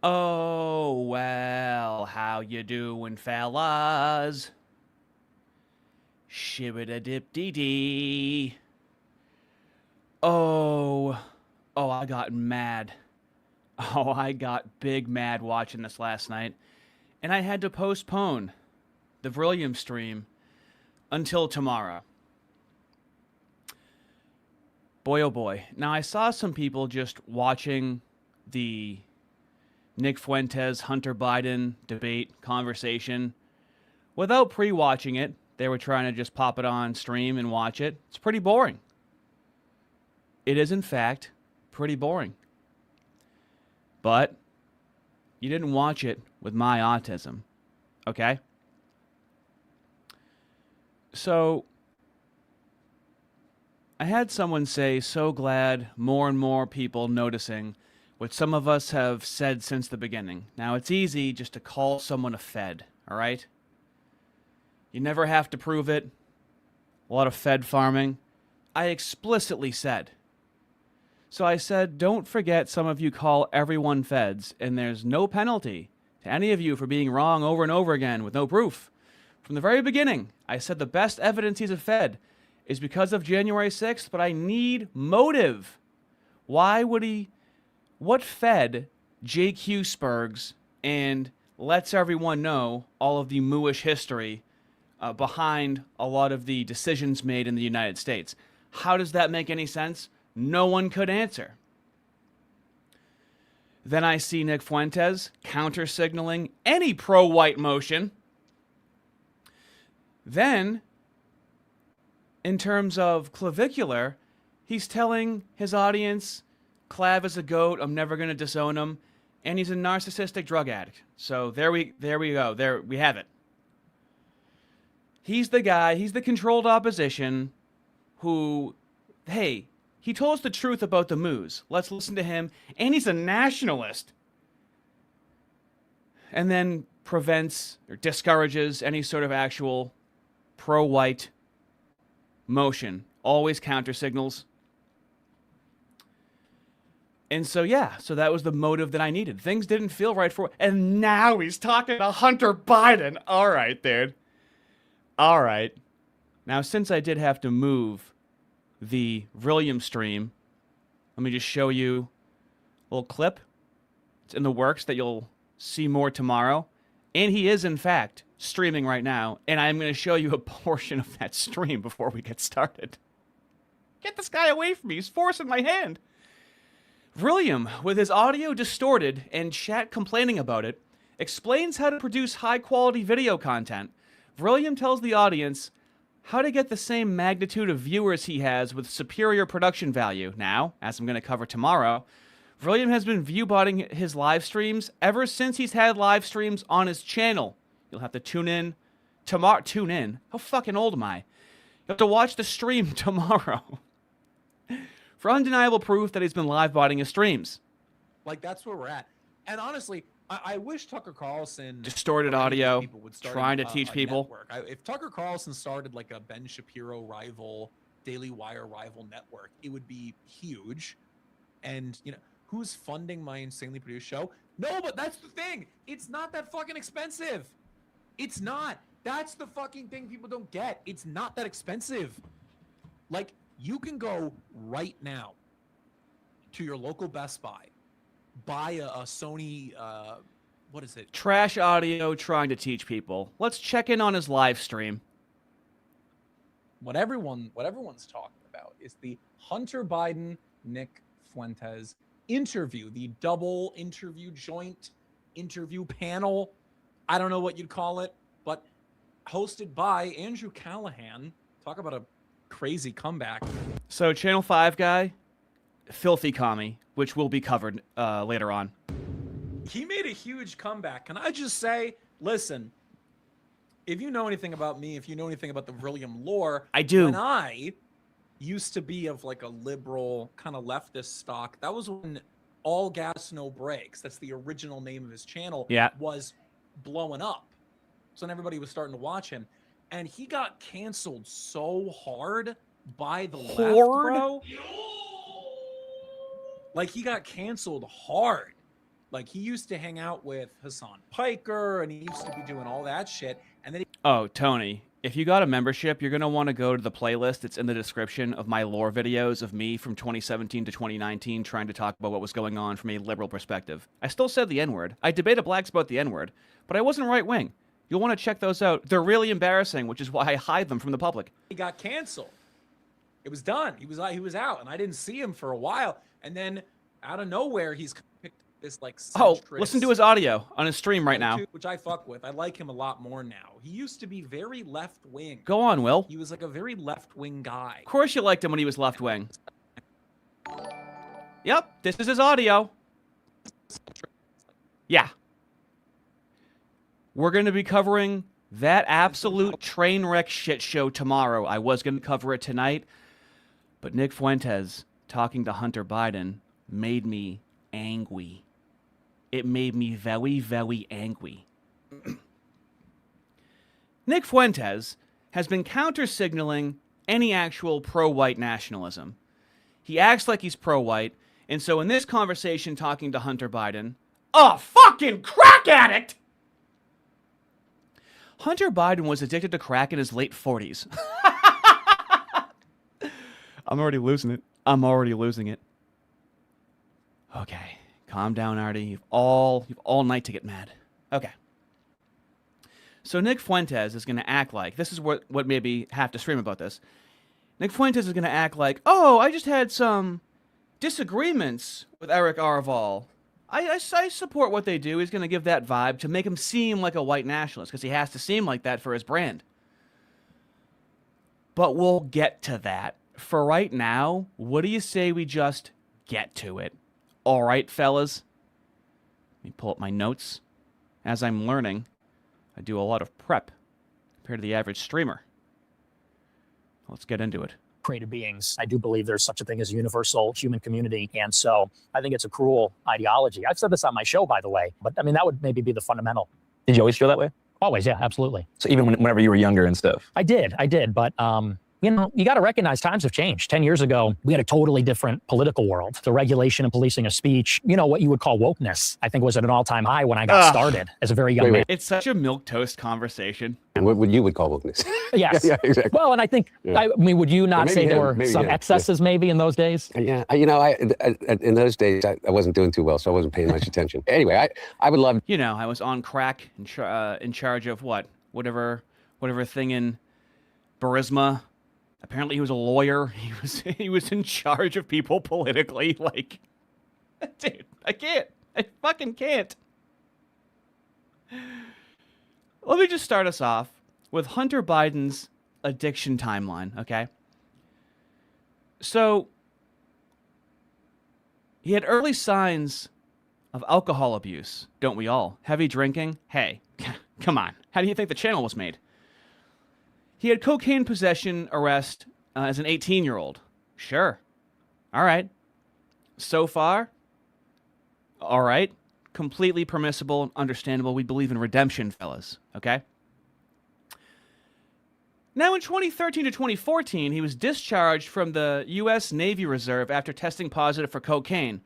Oh, well, how you doing, fellas? Shibida-dip-dee-dee. Oh, I got mad. Oh, I got big mad watching this last night, and I had to postpone the Brillium stream until tomorrow. Boy, oh boy. Now, I saw some people just watching the Nick Fuentes, Hunter Biden debate conversation without pre-watching it. They were trying to just pop it on stream and watch it. It's pretty boring. It is, in fact, pretty boring. But you didn't watch it with my autism, okay? So I had someone say, so glad more and more people noticing what some of us have said since the beginning. Now, it's easy just to call someone a Fed, all right? You never have to prove it. A lot of Fed farming. I explicitly said. So I said, don't forget some of you call everyone Feds, and there's no penalty to any of you for being wrong over and over again with no proof. From the very beginning, I said the best evidence he's a Fed is because of January 6th, but I need motive. Why would he? What Fed JQ Spurgs and lets everyone know all of the mooish history behind a lot of the decisions made in the United States? How does that make any sense? No one could answer. Then I see Nick Fuentes counter-signaling any pro-white motion. Then, in terms of clavicular, he's telling his audience, Clav is a goat, I'm never going to disown him, and he's a narcissistic drug addict. So there we go. There we have it. He's the guy, he's the controlled opposition who, hey, he told us the truth about the moos. Let's listen to him. And he's a nationalist. And then prevents or discourages any sort of actual pro-white motion. Always counter signals. And so, yeah, so that was the motive that I needed. Things didn't feel right for... And now he's talking to Hunter Biden. All right, dude. All right. Now, since I did have to move the Brillium stream, let me just show you a little clip. It's in the works that you'll see more tomorrow. And he is, in fact, streaming right now. And I'm going to show you a portion of that stream before we get started. Get this guy away from me. He's forcing my hand. Brillium, with his audio distorted and chat complaining about it, explains how to produce high-quality video content. Brillium tells the audience how to get the same magnitude of viewers he has with superior production value. Now, as I'm going to cover tomorrow, Brillium has been viewbotting his live streams ever since he's had live streams on his channel. You'll have to tune in tomorrow. Tune in? How fucking old am I? You have to watch the stream tomorrow for undeniable proof that he's been live botting his streams. Like, that's where we're at. And honestly, I wish Tucker Carlson... Distorted audio, trying to teach people. If Tucker Carlson started like a Ben Shapiro rival, Daily Wire rival network, it would be huge. And, you know, who's funding my insanely produced show? No, but that's the thing. It's not that fucking expensive. It's not. That's the fucking thing people don't get. It's not that expensive. Like, you can go right now to your local Best Buy, buy a Sony, what is it? Trash audio trying to teach people. Let's check in on his live stream. What everyone's talking about is the Hunter Biden, Nick Fuentes interview, the double interview, joint interview panel. I don't know what you'd call it, but hosted by Andrew Callahan. Talk about a crazy comeback. So, Channel 5 guy, filthy commie, which will be covered later on. He made a huge comeback. Can I just say, listen, if you know anything about me, if you know anything about the William lore, I do. When I used to be of like a liberal kind of leftist stock, that was when All Gas No Brakes, that's the original name of his channel, was blowing up. So then everybody was starting to watch him. And he got canceled so hard by the left, bro. Like, he got canceled hard. Like, he used to hang out with Hassan Piker, and he used to be doing all that shit. And then Oh, Tony, if you got a membership, you're going to want to go to the playlist that's in the description of my lore videos of me from 2017 to 2019 trying to talk about what was going on from a liberal perspective. I still said the N-word. I debated blacks about the N-word, but I wasn't right-wing. You'll want to check those out. They're really embarrassing, which is why I hide them from the public. he got canceled. It was done. He was out, and I didn't see him for a while. And then out of nowhere, he's picked this like listen to his audio on his stream right now. Which I fuck with. I like him a lot more now. He used to be very left wing. Go on, Will. He was like a very left wing guy. Of course you liked him when he was left wing. Yep, this is his audio. Yeah. We're going to be covering that absolute train wreck shit show tomorrow. I was going to cover it tonight, but Nick Fuentes talking to Hunter Biden made me angry. It made me very, very angry. Nick Fuentes has been counter-signaling any actual pro-white nationalism. He acts like he's pro-white, and so in this conversation talking to Hunter Biden, a fucking crack addict! Hunter Biden was addicted to crack in his late 40s. I'm already losing it. I'm already losing it. Okay. Calm down, Ardy. You've all night to get mad. Okay. So Nick Fuentes is going to act like, this is what maybe have to stream about this. Nick Fuentes is going to act like, oh, I just had some disagreements with Eric Arval. I support what they do. He's going to give that vibe to make him seem like a white nationalist because he has to seem like that for his brand. But we'll get to that. For right now, what do you say we just get to it? All right, fellas. Let me pull up my notes. As I'm learning, I do a lot of prep compared to the average streamer. Let's get into it. Created beings. I do believe there's such a thing as a universal human community. And so I think it's a cruel ideology. I've said this on my show, by the way, but I mean, that would maybe be the fundamental. Did you always feel that way? Always, yeah, absolutely. So even whenever you were younger and stuff? I did. But you know, you got to recognize times have changed. 10 years ago, we had a totally different political world. The regulation and policing of speech, you know, what you would call wokeness, I think was at an all-time high when I got started as a very young man. It's such a milquetoast conversation. And what you would call wokeness. Yes. Yeah, exactly. Well, and I think, I mean, would you not say there were maybe some excesses maybe in those days? Yeah, you know, in those days, I wasn't doing too well, so I wasn't paying much attention. Anyway, I would love... You know, I was on crack in charge of whatever thing in Burisma. Apparently he was a lawyer. He was in charge of people politically. Like, dude, I can't. I fucking can't. Let me just start us off with Hunter Biden's addiction timeline, okay? So, he had early signs of alcohol abuse, don't we all? Heavy drinking? Hey, come on. How do you think the channel was made? He had cocaine possession arrest as an 18-year-old. Sure. All right. So far, all right. Completely permissible and understandable. We believe in redemption, fellas. Okay? Now, in 2013 to 2014, he was discharged from the U.S. Navy Reserve after testing positive for cocaine.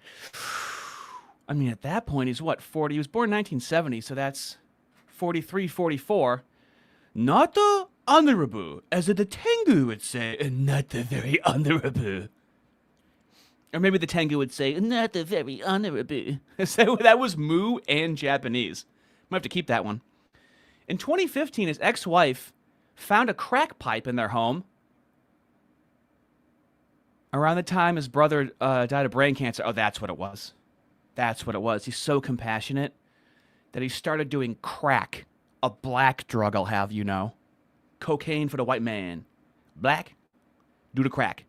I mean, at that point, he's what, 40? He was born in 1970, so that's 43, 44. Not the honorable, as the Tengu would say, and not the very honorable. Or maybe the Tengu would say, not the very honorable. So that was Moo and Japanese. Might have to keep that one. In 2015, his ex-wife found a crack pipe in their home. Around the time his brother died of brain cancer. Oh, that's what it was. That's what it was. He's so compassionate that he started doing crack. A black drug, I'll have you know. Cocaine for the white man. Black, do the crack.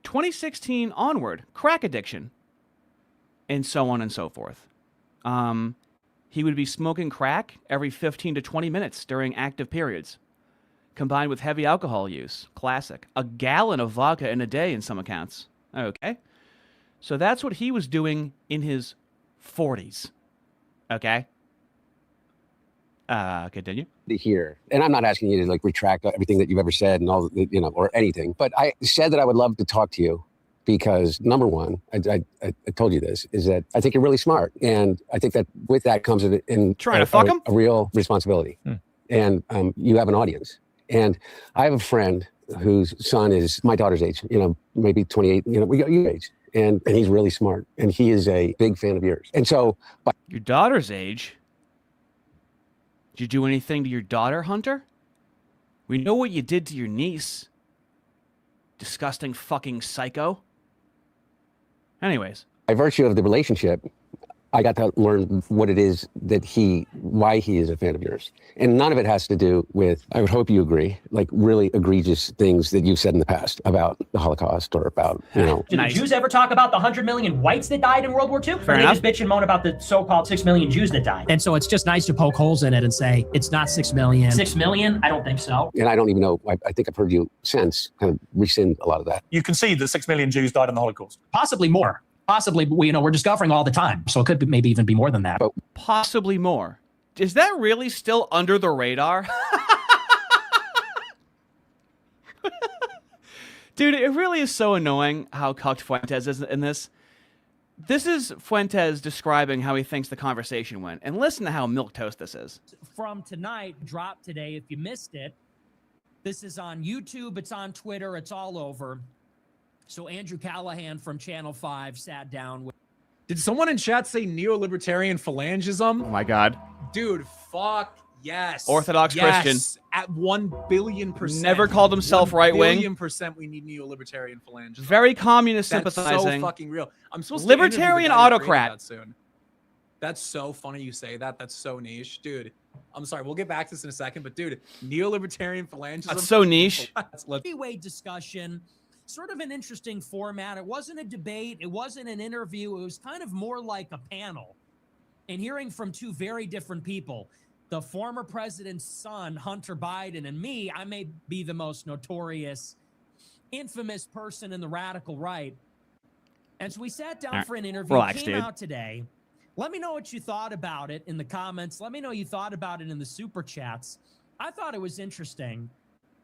2016 onward, crack addiction. And so on and so forth. He would be smoking crack every 15 to 20 minutes during active periods, combined with heavy alcohol use. Classic. A gallon of vodka in a day in some accounts. Okay. So that's what he was doing in his 40s. Okay. Continue. Here, and I'm not asking you to like retract everything that you've ever said and all, you know, or anything, but I said that I would love to talk to you because number one, I told you this, is that I think you're really smart. And I think that with that comes in Trying to fuck him? a real responsibility. And you have an audience. And I have a friend whose son is my daughter's age, maybe 28, we got your age. And he's really smart. And he is a big fan of yours. And so... Your daughter's age? Did you do anything to your daughter, Hunter? We know what you did to your niece. Disgusting fucking psycho. Anyways. By virtue of the relationship, I got to learn what it is that why he is a fan of yours. And none of it has to do with, I would hope you agree, like really egregious things that you've said in the past about the Holocaust or about, Did the Jews ever talk about the 100 million whites that died in World War II? Fair They enough. just bitch and moan about the so-called 6 million Jews that died. And so it's just nice to poke holes in it and say, it's not 6 million. 6 million? I don't think so. And I don't even know, I think I've heard you since kind of rescind a lot of that. You concede that 6 million Jews died in the Holocaust. Possibly more. Possibly, we're discovering all the time. So it could be maybe even be more than that. But Possibly more. Is that really still under the radar? Dude, it really is so annoying how cucked Fuentes is in this. This is Fuentes describing how he thinks the conversation went. And listen to how milquetoast this is. From tonight, drop today. If you missed it, this is on YouTube. It's on Twitter. It's all over. So Andrew Callahan from Channel 5 sat down with... Did someone in chat say neolibertarian phalangism? Oh my God. Dude, fuck yes. Orthodox Christian. At 1 billion%. Never called himself right wing. 1 billion% we need neolibertarian phalangism. Very communist That's sympathizing. so fucking real. I'm supposed to Libertarian interview the guy who created autocrat. that soon. That's so funny you say that. That's so niche. Dude, I'm sorry. We'll get back to this in a second. But dude, neolibertarian phalangism. That's so niche. Let's three-way discussion, sort of an interesting format. It wasn't a debate. It wasn't an interview. It was kind of more like a panel. And hearing from two very different people, the former president's son, Hunter Biden, and me, I may be the most notorious, infamous person in the radical right. And so we sat down for an interview. Relax, came dude. out today. Let me know what you thought about it in the comments. Let me know you thought about it in the super chats. I thought it was interesting.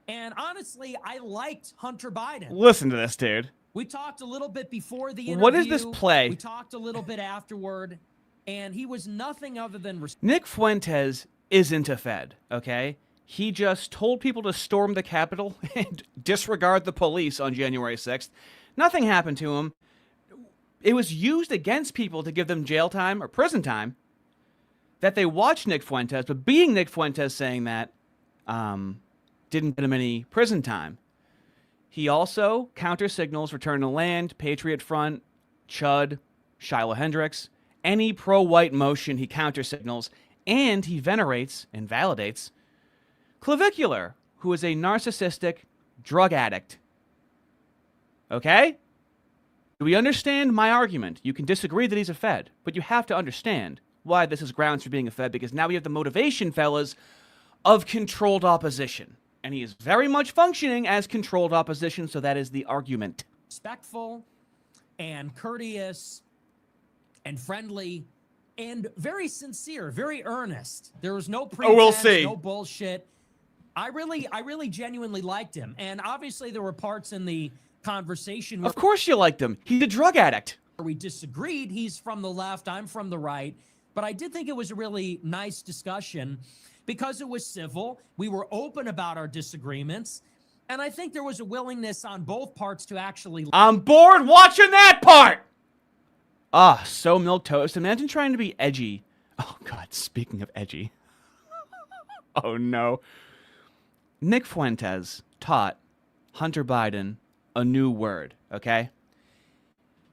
And honestly, I liked Hunter Biden. Listen to this, dude. We talked a little bit before the interview. What is this play? We talked a little bit afterward. And he was nothing other than... Nick Fuentes isn't a Fed, okay? He just told people to storm the Capitol and disregard the police on January 6th. Nothing happened to him. It was used against people to give them jail time or prison time that they watched Nick Fuentes, but being Nick Fuentes saying that didn't get him any prison time. He also counter-signals Return to Land, Patriot Front, Chud, Shiloh Hendricks, any pro-white motion he counter-signals, and he venerates and validates Clavicular, who is a narcissistic drug addict. Okay? Do we understand my argument? You can disagree that he's a Fed, but you have to understand why this is grounds for being a Fed, because now we have the motivation, fellas, of controlled opposition. And he is very much functioning as controlled opposition, so that is the argument. Respectful and courteous and friendly and very sincere, very earnest. There was no pretense, we'll see. No bullshit. I really genuinely liked him. And obviously there were parts in the conversation where Of course you liked him. He's a drug addict. we disagreed. He's from the left, I'm from the right. But I did think it was a really nice discussion because it was civil. We were open about our disagreements. And I think there was a willingness on both parts to actually... I'm bored watching that part. Ah, so milquetoast. Imagine trying to be edgy. Oh, God, speaking of edgy. Oh, no. Nick Fuentes taught Hunter Biden a new word, okay?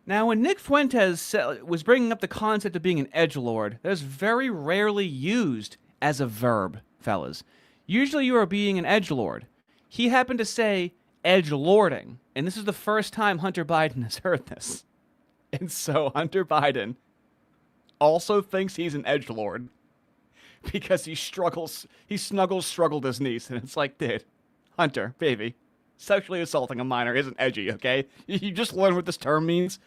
Now, when Nick Fuentes was bringing up the concept of being an edgelord, that is very rarely used as a verb, fellas. Usually you are being an edgelord. He happened to say edgelording, and this is the first time Hunter Biden has heard this. And so Hunter Biden also thinks he's an edgelord because he struggled his niece, and it's like, dude, Hunter, baby, sexually assaulting a minor isn't edgy, okay? You just learned what this term means.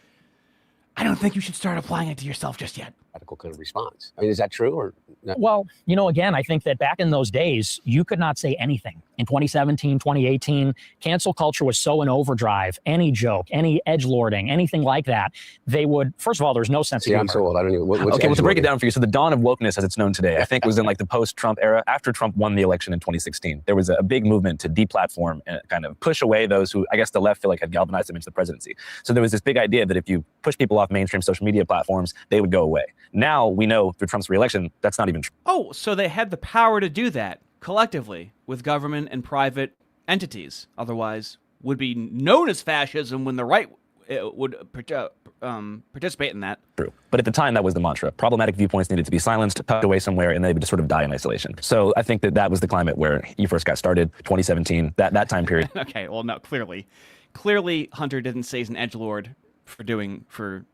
I don't think you should start applying it to yourself just yet. Radical kind of response. I mean, is that true or not? Well, again, I think that back in those days, you could not say anything in 2017, 2018, cancel culture was so in overdrive. Any joke, any edgelording, anything like that, they would, first of all, there's no sense of See, humor. I'm so old. I don't even. What's Okay, well, to break it edgelording? down for you, so the dawn of wokeness as it's known today, I think was in like the post-Trump era. After Trump won the election in 2016, there was a big movement to deplatform and kind of push away those who, I guess the left feel like had galvanized them into the presidency. So there was this big idea that if you push people off mainstream social media platforms, they would go away. Now we know through Trump's reelection, that's not even true. Oh, so they had the power to do that collectively with government and private entities. Otherwise, would be known as fascism when the right would participate in that. True. But at the time, that was the mantra. Problematic viewpoints needed to be silenced, tucked away somewhere, and they would just sort of die in isolation. So I think that was the climate where you first got started, 2017, that time period. Okay, well, no, clearly Hunter didn't say he's an edgelord for doing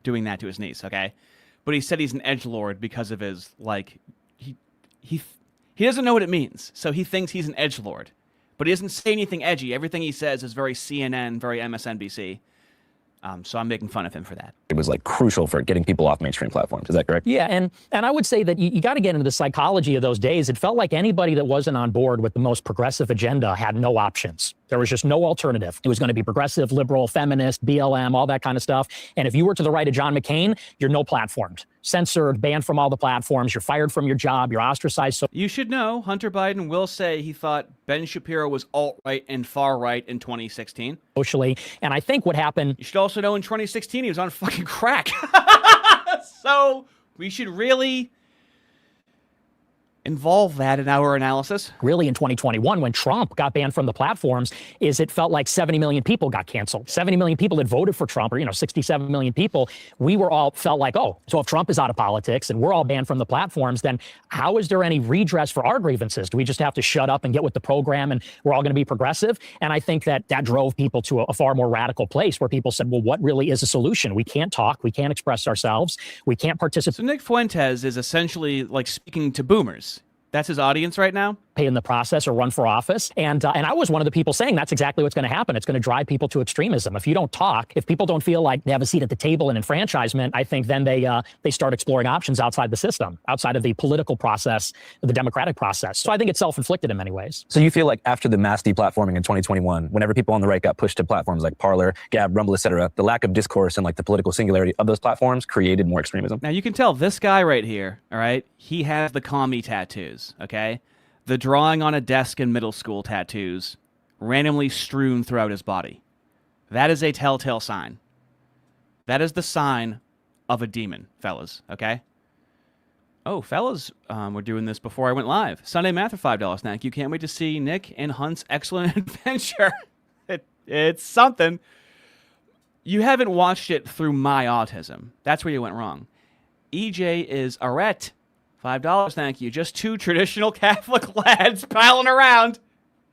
that to his niece. Okay, but he said he's an edgelord because of his he doesn't know what it means, so he thinks he's an edgelord, but he doesn't say anything edgy. Everything he says is very CNN, very MSNBC. So I'm making fun of him for that. It was like crucial for getting people off mainstream platforms. Is that correct? Yeah, and I would say that you got to get into the psychology of those days. It felt like anybody that wasn't on board with the most progressive agenda had no options. There was just no alternative. It was going to be progressive, liberal, feminist, BLM, all that kind of stuff. And if you were to the right of John McCain, you're no platformed. Censored, banned from all the platforms, you're fired from your job, you're ostracized. So you should know, Hunter Biden will say he thought Ben Shapiro was alt-right and far-right in 2016. Socially. And I think what happened... You should also know in 2016 he was on fucking crack. So we should really involve that in our analysis. Really in 2021, when Trump got banned from the platforms, is it felt like 70 million people got canceled. 70 million people that voted for Trump, or 67 million people, we were all felt like, oh, so if Trump is out of politics and we're all banned from the platforms, then how is there any redress for our grievances? Do we just have to shut up and get with the program and we're all going to be progressive? And I think that drove people to a far more radical place where people said, well, what really is a solution? We can't talk, we can't express ourselves, we can't participate. So Nick Fuentes is essentially like speaking to boomers. That's his audience right now? Pay in the process or run for office. And I was one of the people saying that's exactly what's going to happen. It's going to drive people to extremism. If you don't talk, if people don't feel like they have a seat at the table in enfranchisement, I think then they start exploring options outside the system, outside of the political process, the democratic process. So I think it's self-inflicted in many ways. So you feel like after the mass deplatforming in 2021, whenever people on the right got pushed to platforms like Parler, Gab, Rumble, etc., the lack of discourse and like the political singularity of those platforms created more extremism? Now you can tell this guy right here, all right, he has the commie tattoos, okay? The drawing on a desk in middle school tattoos randomly strewn throughout his body. That is a telltale sign. That is the sign of a demon, fellas, okay? Oh, fellas, we're doing this before I went live. Sunday Math for $5. Thank you. Can't wait to see Nick and Hunt's excellent adventure. It's something. You haven't watched it through my autism. That's where you went wrong. EJ is Arette. $5, thank you. Just two traditional Catholic lads piling around.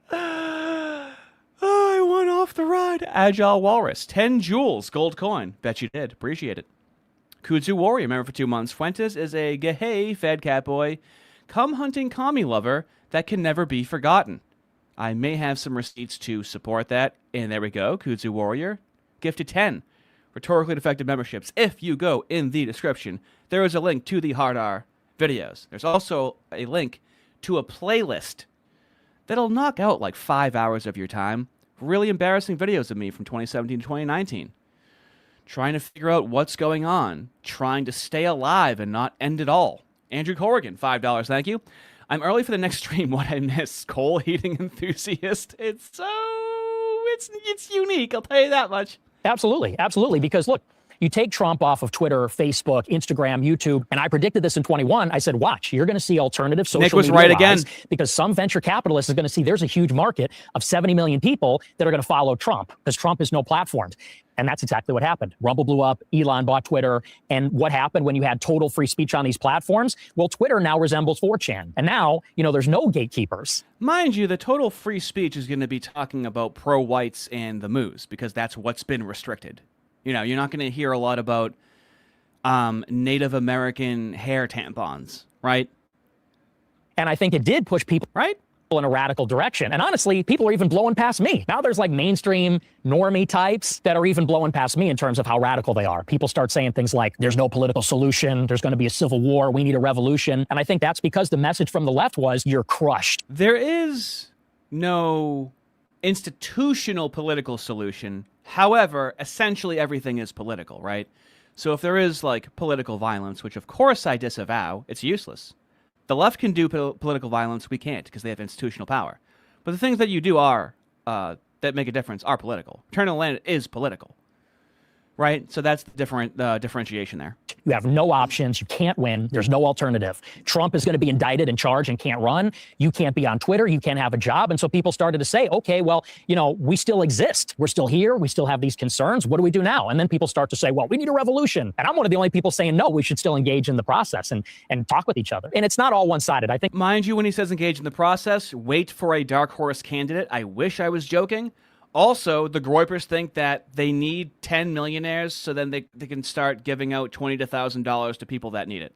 I went off the ride. Agile Walrus. 10 jewels. Gold coin. Bet you did. Appreciate it. Kudzu Warrior. Member for 2 months. Fuentes is a gay fed cat boy. Come hunting commie lover that can never be forgotten. I may have some receipts to support that. And there we go. Kudzu Warrior. Gifted 10 rhetorically defective memberships. If you go in the description, there is a link to the Harden Your R videos. There's also a link to a playlist that'll knock out like 5 hours of your time. Really embarrassing videos of me from 2017 to 2019. Trying to figure out what's going on. Trying to stay alive and not end it all. Andrew Corrigan, $5, thank you. I'm early for the next stream. What I missed. Coal heating enthusiast. It's unique, I'll tell you that much. Absolutely, absolutely. Because look, you take Trump off of Twitter, Facebook, Instagram, YouTube, and I predicted this in 21. I said, watch, you're going to see alternative social Nick was media right rise again. because some venture capitalist is going to see there's a huge market of 70 million people that are going to follow Trump because Trump is no platform. And that's exactly what happened. Rumble blew up, Elon bought Twitter. And what happened when you had total free speech on these platforms? Well, Twitter now resembles 4chan. And now, there's no gatekeepers. Mind you, the total free speech is going to be talking about pro-whites and the moose because that's what's been restricted. You're not going to hear a lot about Native American hair tampons, right? And I think it did push people in a radical direction. And honestly, people are even blowing past me. Now there's like mainstream normie types that are even blowing past me in terms of how radical they are. People start saying things like, there's no political solution, there's going to be a civil war, we need a revolution. And I think that's because the message from the left was, you're crushed. There is no institutional political solution. However, essentially everything is political, right? So if there is like political violence, which of course I disavow, it's useless. The left can do political violence, we can't because they have institutional power. But the things that you do are that make a difference are political. Turn the land is political, right? So that's the differentiation there. You have no options. You can't win. There's no alternative. Trump is going to be indicted and charged and can't run. You can't be on Twitter. You can't have a job. And so people started to say, okay, well, you know, we still exist. We're still here. We still have these concerns. What do we do now? And then people start to say, well, we need a revolution. And I'm one of the only people saying, no, we should still engage in the process and talk with each other. And it's not all one-sided. I think, mind you, when he says engage in the process, wait for a dark horse candidate. I wish I was joking. Also, the Groypers think that they need 10 millionaires so then they can start giving out $20 to $1,000 to people that need it.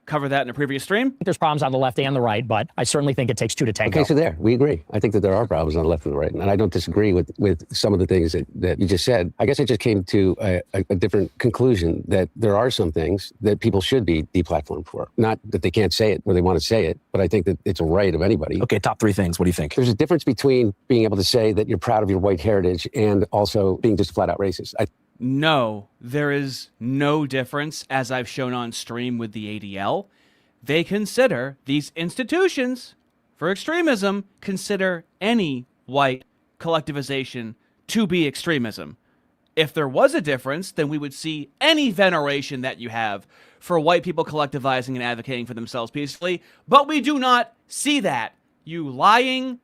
Cover that in a previous stream. there's problems on the left and the right, but I certainly think it takes two to tango. Okay, so there, we agree. I think that there are problems on the left and the right, and I don't disagree with some of the things that you just said. I guess I just came to a different conclusion that there are some things that people should be deplatformed for. Not that they can't say it or they want to say it, but I think that it's a right of anybody. Okay, top 3 things. What do you think? There's a difference between being able to say that you're proud of your white heritage and also being just flat out racist. No, there is no difference, as I've shown on stream with the ADL. They consider, these institutions for extremism, consider any white collectivization to be extremism. If there was a difference, then we would see any veneration that you have for white people collectivizing and advocating for themselves peacefully, but we do not see that. You lying,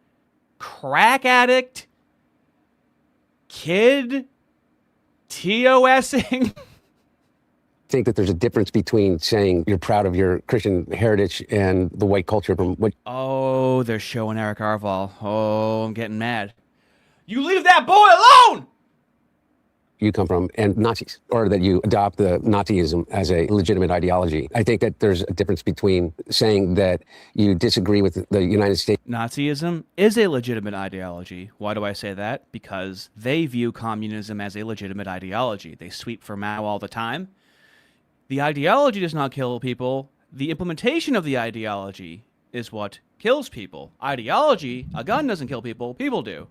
crack addict, kid, TOSing. think that there's a difference between saying you're proud of your Christian heritage and the white culture from what. Oh, they're showing Eric Arval. Oh, I'm getting mad. You leave that boy alone! You come from, and Nazis, or that you adopt the Nazism as a legitimate ideology. I think that there's a difference between saying that you disagree with the United States. Nazism is a legitimate ideology. Why do I say that? Because they view communism as a legitimate ideology. They sweep for Mao all the time. The ideology does not kill people. The implementation of the ideology is what kills people. Ideology, a gun doesn't kill people. People do.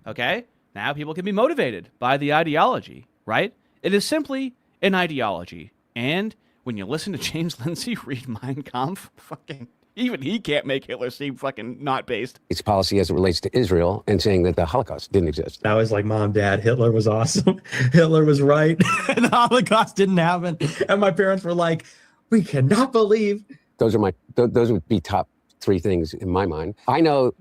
Okay? Now people can be motivated by the ideology, right? It is simply an ideology. And when you listen to James Lindsay read Mein Kampf, fucking, even he can't make Hitler seem fucking not based. Its policy as it relates to Israel and saying that the Holocaust didn't exist. I was like, Mom, Dad, Hitler was awesome. Hitler was right. And the Holocaust didn't happen. And my parents were like, we cannot believe. Those would be top three things in my mind. I know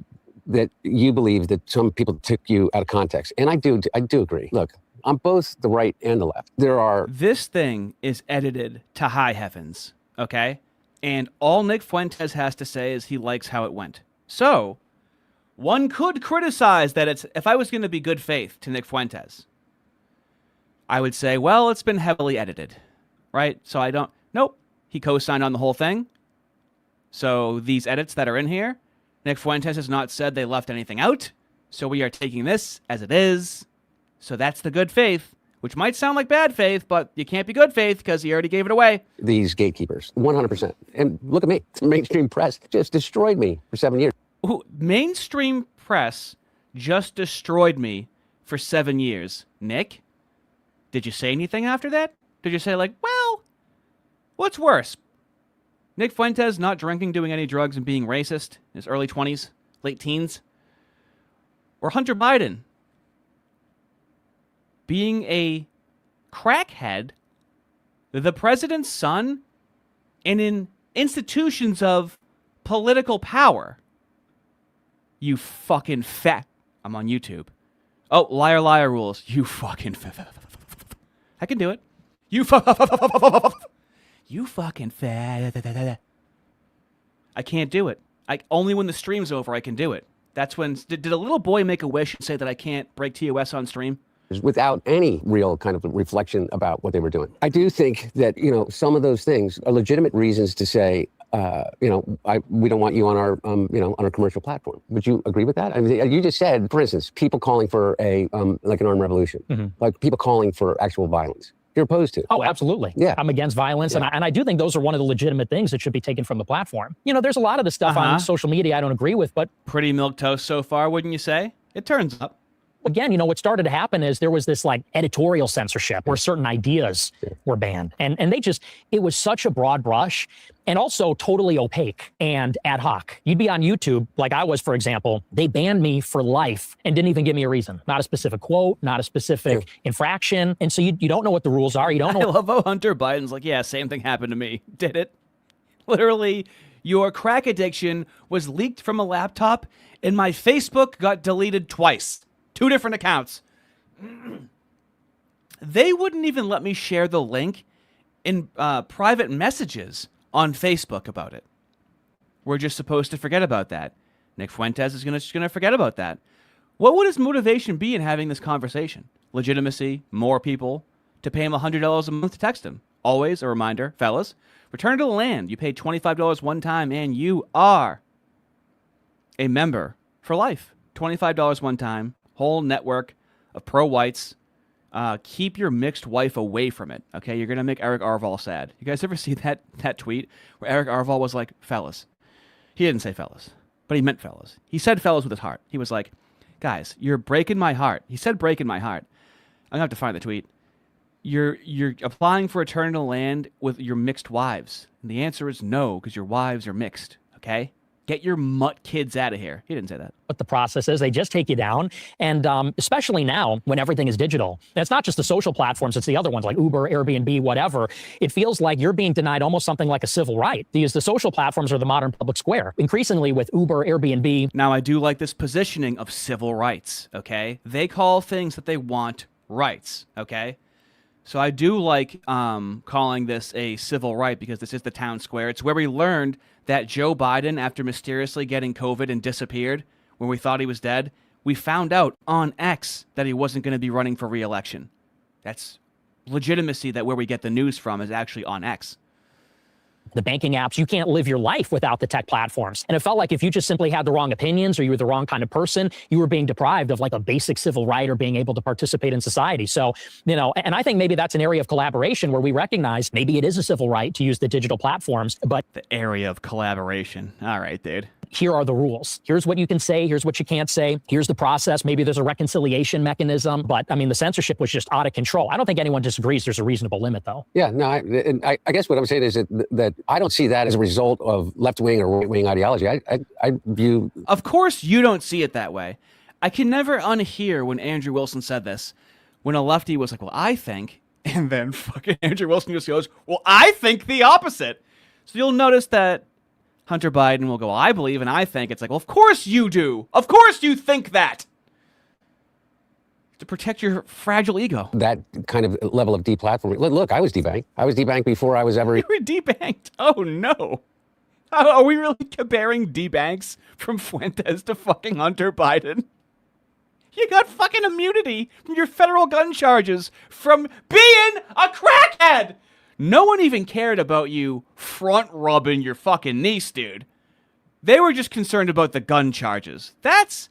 that you believe that some people took you out of context. And I do agree. Look, on both the right and the left, there are... This thing is edited to high heavens, okay? And all Nick Fuentes has to say is he likes how it went. So, one could criticize that it's... If I was going to be good faith to Nick Fuentes, I would say, well, it's been heavily edited, right? So I don't... Nope. He co-signed on the whole thing. So these edits that are in here, Nick Fuentes has not said they left anything out, so we are taking this as it is. So that's the good faith, which might sound like bad faith, but you can't be good faith because he already gave it away. These gatekeepers, 100%. And look at me, the mainstream press just destroyed me for 7 years. Ooh, mainstream press just destroyed me for 7 years. Nick, did you say anything after that? Did you say like, well, what's worse? Nick Fuentes not drinking, doing any drugs, and being racist in his early 20s, late teens? Or Hunter Biden being a crackhead, the president's son, and in institutions of political power? You fucking fat... I'm on YouTube. Oh, liar, liar rules. You fucking... I can do it. You fucking fat. I can't do it. Only when the stream's over I can do it. That's when... Did a little boy make a wish and say that I can't break TOS on stream? Without any real kind of reflection about what they were doing. I do think that, some of those things are legitimate reasons to say, we don't want you on our, on our commercial platform. Would you agree with that? I mean, you just said, for instance, people calling for like an armed revolution, like people calling for actual violence. you're opposed to. Oh, absolutely. Yeah. I'm against violence. Yeah. And I do think those are one of the legitimate things that should be taken from the platform. You know, there's a lot of the stuff on social media I don't agree with, but Pretty milquetoast so far, wouldn't you say? It turns up. again, you know, what started to happen is there was this like editorial censorship where certain ideas were banned. And they just, it was such a broad brush and also totally opaque and ad hoc. You'd be on YouTube, like I was, for example, they banned me for life and didn't even give me a reason. Not a specific quote, not a specific infraction. And so you don't know what the rules are. You don't know. I love how Hunter Biden's like, yeah, same thing happened to me. Did it? Literally, your crack addiction was leaked from a laptop and my Facebook got deleted twice. 2 different accounts. They wouldn't even let me share the link in private messages on Facebook about it. We're just supposed to forget about that. Nick Fuentes is just gonna forget about that. What would his motivation be in having this conversation? Legitimacy, more people, to pay him $100 a month to text him. Always a reminder, fellas, return to the land. You pay $25 one time and you are a member for life. $25 one time. Whole network of pro-whites. Keep your mixed wife away from it, okay? You're going to make Eric Arval sad. You guys ever see that tweet where Eric Arval was like, fellas? He didn't say fellas, but he meant fellas. He said fellas with his heart. He was like, guys, you're breaking my heart. He said breaking my heart. I'm going to have to find the tweet. You're applying for eternal land with your mixed wives. And the answer is no, because your wives are mixed, okay? Get your mutt kids out of here. He didn't say that. What the process is, they just take you down. And especially now when everything is digital, and it's not just the social platforms, it's the other ones like Uber, Airbnb, whatever. It feels like you're being denied almost something like a civil right. Because the social platforms are the modern public square. Increasingly with Uber, Airbnb. Now, I do like this positioning of civil rights, okay? They call things that they want rights, okay? So I do like calling this a civil right because this is the town square. It's where we learned that Joe Biden, after mysteriously getting COVID and disappeared when we thought he was dead, we found out on X that he wasn't going to be running for re-election. That's legitimacy, that where we get the news from is actually on X. The banking apps, you can't live your life without the tech platforms. And it felt like if you just simply had the wrong opinions or you were the wrong kind of person, you were being deprived of like a basic civil right or being able to participate in society. So, you know, and I think maybe that's an area of collaboration where we recognize maybe it is a civil right to use the digital platforms, but the area of collaboration. All right, dude. Here are the rules. Here's what you can say. Here's what you can't say. Here's the process. Maybe there's a reconciliation mechanism. But I mean, the censorship was just out of control. I don't think anyone disagrees there's a reasonable limit, though. Yeah, no, I guess what I'm saying is that I don't see that as a result of left-wing or right-wing ideology. I view... Of course you don't see it that way. I can never unhear when Andrew Wilson said this, when a lefty was like, well, I think, and then fucking Andrew Wilson just goes, well, I think the opposite. So you'll notice that Hunter Biden will go, I believe, and I think. It's like, well, of course you do. Of course you think that. To protect your fragile ego. That kind of level of deplatforming. Look, I was debanked. I was debanked before I was ever... You were debanked? Oh, no. Are we really comparing debanks from Fuentes to fucking Hunter Biden? You got fucking immunity from your federal gun charges from being a crackhead. No one even cared about you front rubbing your fucking niece, dude. They were just concerned about the gun charges. That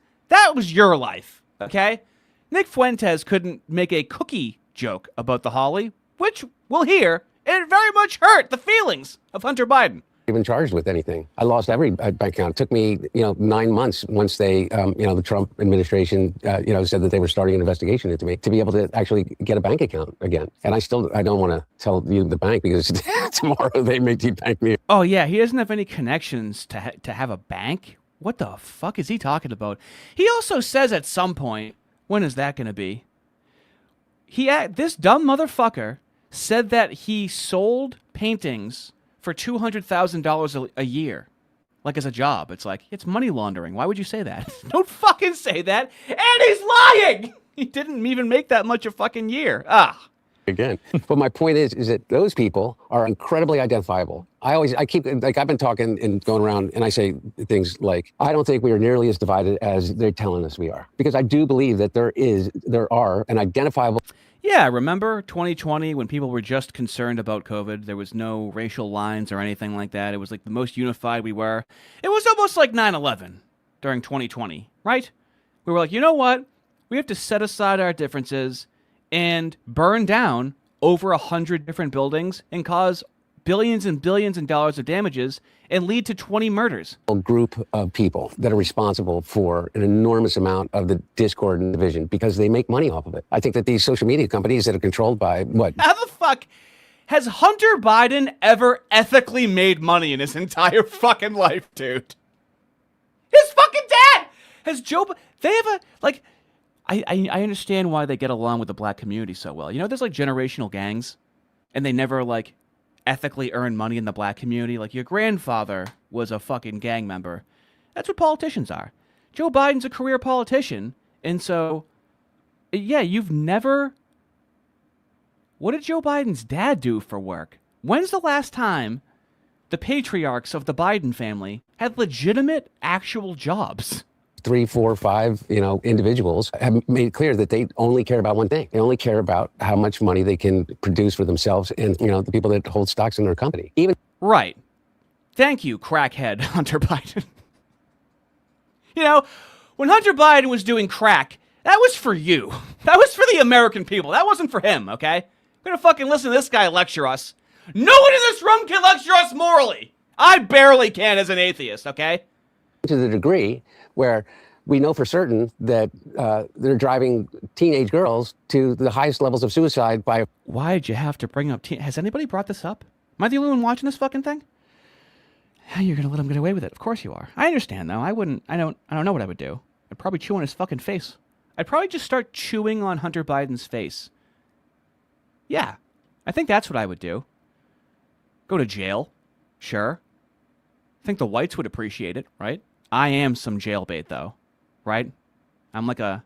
was your life, okay? Nick Fuentes couldn't make a cookie joke about the Holly, which we'll hear. It very much hurt the feelings of Hunter Biden. Even charged with anything. I lost every bank account. It took me, 9 months once they, the Trump administration, said that they were starting an investigation into me to be able to actually get a bank account again. And I don't want to tell you the bank because tomorrow they may debank me. Oh yeah, he doesn't have any connections to have a bank. What the fuck is he talking about? He also says at some point, when is that going to be? This dumb motherfucker said that he sold paintings for $200,000 a year, like as a job. It's like, it's money laundering. Why would you say that? Don't fucking say that. And he's lying. He didn't even make that much a fucking year. Again. But my point is that those people are incredibly identifiable. I keep, like, I've been talking and going around and I say things like, I don't think we are nearly as divided as they're telling us we are. Because I do believe that there are an identifiable... Yeah, remember 2020 when people were just concerned about COVID? There was no racial lines or anything like that. It was like the most unified we were. It was almost like 9/11 during 2020, right? We were like, you know what? We have to set aside our differences and burn down over 100 different buildings and cause billions and billions in dollars of damages and lead to 20 murders. A group of people that are responsible for an enormous amount of the discord and division because they make money off of it. I think that these social media companies that are controlled by what? How the fuck has Hunter Biden ever ethically made money in his entire fucking life, dude? His fucking dad! Has they have a, like, I understand why they get along with the black community so well. You know, there's like generational gangs, and they never like ethically earn money in the black community. Like your grandfather was a fucking gang member. That's what politicians are. Joe Biden's a career politician, and so, yeah, you've never... What did Joe Biden's dad do for work? When's the last time the patriarchs of the Biden family had legitimate, actual jobs? 3, 4, 5, individuals have made it clear that they only care about one thing. They only care about how much money they can produce for themselves and, the people that hold stocks in their company. Even Right. Thank you, crackhead Hunter Biden. When Hunter Biden was doing crack, that was for you. That was for the American people. That wasn't for him, okay? We're gonna fucking listen to this guy lecture us. No one in this room can lecture us morally. I barely can as an atheist, okay? to the degree where we know for certain that they're driving teenage girls to the highest levels of suicide by... Why'd you have to bring up... Has anybody brought this up? Am I the only one watching this fucking thing? How you're gonna let him get away with it? Of course you are. I understand, though. I don't know what I would do. I'd probably chew on his fucking face. I'd probably just start chewing on Hunter Biden's face. Yeah, I think that's what I would do. Go to jail. Sure. I think the whites would appreciate it, right? I am some jailbait, though. Right? I'm like a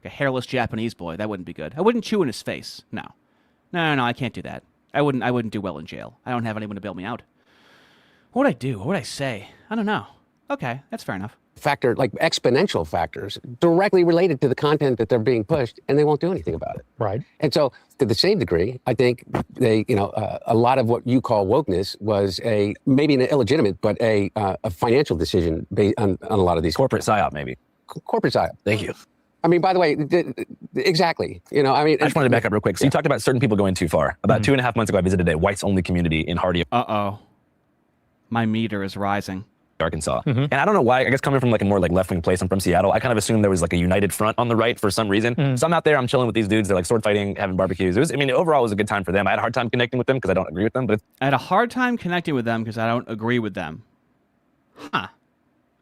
hairless Japanese boy. That wouldn't be good. I wouldn't chew in his face. No, I can't do that. I wouldn't do well in jail. I don't have anyone to bail me out. What would I do? What would I say? I don't know. Okay, that's fair enough. Factor, like exponential factors, directly related to the content that they're being pushed, and they won't do anything about it. Right. And so, to the same degree, I think they, a lot of what you call wokeness was maybe an illegitimate, but a financial decision based on a lot of these Corporate psyop, maybe. Corporate psyop. Thank you. I mean, by the way, exactly. I just wanted to back up real quick. So you talked about certain people going too far. About 2.5 months ago, I visited a whites-only community in Hardy, Uh-oh. My meter is rising. Arkansas. And I don't know why, I guess coming from like a more like left-wing place, I'm from Seattle, I kind of assumed there was like a united front on the right for some reason. So I'm out there, I'm chilling with these dudes, they're like sword fighting, having barbecues. Overall it was a good time for them. I had a hard time connecting with them because I don't agree with them, but I had a hard time connecting with them because I don't agree with them. Huh.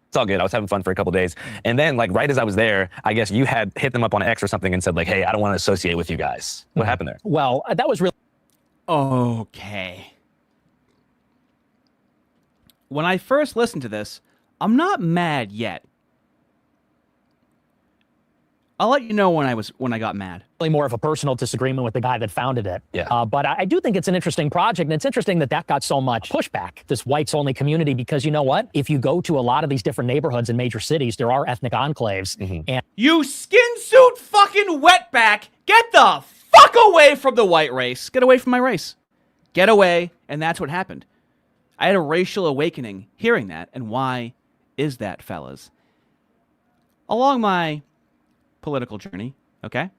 it's all good. I was having fun for a couple days. And then like right as I was there, I guess you had hit them up on X or something and said like, hey, I don't want to associate with you guys. What happened there? Well, that was really... Okay. When I first listened to this, I'm not mad yet. I'll let you know when I got mad. Really more of a personal disagreement with the guy that founded it. Yeah. But I do think it's an interesting project, and it's interesting that got so much pushback, this whites-only community, because you know what? If you go to a lot of these different neighborhoods in major cities, there are ethnic enclaves. And You skin suit fucking wetback! Get the fuck away from the white race! Get away from my race. Get away, and that's what happened. I had a racial awakening hearing that, and why is that, fellas? Along my political journey, okay?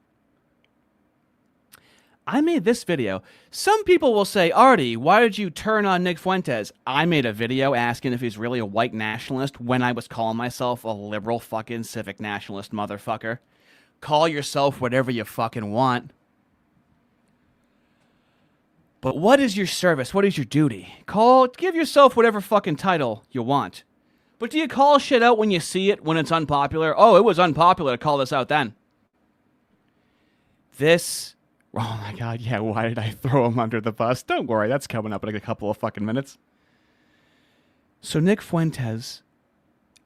I made this video. Some people will say, Ardy, why did you turn on Nick Fuentes? I made a video asking if he's really a white nationalist when I was calling myself a liberal fucking civic nationalist motherfucker. Call yourself whatever you fucking want. But what is your service? What is your duty? Give yourself whatever fucking title you want. But do you call shit out when you see it, when it's unpopular? Oh, it was unpopular to call this out then. Oh my god, yeah, why did I throw him under the bus? Don't worry, that's coming up in a couple of fucking minutes. So Nick Fuentes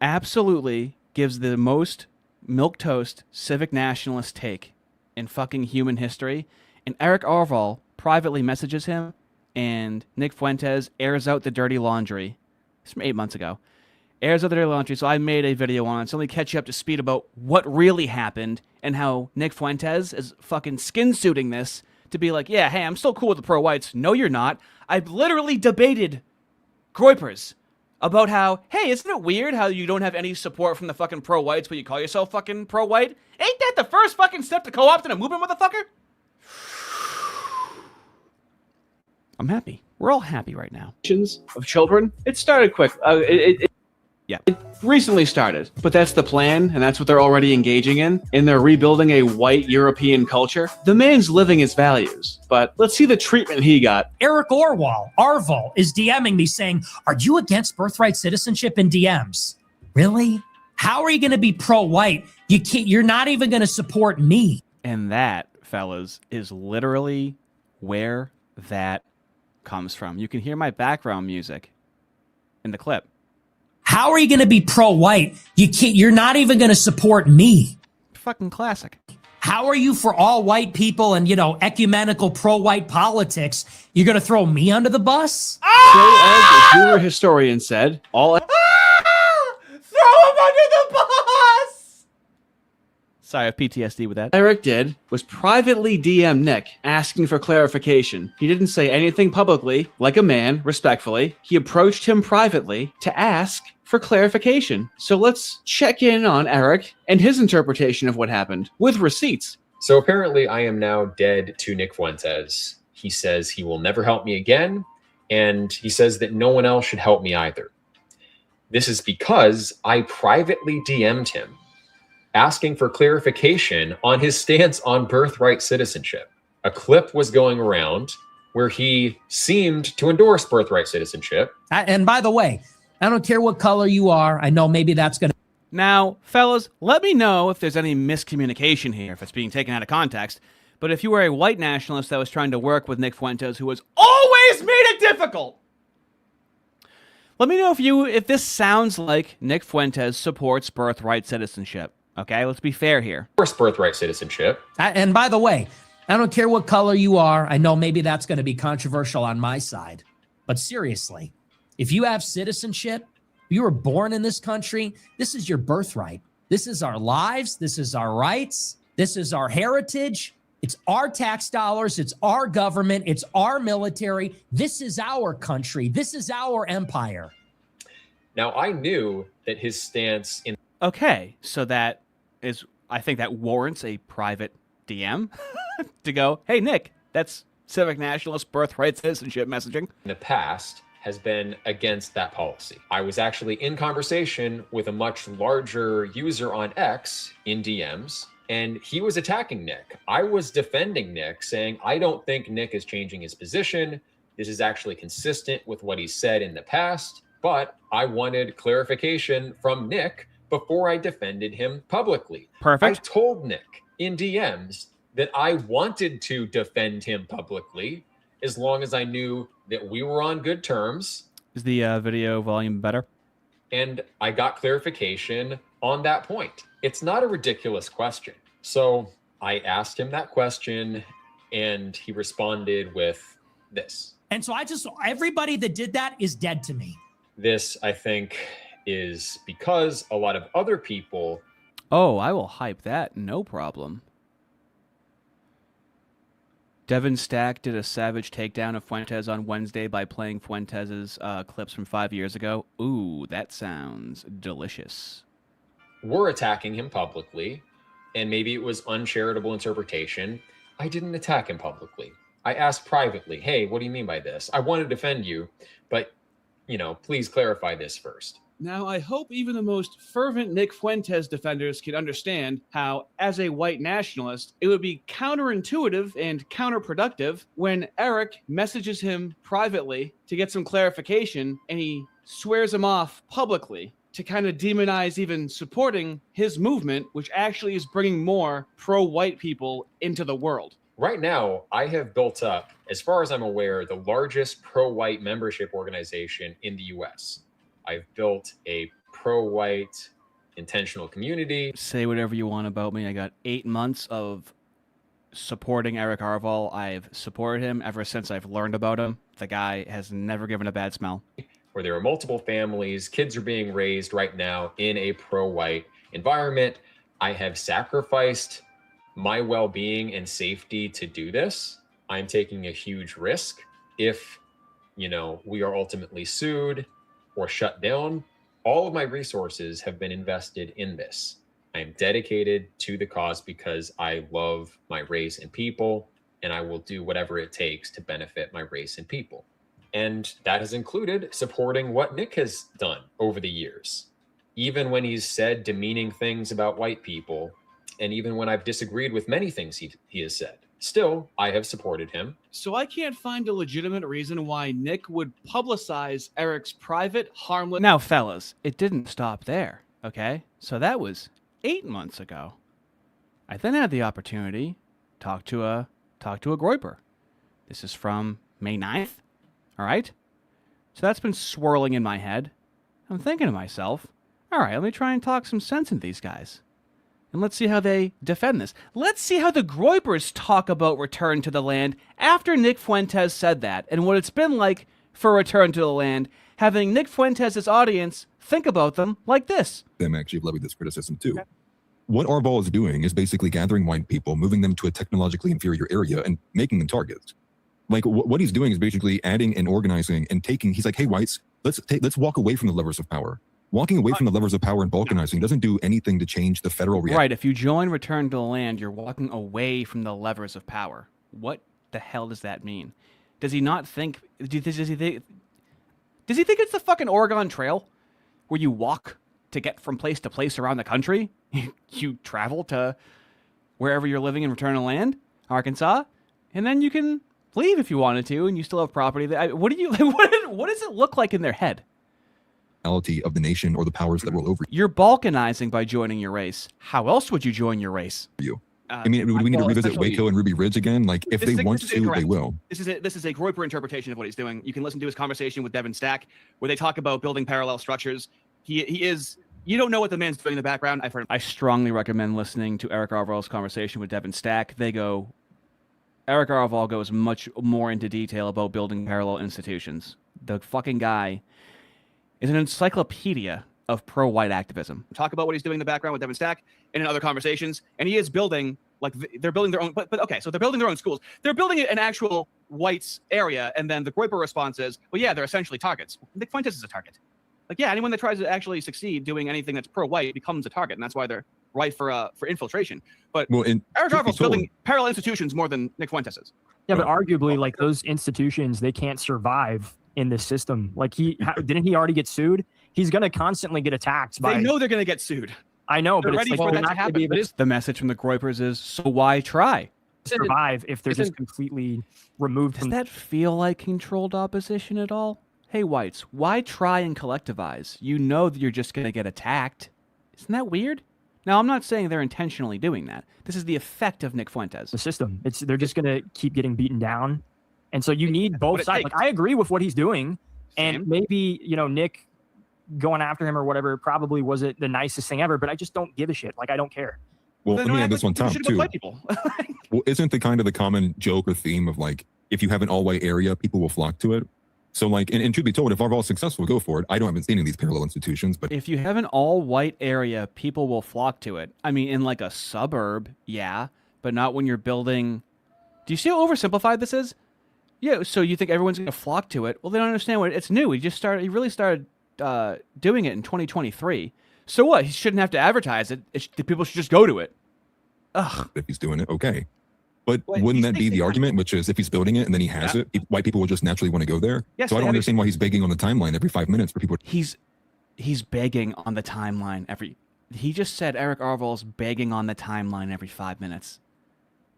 absolutely gives the most milquetoast civic nationalist take in fucking human history. And Eric Orval privately messages him, and Nick Fuentes airs out the dirty laundry. It's from 8 months ago. Airs out the dirty laundry, so I made a video on it. So let me catch you up to speed about what really happened and how Nick Fuentes is fucking skin-suiting this to be like, yeah, hey, I'm still cool with the pro-whites. No, you're not. I've literally debated Groypers about how, hey, isn't it weird how you don't have any support from the fucking pro-whites, but you call yourself fucking pro-white? Ain't that the first fucking step to co-opting a movement, motherfucker? I'm happy. We're all happy right now. Of children. It started quick. It recently started, but that's the plan, and that's what they're already engaging in. And they're rebuilding a white European culture. The man's living his values, but let's see the treatment he got. Eric Arvol is DMing me saying, "Are you against birthright citizenship?" in DMs. Really? How are you going to be pro-white? You're not even going to support me. And that, fellas, is literally where that comes from. You can hear my background music in the clip. How are you going to be pro-white? You're not even going to support me. Fucking classic. How are you for all white people and, ecumenical pro-white politics? You're going to throw me under the bus? So, as a Jewish historian said, all... Throw him under the bus! Sorry, I have PTSD with that. Eric did was privately DM Nick, asking for clarification. He didn't say anything publicly, like a man, respectfully. He approached him privately to ask for clarification. So let's check in on Eric and his interpretation of what happened, with receipts. So apparently I am now dead to Nick Fuentes. He says he will never help me again, and he says that no one else should help me either. This is because I privately DM'd him, asking for clarification on his stance on birthright citizenship. A clip was going around where he seemed to endorse birthright citizenship. And by the way, I don't care what color you are. I know maybe that's going to... Now, fellas, let me know if there's any miscommunication here, if it's being taken out of context. But if you were a white nationalist that was trying to work with Nick Fuentes, who has always made it difficult, let me know if this sounds like Nick Fuentes supports birthright citizenship. Okay, let's be fair here. Endorse birthright citizenship. And by the way, I don't care what color you are. I know maybe that's going to be controversial on my side. But seriously, if you have citizenship, you were born in this country, this is your birthright. This is our lives. This is our rights. This is our heritage. It's our tax dollars. It's our government. It's our military. This is our country. This is our empire. Now, I knew that his stance in... Okay, so that is, I think that warrants a private DM to go, hey, Nick, that's civic nationalist birthright citizenship messaging. In the past has been against that policy. I was actually in conversation with a much larger user on X in DMs, and he was attacking Nick. I was defending Nick, saying, I don't think Nick is changing his position. This is actually consistent with what he said in the past, but I wanted clarification from Nick before I defended him publicly. Perfect. I told Nick in DMs that I wanted to defend him publicly as long as I knew that we were on good terms. Is the video volume better? And I got clarification on that point. It's not a ridiculous question. So I asked him that question and he responded with this. And so everybody that did that is dead to me. This, I think, is because a lot of other people... Oh, I will hype that. No problem. Devin Stack did a savage takedown of Fuentes on Wednesday by playing Fuentes' clips from 5 years ago. Ooh, that sounds delicious. Were attacking him publicly, and maybe it was uncharitable interpretation. I didn't attack him publicly. I asked privately, hey, what do you mean by this? I want to defend you, but, please clarify this first. Now, I hope even the most fervent Nick Fuentes defenders can understand how, as a white nationalist, it would be counterintuitive and counterproductive when Eric messages him privately to get some clarification and he swears him off publicly to kind of demonize even supporting his movement, which actually is bringing more pro-white people into the world. Right now, I have built up, as far as I'm aware, the largest pro-white membership organization in the U.S. I've built a pro-white intentional community. Say whatever you want about me. I got 8 months of supporting Eric Arvol. I've supported him ever since I've learned about him. The guy has never given a bad smell. Where there are multiple families, kids are being raised right now in a pro-white environment. I have sacrificed my well-being and safety to do this. I'm taking a huge risk. If, we are ultimately sued or shut down, all of my resources have been invested in this. I am dedicated to the cause because I love my race and people, and I will do whatever it takes to benefit my race and people. And that has included supporting what Nick has done over the years. Even when he's said demeaning things about white people, and even when I've disagreed with many things he has said, still, I have supported him. So I can't find a legitimate reason why Nick would publicize Eric's private, harmless... Now, fellas, it didn't stop there, okay? So that was 8 months ago. I then had the opportunity to talk to a groiper. This is from May 9th, all right? So that's been swirling in my head. I'm thinking to myself, all right, let me try and talk some sense into these guys. And let's see how they defend this. Let's see how the groipers talk about return to the land after Nick Fuentes said that, and what it's been like for return to the land, having Nick Fuentes' audience think about them like this. Them actually levied this criticism too. Okay. What Arval is doing is basically gathering white people, moving them to a technologically inferior area, and making them targets. Like what he's doing is basically adding and organizing and taking. He's like, hey, whites, let's walk away from the levers of power. Walking away from the levers of power and balkanizing doesn't do anything to change the federal reality. Right. If you join Return to the Land, you're walking away from the levers of power. What the hell does that mean? Does he not think? Does he think it's the fucking Oregon Trail, where you walk to get from place to place around the country? You travel to wherever you're living in Return to the Land, Arkansas, and then you can leave if you wanted to, and you still have property there. What does it look like in their head? Of the nation or the powers that rule over you. You're balkanizing by joining your race. How else would you join your race? I mean, do we need to revisit Waco and Ruby Ridge again? Like, if they want to, they will. This is a groiper interpretation of what he's doing. You can listen to his conversation with Devin Stack, where they talk about building parallel structures. He is. You don't know what the man's doing in the background. I've heard him. I strongly recommend listening to Eric Arval's conversation with Devin Stack. Eric Arval goes much more into detail about building parallel institutions. The fucking guy is an encyclopedia of pro-white activism. Talk about what he's doing in the background with Devin Stack and in other conversations, and he is building, like, they're building their own, but okay, so they're building their own schools. They're building an actual whites area, and then the groiper response is, well, yeah, they're essentially targets. Nick Fuentes is a target. Like, yeah, anyone that tries to actually succeed doing anything that's pro-white becomes a target, and that's why they're rife for infiltration. But Eric Arval's building parallel institutions more than Nick Fuentes is. Yeah, but arguably, like, those institutions, they can't survive in this system. Like, didn't he already get sued? He's going to constantly get attacked by... They know they're going to get sued. I know, but it's like, they're not going to be able to the message from the groipers is, so why try? survive if they're just completely removed from... Does that feel like controlled opposition at all? Hey, whites, why try and collectivize? You know that you're just going to get attacked. Isn't that weird? Now, I'm not saying they're intentionally doing that. This is the effect of Nick Fuentes. The system. They're just going to keep getting beaten down. And so you need both sides. Like, I agree with what he's doing. Same. And maybe, Nick going after him or whatever probably wasn't the nicest thing ever, but I just don't give a shit. Like, I don't care. Well, let me add this one time, too. Well, isn't the common joke or theme of, like, if you have an all-white area, people will flock to it? So, like, and truth be told, if Arval is successful, go for it. I haven't seen any of these parallel institutions, but... If you have an all-white area, people will flock to it. I mean, in, like, a suburb, yeah, but not when you're building... Do you see how oversimplified this is? Yeah, so you think everyone's going to flock to it? Well, they don't understand what it's new. He really started doing it in 2023. So what? He shouldn't have to advertise it. The people should just go to it. Ugh. If he's doing it, okay. But wouldn't that be the argument, which is if he's building it and then he has it, white people will just naturally want to go there? Yes, so I don't understand why he's begging on the timeline every 5 minutes for people. He's begging on the timeline he just said Eric Arval's begging on the timeline every 5 minutes.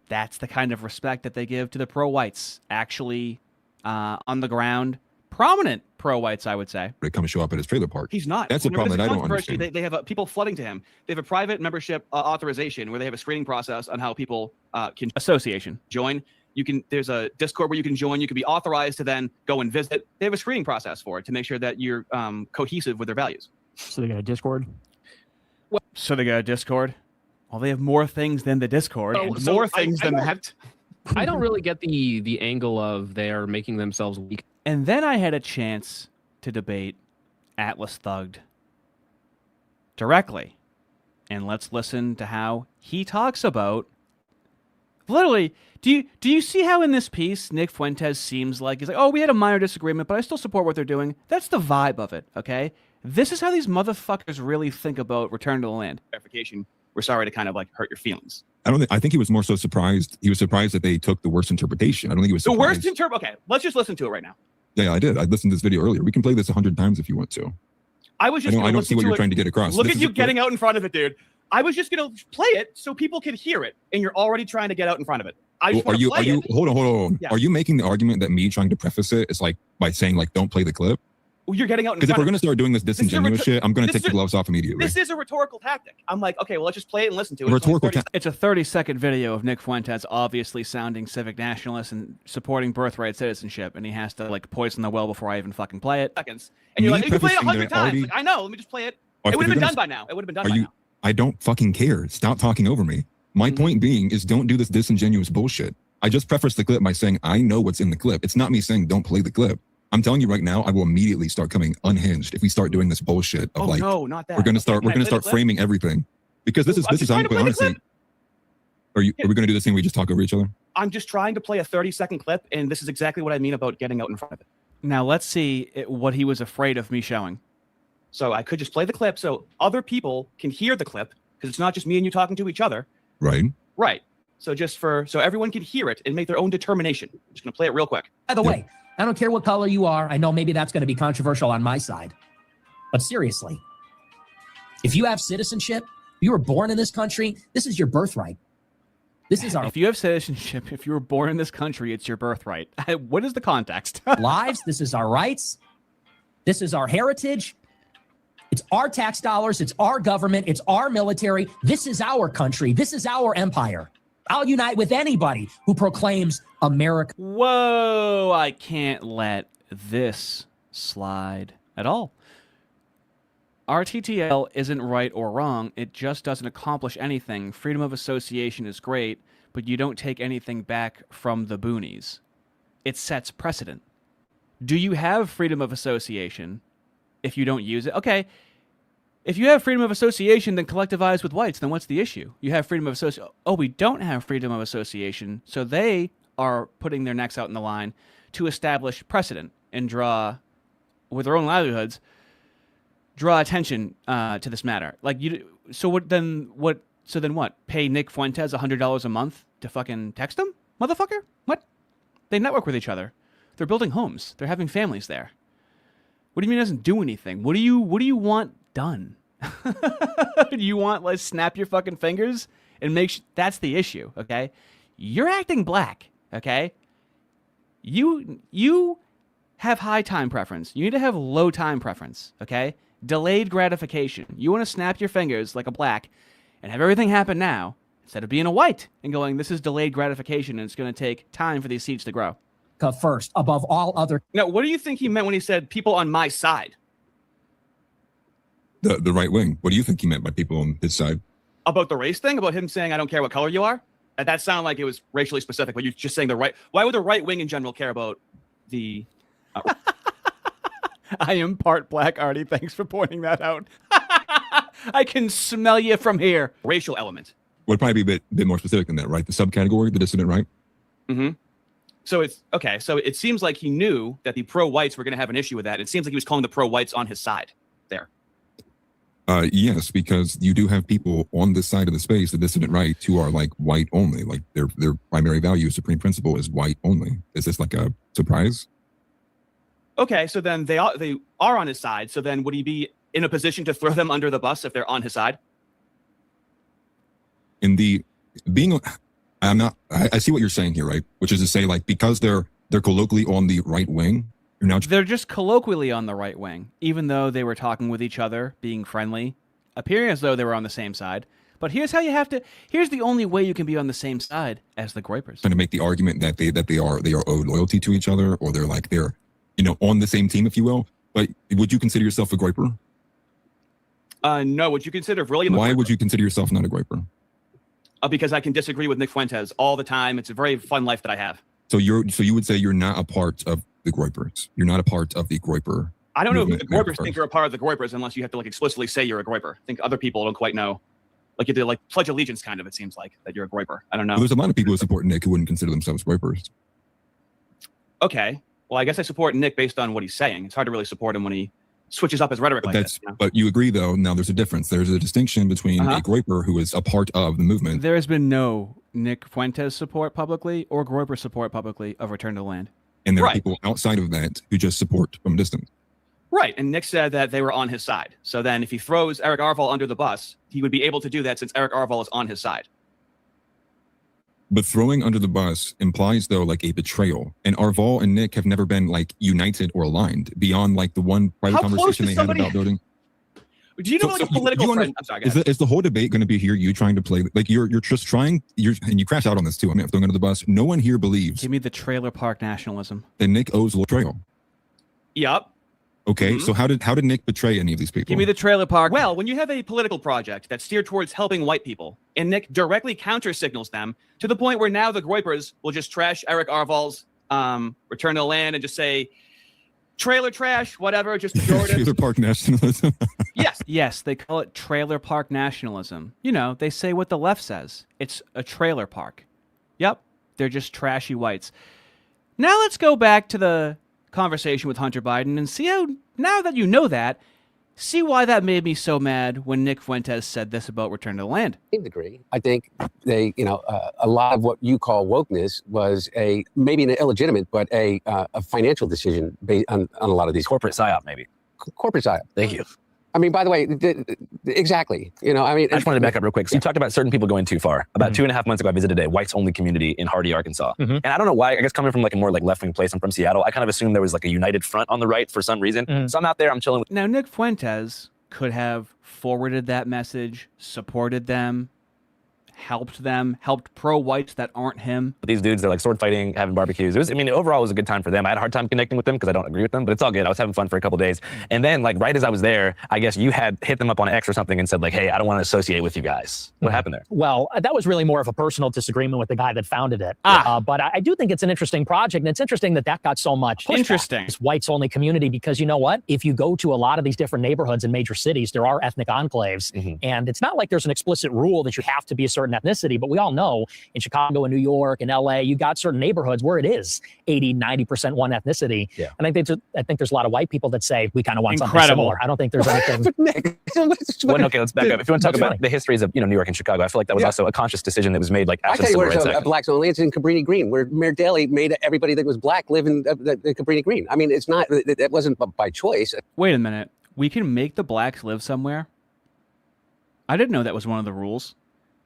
That's the kind of respect that they give to the pro-whites, actually on the ground, prominent pro-whites, I would say. They come and show up at his trailer park. He's not. That's the problem that I don't understand. They have people flooding to him. They have a private membership authorization where they have a screening process on how people can join. There's a Discord where you can join. You can be authorized to then go and visit. They have a screening process for it to make sure that you're cohesive with their values. So they got a Discord? So they got a Discord? Well, they have more things than the Discord. More things than that. I don't really get the angle of they're making themselves weak. And then I had a chance to debate Atlas Thugged directly. And let's listen to how he talks about... Literally, do you see how in this piece Nick Fuentes seems like he's like, oh, we had a minor disagreement, but I still support what they're doing. That's the vibe of it, okay? This is how these motherfuckers really think about Return to the Land. Verification. we're sorry to kind of like hurt your feelings. I think he was more so surprised. He was surprised that they took the worst interpretation. I don't think he was surprised. The worst interpretation. Okay, let's just listen to it right now. Yeah, I did. I listened to this video earlier. We can play this 100 times if you want to. I was just. I don't see what you're trying to get across. Look at you getting out in front of it, dude. I was just gonna play it so people could hear it, and you're already trying to get out in front of it. I just want to play it. Hold on. Yeah. Are you making the argument that me trying to preface it is like by saying like don't play the clip? Well, you're getting out in front. Because if we're of gonna start doing this disingenuous shit, I'm gonna take the gloves off immediately. This is a rhetorical tactic. I'm like, okay, well, let's just play it and listen to it. It's a 30-second video of Nick Fuentes obviously sounding civic nationalist and supporting birthright citizenship, and he has to like poison the well before I even fucking play it. Seconds, and you're like, you can play it 100 times. Like, I know. Let me just play it. It would have been done by now. It would have been done by now. I don't fucking care. Stop talking over me. My point being is don't do this disingenuous bullshit. I just prefaced the clip by saying I know what's in the clip. It's not me saying don't play the clip. I'm telling you right now, I will immediately start coming unhinged if we start doing this bullshit of no, not that. We're gonna start framing everything. Because this is honestly. Are we gonna do this thing where we just talk over each other? I'm just trying to play a 30-second clip, and this is exactly what I mean about getting out in front of it. Now let's see what he was afraid of me showing. So I could just play the clip so other people can hear the clip, because it's not just me and you talking to each other. Right. Right. So so everyone can hear it and make their own determination. I'm just gonna play it real quick. By the way, I don't care what color you are. I know maybe that's going to be controversial on my side. But seriously, if you have citizenship, you were born in this country, this is your birthright. This is our... If you have citizenship, if you were born in this country, it's your birthright. What is the context? lives. This is our rights. This is our heritage. It's our tax dollars. It's our government. It's our military. This is our country. This is our empire. I'll unite with anybody who proclaims America. Whoa, I can't let this slide at all. RTTL isn't right or wrong. It just doesn't accomplish anything. Freedom of association is great, but you don't take anything back from the boonies. It sets precedent. Do you have freedom of association if you don't use it? Okay. If you have freedom of association, then collectivize with whites, then what's the issue? You have freedom of association. Oh, we don't have freedom of association, so they are putting their necks out in the line to establish precedent and draw, with their own livelihoods, draw attention to this matter. Like so then what? Pay Nick Fuentes $100 a month to fucking text him, motherfucker? What? They network with each other. They're building homes. They're having families there. What do you mean it doesn't do anything? What do you want done? Do you want, like, snap your fucking fingers and make that's the issue, okay? You're acting black, okay? You have high time preference. You need to have low time preference, okay? Delayed gratification. You want to snap your fingers like a black and have everything happen now instead of being a white and going, this is delayed gratification and it's going to take time for these seeds to grow. First, above all other. Now, what do you think he meant when he said people on my side? The right wing. What do you think he meant by people on his side? About the race thing? About him saying, I don't care what color you are? That sounded like it was racially specific, but you're just saying the right. Why would the right wing in general care about the... I am part black, Ardy. Thanks for pointing that out. I can smell you from here. Racial element. Would probably be a bit more specific than that, right? The subcategory, the dissident right? Mm-hmm. So it's okay. So it seems like he knew that the pro-whites were going to have an issue with that. It seems like he was calling the pro-whites on his side there. Yes, because you do have people on this side of the space, the dissident right, who are like white only. Like their primary value, supreme principle is white only. Is this like a surprise? Okay, so then they are on his side. So then would he be in a position to throw them under the bus if they're on his side? I see what you're saying here, right? Which is to say, like, because they're colloquially on the right wing, they're just colloquially on the right wing, even though they were talking with each other, being friendly, appearing as though they were on the same side. But here's how you have to. Here's the only way you can be on the same side as the Groypers. Trying to make the argument that they are owed loyalty to each other, or they're on the same team, if you will. But would you consider yourself a Groyper? No. Would you consider really? Why would you consider yourself not a Groyper? Because I can disagree with Nick Fuentes all the time. It's a very fun life that I have. So you would say you're not a part of the Groypers. You're not a part of the Groyper. I don't know if the Groypers think you're a part of the Groypers unless you have to like explicitly say you're a Groyper. I think other people don't quite know. Like you have to like pledge allegiance, kind of. It seems like that you're a Groyper. I don't know. Well, there's a lot of people who support Nick who wouldn't consider themselves Groypers. Okay. Well, I guess I support Nick based on what he's saying. It's hard to really support him when he switches up his rhetoric But like that's this. You know? but you agree though. Now there's a difference. There's a distinction between a Groyper who is a part of the movement. There has been no Nick Fuentes support publicly or Groyper support publicly of Return to the Land. And there are people outside of that who just support from a distance. Right, and Nick said that they were on his side. So then if he throws Eric Arval under the bus, he would be able to do that since Eric Arval is on his side. But throwing under the bus implies though like a betrayal. And Arval and Nick have never been like united or aligned beyond like the one private conversation they had about voting. Do you know like a political friend? I'm sorry, go ahead. Is the whole debate going to be here you trying to play like you're just trying and you crash out on this too. I mean, throwing under the bus. No one here believes. Give me the trailer park nationalism. That Nick owes betrayal. Yup. Okay, so how did Nick betray any of these people? Give me the trailer park. Well, when you have a political project that's steered towards helping white people, and Nick directly counter signals them to the point where now the Groypers will just trash Eric Arval's Return to the Land and just say trailer trash, whatever, just trailer park nationalism. Yes, they call it trailer park nationalism. You know, they say what the left says. It's a trailer park. Yep, they're just trashy whites. Now let's go back to the conversation with Hunter Biden and see how, now that you know that, see why that made me so mad when Nick Fuentes said this about Return to the Land. To a degree, I think they, a lot of what you call wokeness was maybe an illegitimate, but a financial decision based on a lot of these corporate psyop, maybe. Corporate psyop. Thank you. I mean, by the way, exactly. I just wanted to back up real quick. So you talked about certain people going too far. About 2.5 months ago, I visited a whites-only community in Hardy, Arkansas. And I don't know why. I guess coming from like a more like left-wing place, I'm from Seattle. I kind of assumed there was like a united front on the right for some reason. So I'm out there. I'm chilling with. Now, Nick Fuentes could have forwarded that message, supported them, helped pro-whites that aren't him. These dudes, they're like sword fighting, having barbecues. Overall, it was a good time for them. I had a hard time connecting with them because I don't agree with them, but it's all good. I was having fun for a couple days. And then, like, right as I was there, I guess you had hit them up on X or something and said, like, hey, I don't want to associate with you guys. What happened there? Well, that was really more of a personal disagreement with the guy that founded it. But I do think it's an interesting project. And it's interesting that got so much pushback. This whites-only community, because you know what? If you go to a lot of these different neighborhoods in major cities, there are ethnic enclaves. And it's not like there's an explicit rule that you have to be a certain ethnicity, but we all know in Chicago and New York and LA, you got certain neighborhoods where it is 80, 90% one ethnicity. And I think there's a lot of white people that say we kind of want something similar. I don't think there's anything. Okay, let's back up. If you want to talk about the histories of New York and Chicago, I feel like that was also a conscious decision that was made like after the Civil Rights Act. Blacks only. It's in Cabrini Green, where Mayor Daley made everybody that was black live in Cabrini Green. I mean, it's not. It wasn't by choice. Wait a minute. We can make the blacks live somewhere? I didn't know that was one of the rules.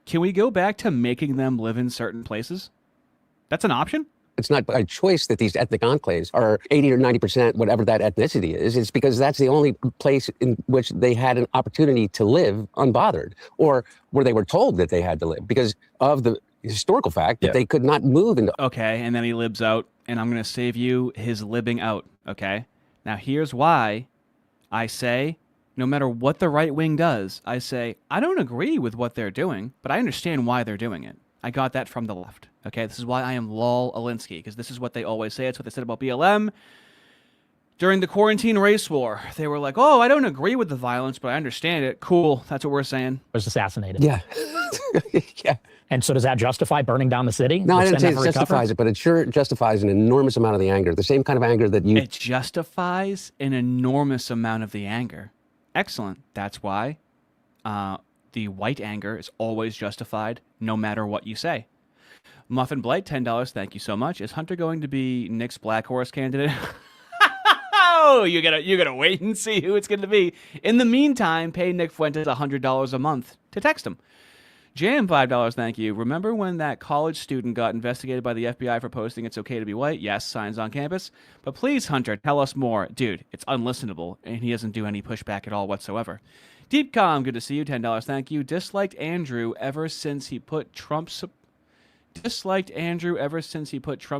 Can we go back to making them live in certain places? That's an option? It's not by choice that these ethnic enclaves are 80 or 90%, whatever that ethnicity is. It's because that's the only place in which they had an opportunity to live unbothered, or where they were told that they had to live because of the historical fact that they could not move into. Okay, and then he libs out, and I'm going to save you his libbing out, okay? Now, here's why I say, no matter what the right wing does, I say, I don't agree with what they're doing, but I understand why they're doing it. I got that from the left. Okay, this is why I am lol Alinsky, because this is what they always say. It's what they said about BLM. During the quarantine race war, they were like, oh, I don't agree with the violence, but I understand it. Cool, that's what we're saying. Was assassinated. Yeah. Yeah. And so does that justify burning down the city? No, I didn't say it justifies it, but it sure justifies an enormous amount of the anger. The same kind of anger that you... It justifies an enormous amount of the anger. Excellent. That's why the white anger is always justified, no matter what you say. Muffin Blight, $10. Thank you so much. Is Hunter going to be Nick's Black Horse candidate? Oh, you gotta wait and see who it's going to be. In the meantime, pay Nick Fuentes $100 a month to text him. Jam, $5. Thank you. Remember when that college student got investigated by the FBI for posting "It's okay to be white"? Yes, signs on campus. But please, Hunter, tell us more. Dude, it's unlistenable, and he doesn't do any pushback at all whatsoever. Deep Calm, good to see you. $10. Thank you. Disliked Andrew ever since he put Trump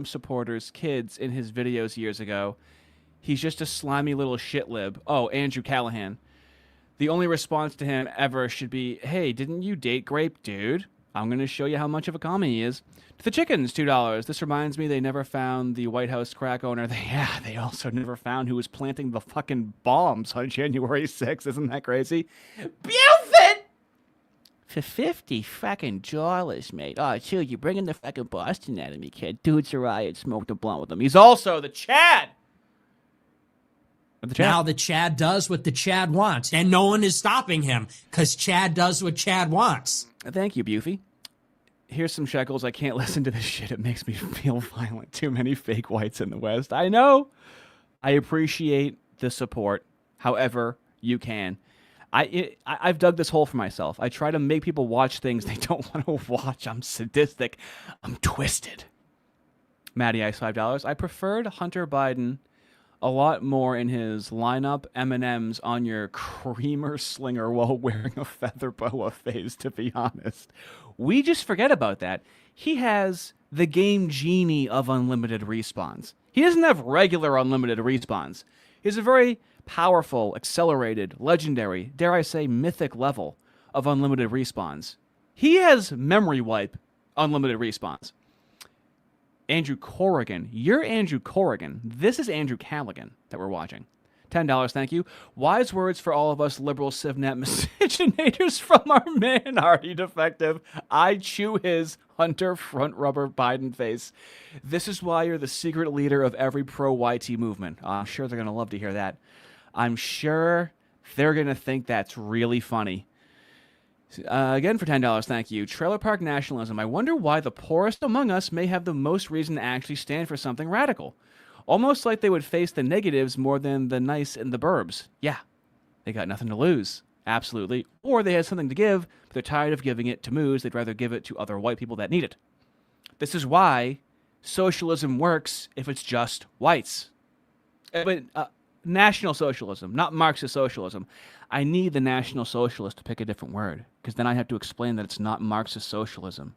supporters' kids in his videos years ago. He's just a slimy little shit lib. Oh, Andrew Callahan. The only response to him ever should be, hey, didn't you date Grape, dude? I'm going to show you how much of a commie he is. To the chickens, $2. This reminds me they never found the White House crack owner. They also never found who was planting the fucking bombs on January 6th. Isn't that crazy? Buford! For 50 fucking dollars, mate. Oh, chill, you're bringing the fucking Boston out of me, kid. Dude's a riot, smoked a blunt with him. He's also the Chad. Now the Chad does what the Chad wants, and no one is stopping him because Chad does what Chad wants. Thank you, Bufy. Here's some shekels. I can't listen to this shit. It makes me feel violent. Too many fake whites in the West. I know. I appreciate the support, however you can. I've dug this hole for myself. I try to make people watch things they don't want to watch. I'm sadistic. I'm twisted. Matty Ice, $5. I preferred Hunter Biden a lot more in his lineup M&Ms on your creamer slinger while wearing a feather boa phase, to be honest. We just forget about that. He has the game genie of unlimited respawns. He doesn't have regular unlimited respawns. He has a very powerful, accelerated, legendary, dare I say, mythic level of unlimited respawns. He has memory wipe unlimited respawns. Andrew Corrigan. You're Andrew Corrigan. This is Andrew Callaghan that we're watching. $10, thank you. Wise words for all of us liberal civnet miscegenators from our man, Ardy Defective. I chew his Hunter front rubber Biden face. This is why you're the secret leader of every pro-YT movement. I'm sure they're going to love to hear that. I'm sure they're going to think that's really funny. Again for $10, thank you. Trailer Park Nationalism. I wonder why the poorest among us may have the most reason to actually stand for something radical. Almost like they would face the negatives more than the nice and the burbs. Yeah, they got nothing to lose. Absolutely. Or they have something to give, but they're tired of giving it to moos. They'd rather give it to other white people that need it. This is why socialism works if it's just whites. But National Socialism, not Marxist socialism. I need the National Socialist to pick a different word, because then I have to explain that it's not Marxist socialism.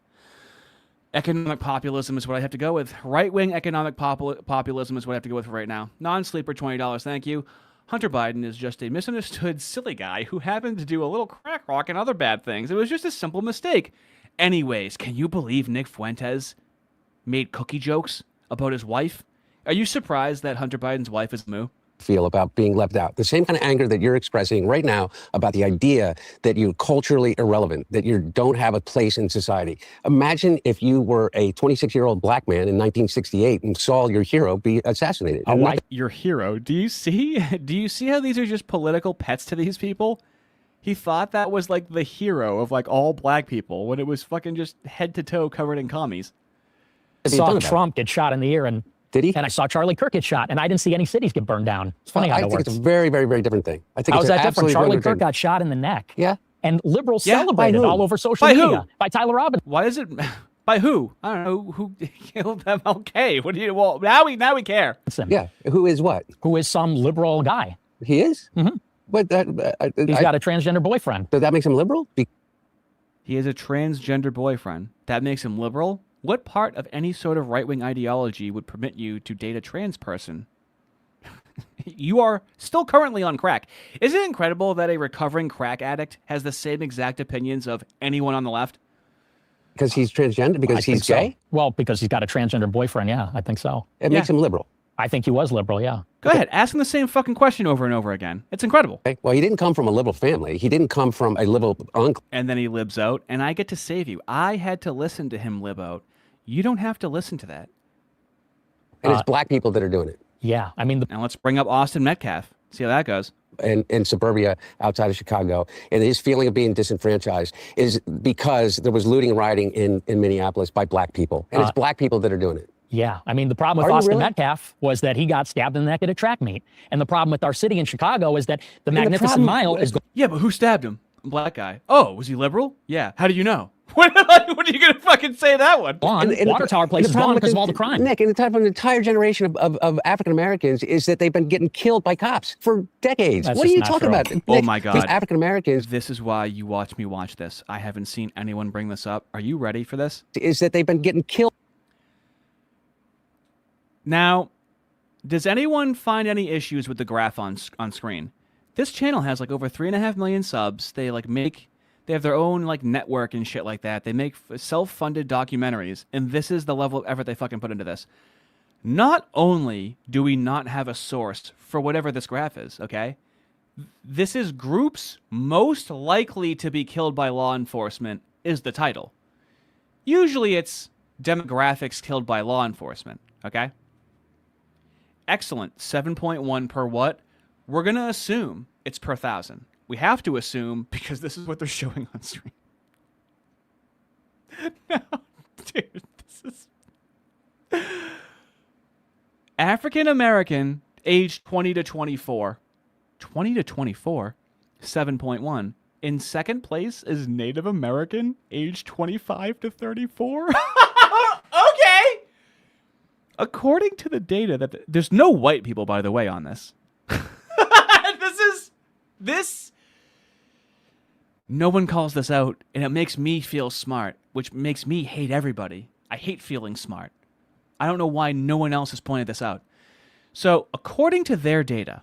Economic populism is what I have to go with. Right-wing economic populism is what I have to go with right now. Non-sleeper, $20, thank you. Hunter Biden is just a misunderstood, silly guy who happened to do a little crack rock and other bad things. It was just a simple mistake. Anyways, can you believe Nick Fuentes made cookie jokes about his wife? Are you surprised that Hunter Biden's wife is Moo? Feel about being left out. The same kind of anger that you're expressing right now about the idea that you're culturally irrelevant, that you don't have a place in society. Imagine if you were a 26-year-old black man in 1968 and saw your hero be assassinated. Your hero. Do you see how these are just political pets to these people? He thought that was like the hero of like all black people when it was fucking just head to toe covered in commies. I saw Trump get shot in the ear, and did he? And I saw Charlie Kirk get shot, and I didn't see any cities get burned down. It's funny how that I think works. it's a very, very, very different thing. I think How's it's that different? absolutely Charlie different Kirk thing. got shot in the neck. Yeah. And liberals Yeah, celebrated by who? all over social By who? media. By Tyler Robbins. Why is it by who? I don't know who killed MLK. What do you? Well, now we care. Yeah. Who is what? Who is some liberal guy? He is. Mm-hmm. But He's got a transgender boyfriend. Does that makes him liberal? He has a transgender boyfriend. That makes him liberal? What part of any sort of right-wing ideology would permit you to date a trans person? You are still currently on crack. Isn't it incredible that a recovering crack addict has the same exact opinions of anyone on the left? Because he's transgender? Because he's gay? So. Well, because he's got a transgender boyfriend, yeah, I think so. It makes him liberal. I think he was liberal, yeah. Go ahead, ask him the same fucking question over and over again. It's incredible. Okay. Well, he didn't come from a liberal family. He didn't come from a liberal uncle. And then he libs out, and I get to save you. I had to listen to him lib out. You don't have to listen to that. And it's black people that are doing it. Yeah, I mean... Now let's bring up Austin Metcalf. See how that goes. In suburbia outside of Chicago. And his feeling of being disenfranchised is because there was looting and rioting in Minneapolis by black people. And it's black people that are doing it. Yeah, I mean, the problem with Austin Metcalf was that he got stabbed in the neck at a track meet. And the problem with our city in Chicago is that the Magnificent Mile is... Yeah, but who stabbed him? A black guy. Oh, was he liberal? Yeah. How do you know? What are you going to fucking say that one? Water Tower Place is gone because of all the crime. Nick, and the time of an entire generation of African Americans is that they've been getting killed by cops for decades. That's what are just you not talking true. about? Nick, Oh my God. these African Americans This is why you watch me watch this. I haven't seen anyone bring this up. Are you ready for this? is that they've been getting killed. Now, does anyone find any issues with the graph on screen? This channel has like over 3.5 million subs. They have their own like network and shit like that. They make self-funded documentaries, and this is the level of effort they fucking put into this. Not only do we not have a source for whatever this graph is, okay? This is groups most likely to be killed by law enforcement is the title. Usually it's demographics killed by law enforcement, okay? Excellent. 7.1 per what? we're going to assume it's per 1,000. We have to assume because this is what they're showing on screen. No, dude, this is... African American, age 20 to 24. 20 to 24, 7.1. In second place is Native American, age 25 to 34. Okay. According to the data that there's no white people, by the way, on this. This. No one calls this out, and it makes me feel smart, which makes me hate everybody. I hate feeling smart. I don't know why no one else has pointed this out. So, according to their data,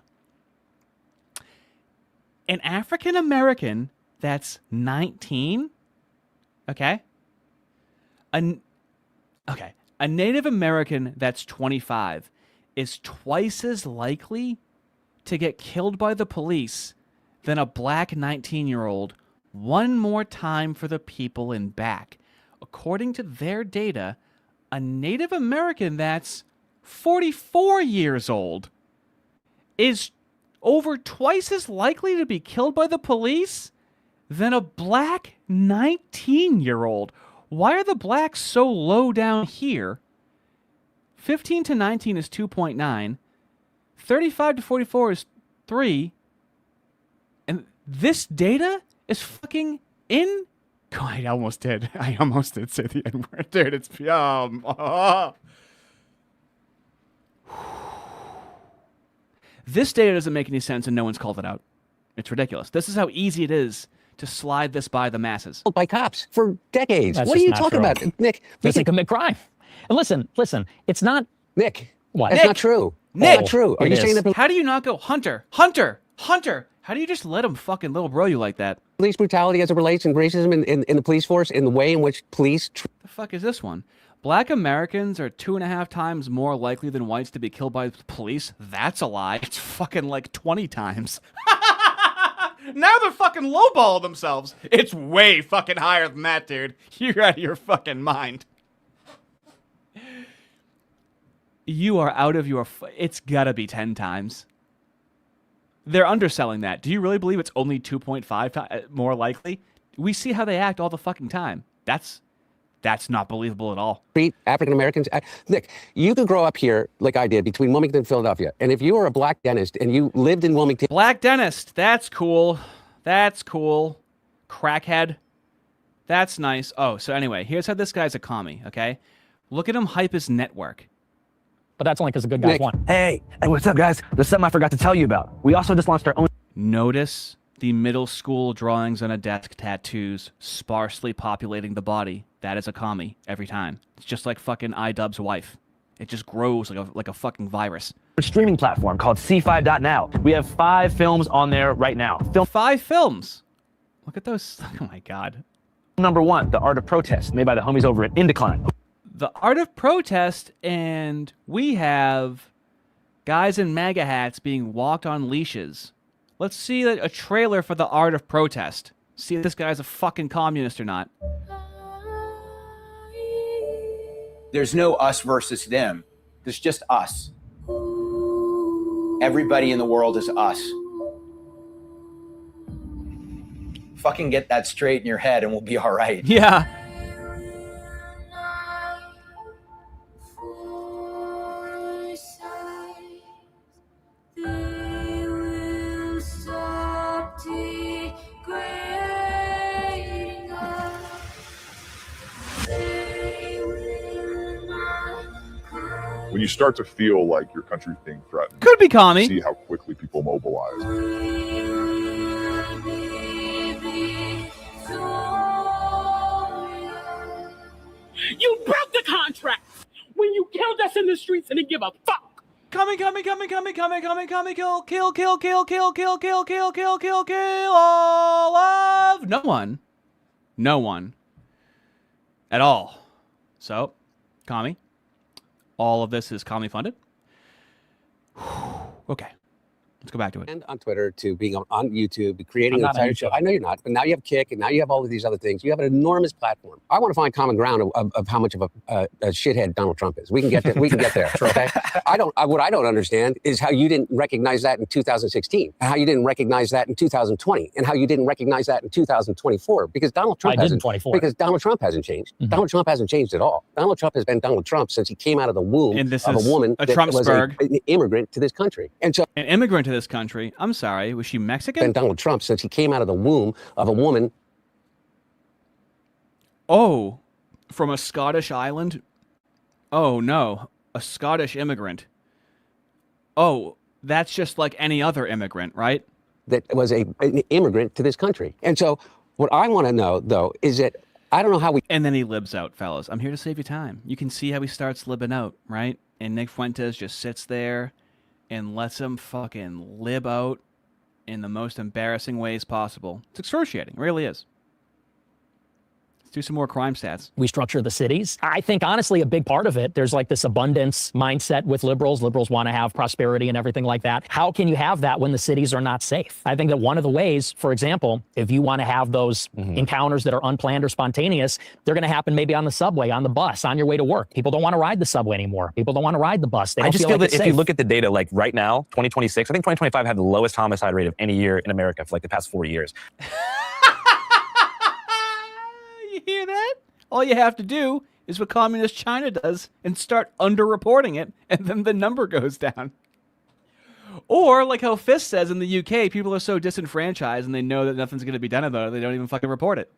an African American that's 19, okay? A Native American that's 25 is twice as likely to get killed by the police than a black 19-year-old. One more time for the people in back. According to their data, a Native American that's 44 years old is over twice as likely to be killed by the police than a black 19-year-old. Why are the blacks so low down here? 15 to 19 is 2.9. 35 to 44 is 3. And this data is fucking in... Oh, I almost did. I almost did say the N-word. Dude, it's... This data doesn't make any sense and no one's called it out. It's ridiculous. This is how easy it is to slide this by the masses. By cops for decades. That's What are just you not talking true. about? Nick, Doesn't commit crime. And listen, it's not... Nick, What? that's Nick! not true. Nick! That's not true. Are It you is. saying that How do you not go, Hunter? How do you just let him fucking little bro you like that? police brutality as it relates and racism in the police force, in the way in which police... The fuck is this one? Black Americans are 2.5 times more likely than whites to be killed by the police? That's a lie. It's fucking like 20 times. Now they're fucking lowballing themselves. It's way fucking higher than that, dude. You're out of your fucking mind. You are out of your... It's gotta be 10 times. They're underselling that. Do you really believe it's only 2.5 times more likely? We see how they act all the fucking time. That's not believable at all. treat African Americans. Nick, you could grow up here like I did between Wilmington and Philadelphia. And if you were a black dentist and you lived in Wilmington... Black dentist. That's cool. That's cool. Crackhead. That's nice. Oh, so anyway, here's how this guy's a commie, okay? Look at him hype his network. But that's only because the good guys Nick. won. Hey, what's up, guys? There's something I forgot to tell you about. We also just launched our own... Notice the middle school drawings on a desk tattoos sparsely populating the body. That is a commie every time. It's just like fucking iDubbbz's wife. It just grows like a fucking virus. streaming platform called C5.now. We have 5 films on there right now. Film 5 films. Look at those. Oh my God. number 1, The Art of Protest, made by the homies over at Indecline. The Art of Protest, and we have guys in MAGA hats being walked on leashes. Let's see a trailer for The Art of Protest. See if this guy's a fucking communist or not. There's no us versus them. There's just us. Everybody in the world is us. Fucking get that straight in your head and we'll be all right. Yeah. When you start to feel like your country's being threatened, Could be commie. see how quickly people mobilize. You broke the contract when you killed us in the streets and didn't give a fuck. Coming, kill, all of no one at all. So, commie, all of this is commie funded. Okay, Let's go back to it. And on Twitter to being on YouTube, creating I'm an not on entire show. YouTube. I know you're not, but now you have Kick, and now you have all of these other things. You have an enormous platform. I want to find common ground of how much of a shithead Donald Trump is. We can get there. We can get there. Okay. What I don't understand is how you didn't recognize that in 2016, how you didn't recognize that in 2020, and how you didn't recognize that in 2024. Because Donald Trump hasn't. Because Donald Trump hasn't changed. Mm-hmm. Donald Trump hasn't changed at all. Donald Trump has been Donald Trump since he came out of the womb And this of is a woman a that was Trumpsburg. an immigrant to this country. And so, An immigrant to this country. I'm sorry. Was she Mexican? been Donald Trump since he came out of the womb of a woman. Oh, from a Scottish island? Oh, no. A Scottish immigrant. Oh, that's just like any other immigrant, right? That was an immigrant to this country. And so what I want to know, though, is that I don't know how we... And then he libs out, fellas. I'm here to save you time. You can see how he starts libbing out, right? And Nick Fuentes just sits there and lets him fucking lib out in the most embarrassing ways possible. It's excruciating. It really is. Let's do some more crime stats. We structure the cities. I think, honestly, a big part of it, there's like this abundance mindset with liberals. Liberals want to have prosperity and everything like that. How can you have that when the cities are not safe? I think that one of the ways, for example, if you want to have those encounters that are unplanned or spontaneous, they're going to happen maybe on the subway, on the bus, on your way to work. People don't want to ride the subway anymore. People don't want to ride the bus. They don't I just feel like that it's if safe. you look at the data, like right now, 2026, I think 2025 had the lowest homicide rate of any year in America for like the past 40 years. You hear that? All you have to do is what communist China does and start underreporting it, and then the number goes down. Or, like how Fist says in the UK, people are so disenfranchised and they know that nothing's going to be done about it, they don't even fucking report it.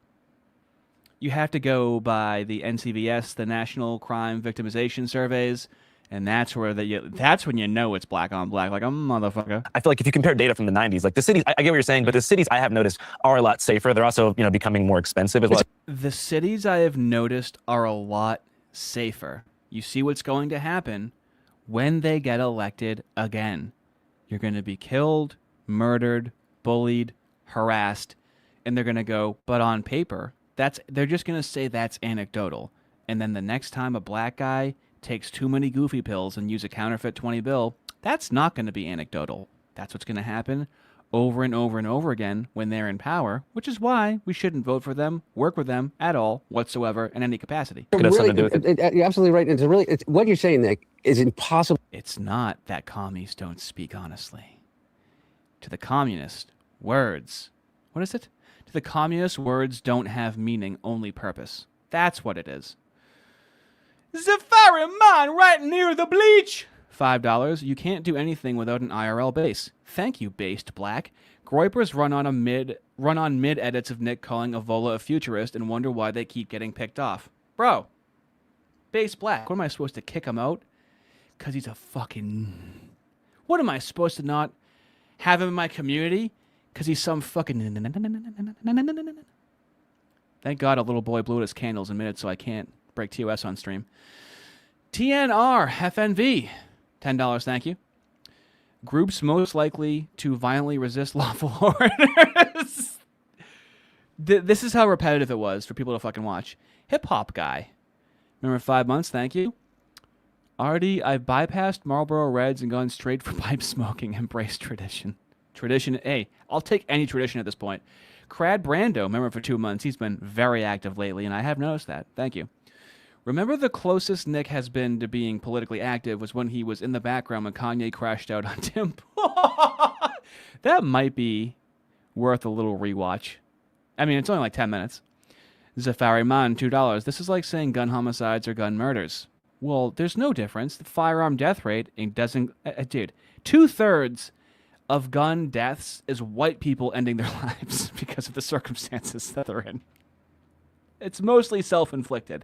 You have to go by the NCVS, the National Crime Victimization Surveys, and that's where that's when you know it's black on black, like a motherfucker. I feel like if you compare data from the 90s, like the cities, I get what you're saying, but the cities I have noticed are a lot safer. They're also, becoming more expensive as well. The cities I have noticed are a lot safer. You see what's going to happen when they get elected again. You're going to be killed, murdered, bullied, harassed, and they're going to go, but on paper, they're just going to say that's anecdotal. And then the next time a black guy takes too many goofy pills and use a counterfeit 20 bill, that's not going to be anecdotal. That's what's going to happen over and over and over again when they're in power, which is why we shouldn't vote for them, work with them at all, whatsoever, in any capacity. You're absolutely right. It's what you're saying, Nick, is impossible. It's not that commies don't speak honestly. To the communist, words. What is it? To the communist, words don't have meaning, only purpose. That's what it is. Safari mine right near the bleach. $5. You can't do anything without an IRL base. Thank you, based black. Groypers run on mid edits of Nick calling Evola a futurist and wonder why they keep getting picked off. Bro, base black. What am I supposed to kick him out? Because he's a fucking... What am I supposed to not have him in my community? Because he's some fucking... Thank God a little boy blew out his candles in minutes so I can't break TOS on stream. TNR FNV. $10, thank you. Groups most likely to violently resist lawful orders. This is how repetitive it was for people to fucking watch. Hip Hop Guy. Remember 5 months, thank you. Ardy, I've bypassed Marlboro Reds and gone straight for pipe smoking. Embrace tradition. Tradition, hey, I'll take any tradition at this point. Crad Brando, remember for 2 months. He's been very active lately, and I have noticed that. Thank you. Remember the closest Nick has been to being politically active was when he was in the background when Kanye crashed out on Tim. That might be worth a little rewatch. I mean, it's only like 10 minutes. Zafari Man, $2. This is like saying gun homicides or gun murders. Well, there's no difference. The firearm death rate doesn't... dude, 2/3 of gun deaths is white people ending their lives because of the circumstances that they're in. It's mostly self-inflicted.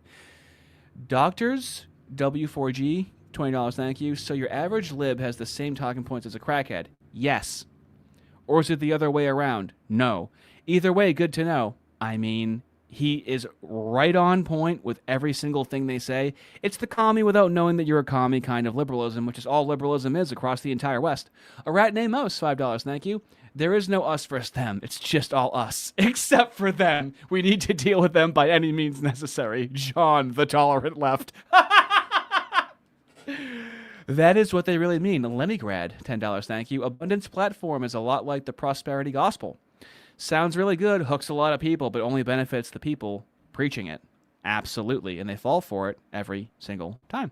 Doctors, W4G, $20, thank you. So your average lib has the same talking points as a crackhead? Yes. Or is it the other way around? No. Either way, good to know. I mean, he is right on point with every single thing they say. It's the commie without knowing that you're a commie kind of liberalism, which is all liberalism is across the entire West. A rat named Mouse, $5, thank you. There is no us versus them. It's just all us. Except for them. We need to deal with them by any means necessary. John, the tolerant left. That is what they really mean. Leningrad, $10, thank you. Abundance platform is a lot like the prosperity gospel. Sounds really good, hooks a lot of people, but only benefits the people preaching it. Absolutely, and they fall for it every single time.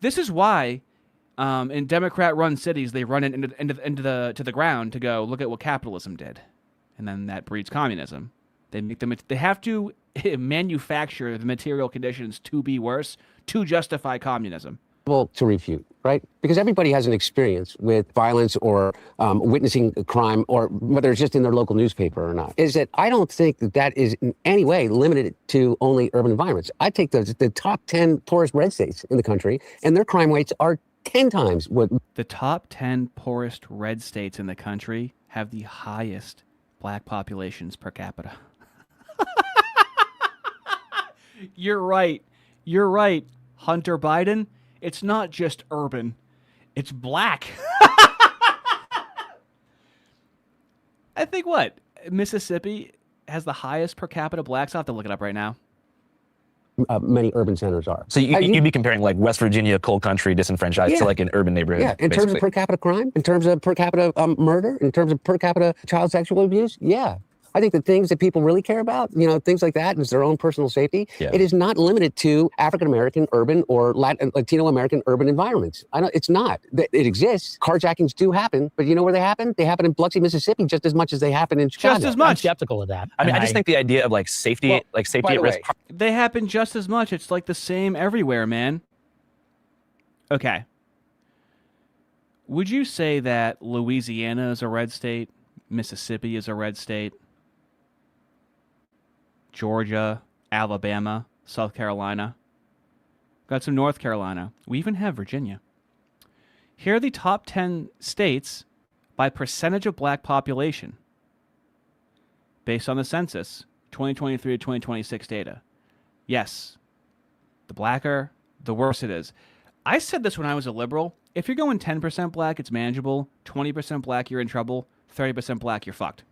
This is why in Democrat-run cities, they run it to the ground to go, look at what capitalism did. And then that breeds communism. They have to manufacture the material conditions to be worse to justify communism. To refute, right? Because everybody has an experience with violence or witnessing a crime, or whether it's just in their local newspaper or not. Is that I don't think that is in any way limited to only urban environments. I take the top 10 poorest red states in the country, and their crime rates are 10 times what. The top 10 poorest red states in the country have the highest black populations per capita. You're right. You're right, Hunter Biden. It's not just urban. It's black. I think what? Mississippi has the highest per capita blacks. I'll have to look it up right now. Many urban centers are. So you'd be comparing like West Virginia, coal country, disenfranchised to like an urban neighborhood. Yeah, in terms of per capita crime, in terms of per capita murder, in terms of per capita child sexual abuse. Yeah. I think the things that people really care about, things like that, is their own personal safety. Yeah. It is not limited to African-American urban or Latino-American urban environments. It's not. It exists. Carjackings do happen, but you know where they happen? They happen in Biloxi, Mississippi, just as much as they happen in Chicago. Just as much. I'm skeptical of that. I mean, I just think the idea of like safety, at risk. They happen just as much. It's like the same everywhere, man. Okay. Would you say that Louisiana is a red state? Mississippi is a red state? Georgia, Alabama, South Carolina. Got some North Carolina. We even have Virginia. Here are the top 10 states by percentage of black population based on the census, 2023 to 2026 data. Yes, the blacker, the worse it is. I said this when I was a liberal. If you're going 10% black, it's manageable. 20% black, you're in trouble. 30% black, you're fucked.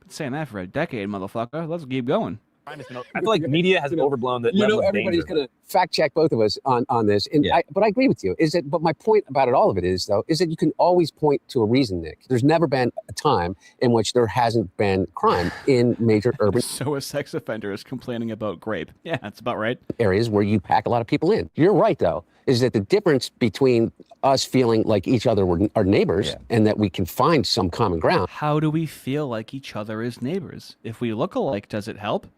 Been saying that for a decade, motherfucker. Let's keep going. I feel like media has overblown the level of everybody's danger. going to fact check both of us on this. And but I agree with you. But my point about all of it is that you can always point to a reason, Nick. There's never been a time in which there hasn't been crime in major urban. So a sex offender is complaining about grape. Yeah, that's about right. Areas where you pack a lot of people in. You're right, though, is that the difference between us feeling like each other are neighbors and that we can find some common ground. How do we feel like each other is neighbors? If we look alike, does it help?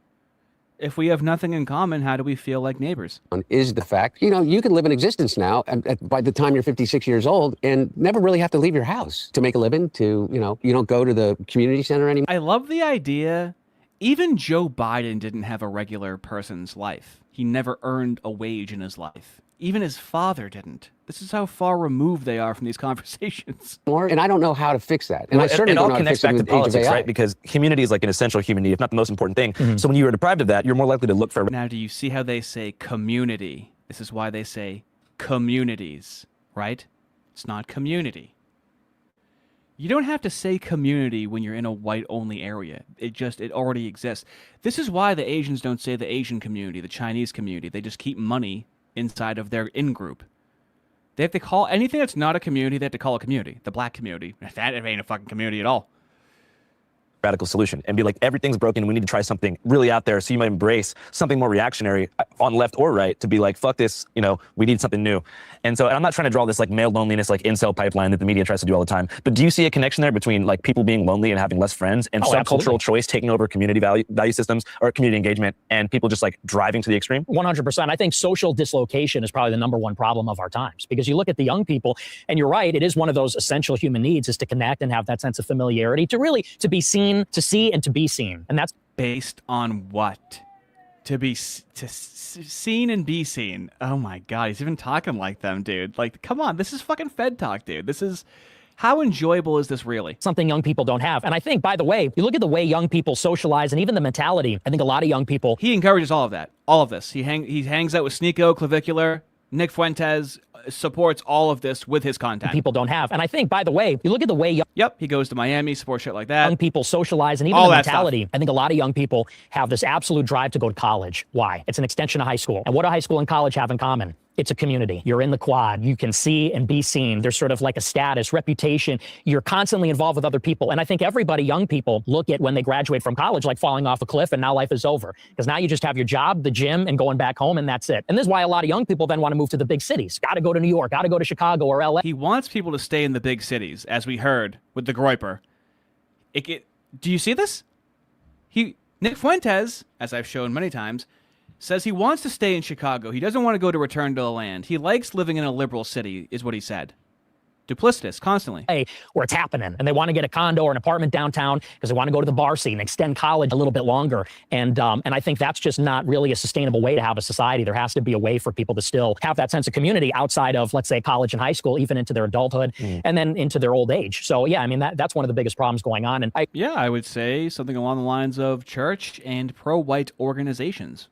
If we have nothing in common, how do we feel like neighbors? Is the fact, you can live in existence now by the time you're 56 years old and never really have to leave your house to make a living, you don't go to the community center anymore. I love the idea. Even Joe Biden didn't have a regular person's life. He never earned a wage in his life. Even his father didn't. This is how far removed they are from these conversations. And I don't know how to fix that. And Well, I certainly it don't all know how to connects fix it back to with the age of politics, AI. right? Because community is like an essential human need, if not the most important thing. So when you are deprived of that, you're more likely to look for. Now, do you see how they say community? This is why they say communities, right? It's not community. You don't have to say community when you're in a white-only area. It already exists. This is why the Asians don't say the Asian community, the Chinese community. They just keep money inside of their in-group. They have to call anything that's not a community, they have to call a community. The black community. That ain't a fucking community at all. Radical solution and be like, everything's broken. We need to try something really out there. So you might embrace something more reactionary on left or right to be like, fuck this, we need something new. And I'm not trying to draw this like male loneliness, like incel pipeline that the media tries to do all the time. But do you see a connection there between like people being lonely and having less friends and subcultural choice taking over community value systems or community engagement and people just like driving to the extreme? 100%. I think social dislocation is probably the number one problem of our times, because you look at the young people and you're right. It is one of those essential human needs is to connect and have that sense of familiarity, to be seen, to see, and to be seen. And that's based on what? Seen and be seen. Oh my God, he's even talking like them, dude. Like, come on, this is fucking Fed talk, dude. This is, how enjoyable is this really? Something young people don't have. And I think, by the way, you look at the way young people socialize and even the mentality, I think a lot of young people. He encourages all of that, all of this. He hangs out with Sneeko, Clavicular, Nick Fuentes, supports all of this with his content. People don't have. And I think, by the way, you look at the way Yep, he goes to Miami, supports shit like that. young people socialize and even All the that mentality. I think a lot of young people have this absolute drive to go to college. Why? It's an extension of high school. And what do high school and college have in common? It's a community. You're in the quad. You can see and be seen. There's sort of like a status, reputation. You're constantly involved with other people. And I think everybody, young people, look at when they graduate from college like falling off a cliff and now life is over. Because now you just have your job, the gym, and going back home, and that's it. And this is why a lot of young people then want to move to the big cities. Got to go to New York, got to go to Chicago or LA. He wants people to stay in the big cities, as we heard with the Groiper. Do you see this? Nick Fuentes, as I've shown many times, says he wants to stay in Chicago. He doesn't want to go to return to the land. He likes living in a liberal city, is what he said. Duplicitous, constantly. Where it's happening, and they want to get a condo or an apartment downtown because they want to go to the bar scene, extend college a little bit longer. And I think that's just not really a sustainable way to have a society. There has to be a way for people to still have that sense of community outside of, let's say, college and high school, even into their adulthood, and then into their old age. So yeah, I mean, that's one of the biggest problems going on. And I would say something along the lines of church and pro-white organizations.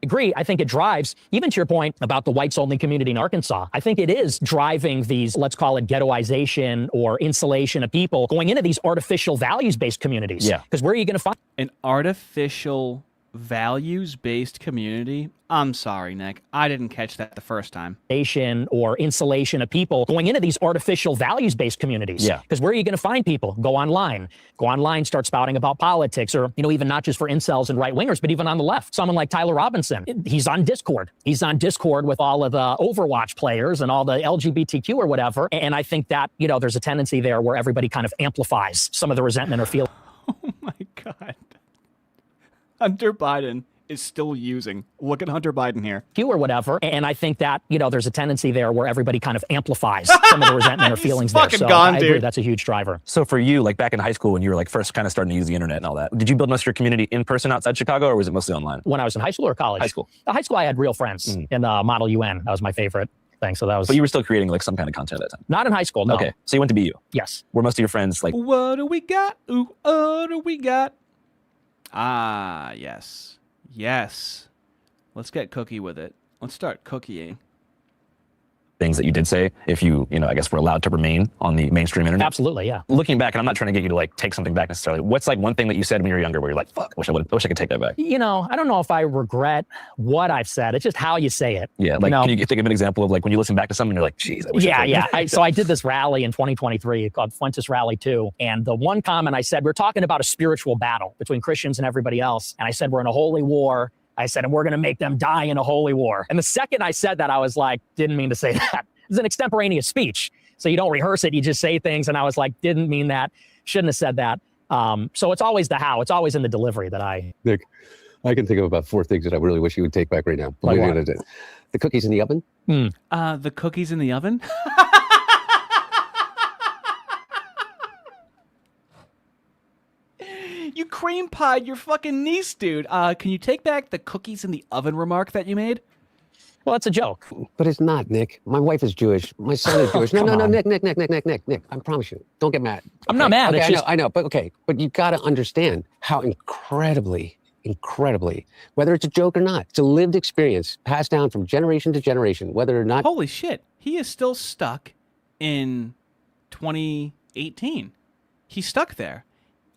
Agree. I think it drives, even to your point about the whites-only community in Arkansas, I think it is driving these, let's call it ghettoization or insulation of people going into these artificial values-based communities. Yeah. Because where are you going to find an artificial values-based community? I'm sorry, Nick. I didn't catch that the first time. Or insulation of people going into these artificial values-based communities. Yeah. Because where are you going to find people? Go online, start spouting about politics, or, even not just for incels and right-wingers, but even on the left. Someone like Tyler Robinson, he's on Discord. He's on Discord with all of the Overwatch players and all the LGBTQ or whatever. And I think that, there's a tendency there where everybody kind of amplifies some of the resentment or feeling. Oh my God. Hunter Biden is still using. Look at Hunter Biden here. Or whatever. And I think that, there's a tendency there where everybody kind of amplifies some of the resentment or feelings there. So gone, I agree, dude. that's a huge driver. So for you, like back in high school when you were like first kind of starting to use the internet and all that, did you build most of your community in person outside Chicago, or was it mostly online? When I was in high school or college? High school. High school, I had real friends in Model UN. That was my favorite thing. So that was. But you were still creating like some kind of content at that time. Not in high school, no. Okay, so you went to BU. Yes. Were most of your friends like? What do we got? Ooh, what do we got? Ah, yes. Yes. Let's get cookie with it. Let's start cookieing. Things that you did say, if you I guess were allowed to remain on the mainstream internet. Absolutely, yeah. Looking back, and I'm not trying to get you to like take something back necessarily. What's like one thing that you said when you were younger where you're like, fuck, wish I could take that back? I don't know if I regret what I've said. It's just how you say it. Yeah, like can you think of an example of like when you listen back to something and you're like, geez, I wish I could. Yeah. So I did this rally in 2023 called Fuentes Rally 2. And the one comment I said, we're talking about a spiritual battle between Christians and everybody else. And I said, we're in a holy war. I said, and we're going to make them die in a holy war. And the second I said that, I was like, didn't mean to say that. It's an extemporaneous speech. So you don't rehearse it. You just say things. And I was like, didn't mean that. Shouldn't have said that. So it's always the how. It's always in the delivery that I... Nick, I can think of about 4 things that I really wish you would take back right now. Like what? The cookies in the oven. The cookies in the oven? You cream pied your fucking niece, dude. Can you take back the cookies in the oven remark that you made? Well, it's a joke. But it's not, Nick. My wife is Jewish. My son is Jewish. No, Nick. I promise you. Don't get mad. I'm not mad. Okay, It's I know. But okay. But you got to understand how incredibly, whether it's a joke or not, it's a lived experience passed down from generation to generation, whether or not. Holy shit. He is still stuck in 2018. He's stuck there.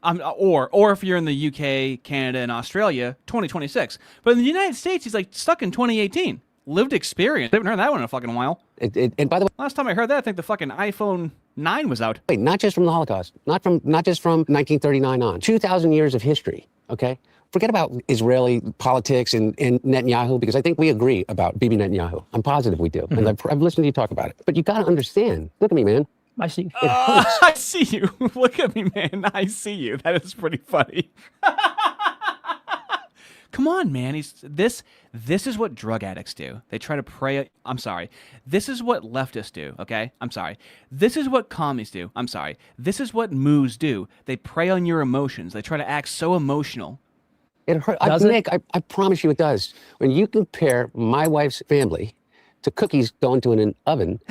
Or if you're in the UK, Canada, and Australia, 2026. But in the United States, he's like stuck in 2018. Lived experience. I haven't heard that one in a fucking while. And by the way, last time I heard that, I think the fucking iPhone 9 was out. Wait, not just from the Holocaust, not just from 1939 on. 2,000 years of history. Okay, forget about Israeli politics and Netanyahu, because I think we agree about Bibi Netanyahu. I'm positive we do, and I've listened to you talk about it. But you got to understand. Look at me, man. I see you. I see you. Look at me, man. I see you. That is pretty funny. Come on, man. This is what drug addicts do. They try to prey. I'm sorry. This is what leftists do, okay? I'm sorry. This is what commies do. I'm sorry. This is what moos do. They prey on your emotions. They try to act so emotional. It hurts. Nick, I promise you it does. When you compare my wife's family to cookies going to an oven...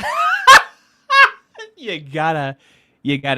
You gotta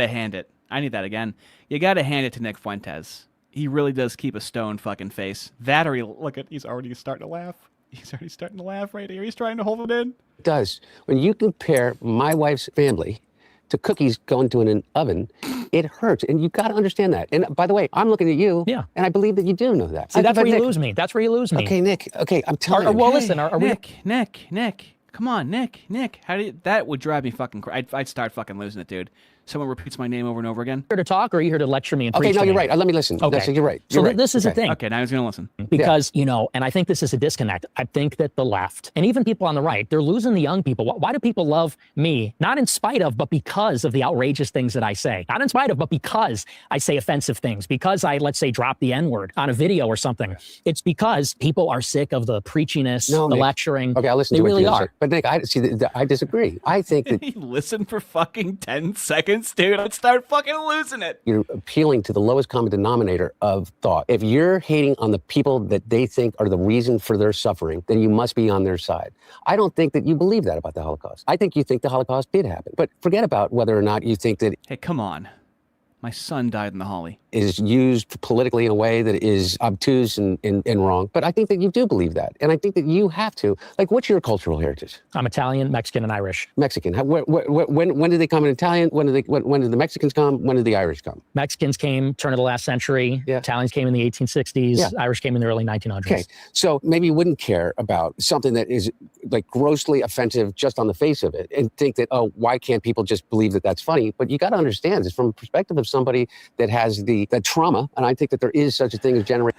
hand it. I need that again. You gotta hand it to Nick Fuentes. He really does keep a stone fucking face. That or he's already starting to laugh. He's already starting to laugh right here. He's trying to hold it in. It does. When you compare my wife's family to cookies going to an oven, it hurts. And you've got to understand that. And by the way, I'm looking at you, and I believe that you do know that. See, that's where you lose me. That's where you lose me. Okay, Nick. Okay, I'm telling you. Well, listen, are we... Nick. Come on, Nick. How do you... That would drive me fucking crazy. I'd start fucking losing it, dude. Someone repeats my name over and over again. Here to talk, or are you here to lecture me and preach Okay, no, to you're me? right. Let me listen. Okay. So you're right. So You're right. this is the Okay. thing. Okay, now he's going to listen. Because, you know, and I think this is a disconnect. I think that the left, and even people on the right, they're losing the young people. Why do people love me? Not in spite of, but because of the outrageous things that I say. Not in spite of, but because I say offensive things. Because I, let's say, drop the N-word on a video or something. It's because people are sick of the preachiness, the Nick. lecturing. Okay, I'll listen they to what really you are. say. But Nick, I disagree. I think that Listen for fucking 10 seconds, dude. I'd start fucking losing it. you're appealing to the lowest common denominator of thought. If you're hating on the people that they think are the reason for their suffering, then you must be on their side. I don't think that you believe that about the Holocaust. I think you think the Holocaust did happen. But forget about whether or not you think that Hey, come on. My son died in the Holly. it is used politically in a way that is obtuse and wrong. But I think that you do believe that. And I think that you have to. Like, what's your cultural heritage? I'm Italian, Mexican, and Irish. Mexican. When did they come in Italian? When did the Mexicans come? When did the Irish come? Mexicans came turn of the last century. Yeah. Italians came in the 1860s. Yeah. Irish came in the early 1900s. Okay, so maybe you wouldn't care about something that is like grossly offensive just on the face of it and think that, oh, why can't people just believe that that's funny? But you got to understand this from the perspective of somebody that has the trauma, and I think that there is such a thing as generation.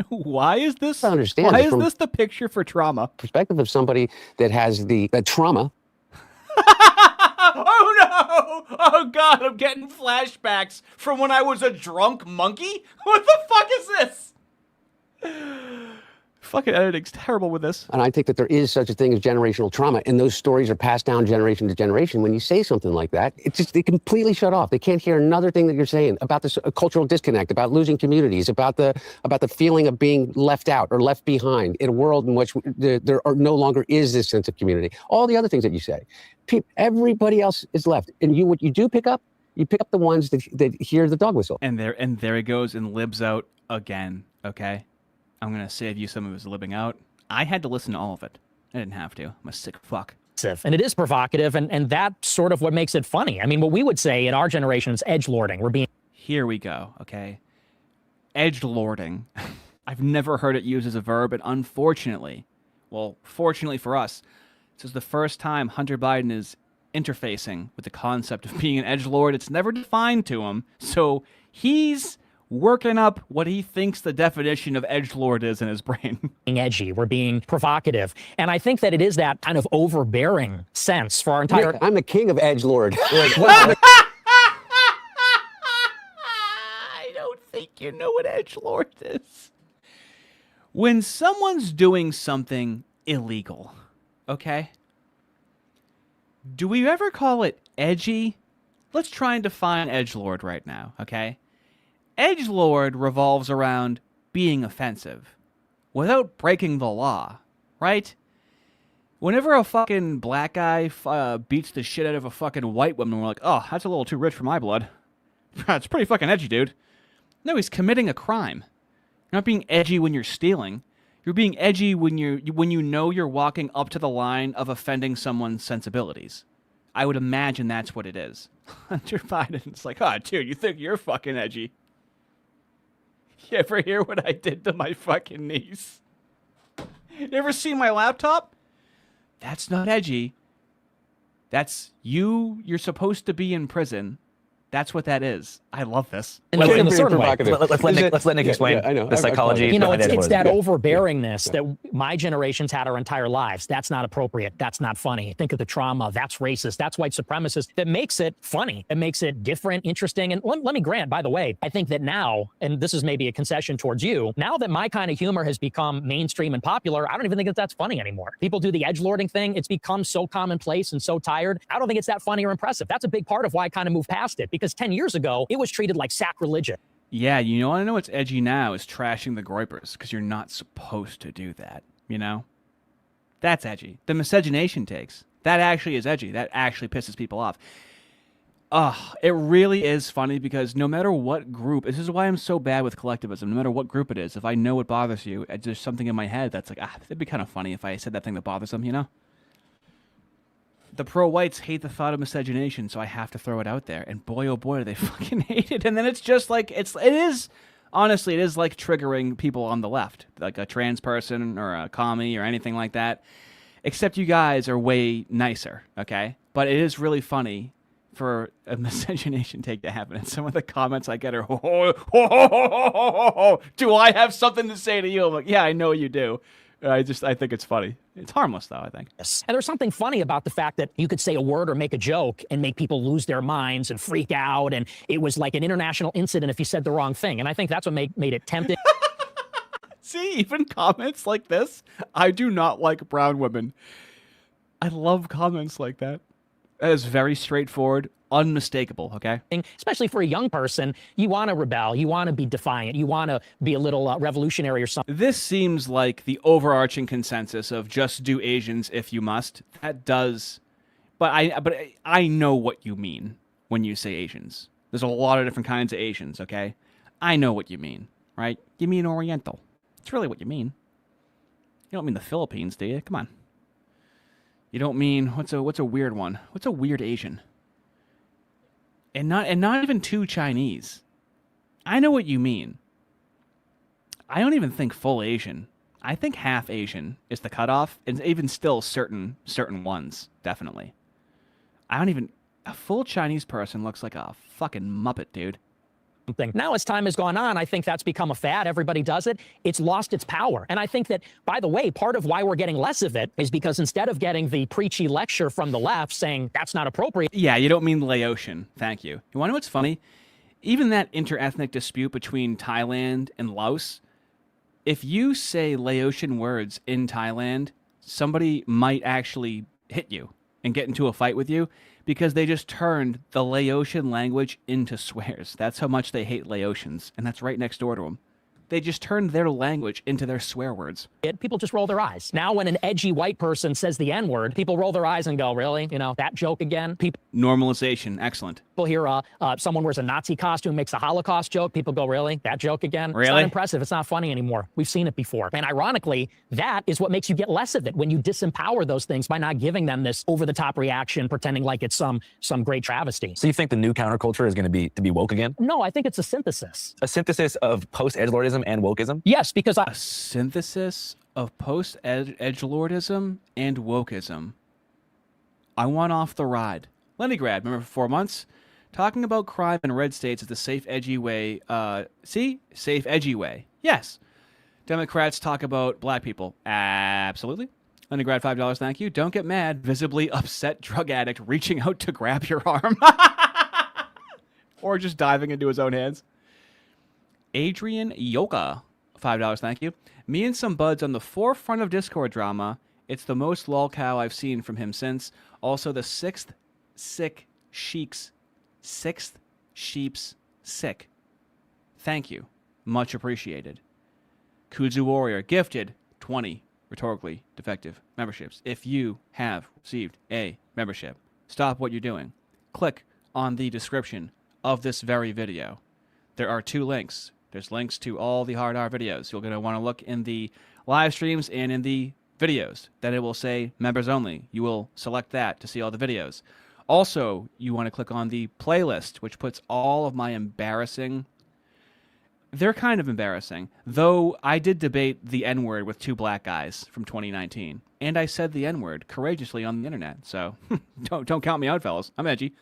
Why is this? I understand Why this is from this the picture for trauma? Perspective of somebody that has the trauma. Oh no! Oh god, I'm getting flashbacks from when I was a drunk monkey? What the fuck is this? Fucking editing's terrible with this. And I think that there is such a thing as generational trauma, and those stories are passed down generation to generation. When you say something like that, they completely shut off. They can't hear another thing that you're saying about this cultural disconnect, about losing communities, about the feeling of being left out or left behind in a world in which there no longer is this sense of community. All the other things that you say, everybody else is left, and what you do pick up, you pick up the ones that hear the dog whistle. And there he goes and libs out again. Okay. I'm going to save you some of his libbing out. I had to listen to all of it. I didn't have to. I'm a sick fuck. And it is provocative, and that's sort of what makes it funny. I mean, what we would say in our generation is edgelording. We're being... Here we go, okay? Edgelording. I've never heard it used as a verb, and unfortunately, well, fortunately for us, this is the first time Hunter Biden is interfacing with the concept of being an edgelord. It's never defined to him, so he's working up what he thinks the definition of edgelord is in his brain. Being edgy, we're being provocative. And I think that it is that kind of overbearing sense for our entire... I'm the king of edgelord. I don't think you know what edgelord is. When someone's doing something illegal, okay? Do we ever call it edgy? Let's try and define edgelord right now, okay? Edgelord revolves around being offensive without breaking the law, right? Whenever a fucking black guy beats the shit out of a fucking white woman, we're like, oh, that's a little too rich for my blood. It's pretty fucking edgy, dude. No, he's committing a crime. You're not being edgy when you're stealing. You're being edgy when you know you're walking up to the line of offending someone's sensibilities. I would imagine that's what it is. Hunter Biden's like, oh, dude, you think you're fucking edgy. You ever hear what I did to my fucking niece? You ever seen my laptop? That's not edgy. That's you. You're supposed to be in prison. That's what that is. I love this. And in a certain way. Let's let Nick explain the psychology. You know, it's that overbearingness that my generation's had our entire lives. That's not appropriate. That's not funny. Think of the trauma. That's racist. That's white supremacist. That makes it funny. It makes it different, interesting. And let me grant, by the way, I think that now, and this is maybe a concession towards you, now that my kind of humor has become mainstream and popular, I don't even think that that's funny anymore. People do the edgelording thing. It's become so commonplace and so tired. I don't think it's that funny or impressive. That's a big part of why I kind of moved past it. Because 10 years ago, it was treated like sacrilegious. Yeah, you know, I know what's edgy now is trashing the Groypers, because you're not supposed to do that, you know? That's edgy. The miscegenation takes. That actually is edgy. That actually pisses people off. It really is funny because no matter what group, this is why I'm so bad with collectivism. No matter what group it is, if I know what bothers you, there's something in my head that's like, it'd be kind of funny if I said that thing that bothers them, you know? The pro-whites hate the thought of miscegenation, so I have to throw it out there. And boy, oh boy, do they fucking hate it. And then it's just like, honestly, it is like triggering people on the left, like a trans person or a commie or anything like that. Except you guys are way nicer, okay? But it is really funny for a miscegenation take to happen. And some of the comments I get are, do I have something to say to you? I'm like, yeah, I know you do. I think it's funny. It's harmless, though, I think. Yes. And there's something funny about the fact that you could say a word or make a joke and make people lose their minds and freak out. And it was like an international incident if you said the wrong thing. And I think that's what made it tempting. See, even comments like this, I do not like brown women. I love comments like that. That is very straightforward, unmistakable, okay? Especially for a young person, you want to rebel, you want to be defiant, you want to be a little revolutionary or something. This seems like the overarching consensus of just do Asians if you must. That does, but I know what you mean when you say Asians. There's a lot of different kinds of Asians, okay? I know what you mean, right? You mean Oriental. It's really what you mean. You don't mean the Philippines, do you? Come on. You don't mean what's a weird one? What's a weird Asian? And not even too Chinese. I know what you mean. I don't even think full Asian. I think half Asian is the cutoff, and even still certain ones, definitely. A full Chinese person looks like a fucking Muppet, dude. Now, as time has gone on, I think that's become a fad. Everybody does it. It's lost its power. And I think that, by the way, part of why we're getting less of it is because instead of getting the preachy lecture from the left saying that's not appropriate. Yeah, you don't mean Laotian. Thank you. You want to know what's funny? Even that interethnic dispute between Thailand and Laos, if you say Laotian words in Thailand, somebody might actually hit you and get into a fight with you because they just turned the Laotian language into swears. That's how much they hate Laotians, and that's right next door to them. They just turned their language into their swear words. People just roll their eyes. Now when an edgy white person says the N-word, people roll their eyes and go, really? You know, that joke again? Normalization. Excellent. People hear someone wears a Nazi costume, makes a Holocaust joke. People go, really? That joke again? Really? It's not impressive. It's not funny anymore. We've seen it before. And ironically, that is what makes you get less of it when you disempower those things by not giving them this over-the-top reaction, pretending like it's some great travesty. So you think the new counterculture is going to be woke again? No, I think it's a synthesis. A synthesis of post-edgelordism and wokeism? Yes, because a synthesis of post-edgelordism and wokeism. I want off the ride. Leningrad, remember for 4 months? Talking about crime in red states is the safe, edgy way. Safe, edgy way. Yes. Democrats talk about black people. Absolutely. Leningrad, $5, thank you. Don't get mad. Visibly upset drug addict reaching out to grab your arm. Or just diving into his own hands. Adrian Yoka, $5, thank you. Me and some buds on the forefront of Discord drama. It's the most lolcow I've seen from him since. Also, the sixth sheep's sick. Thank you. Much appreciated. Kudzu Warrior, gifted 20 rhetorically defective memberships. If you have received a membership, stop what you're doing. Click on the description of this very video. There are 2 links. There's links to all the Hard R videos. You're going to want to look in the live streams and in the videos. Then it will say members only. You will select that to see all the videos. Also, you want to click on the playlist, which puts all of my embarrassing... They're kind of embarrassing, though I did debate the N-word with 2 black guys from 2019. And I said the N-word courageously on the internet. So don't count me out, fellas. I'm edgy.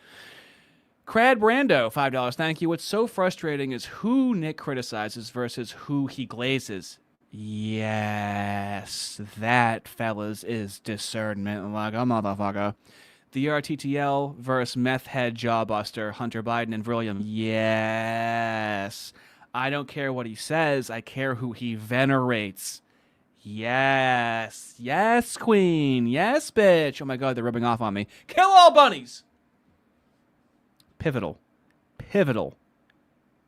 Crad Brando, $5, thank you. What's so frustrating is who Nick criticizes versus who he glazes. Yes, that, fellas, is discernment like a motherfucker. The RTTL versus meth head jawbuster, Hunter Biden and William. Yes. I don't care what he says. I care who he venerates. Yes. Yes, queen. Yes, bitch. Oh, my God, they're rubbing off on me. Kill all bunnies. Pivotal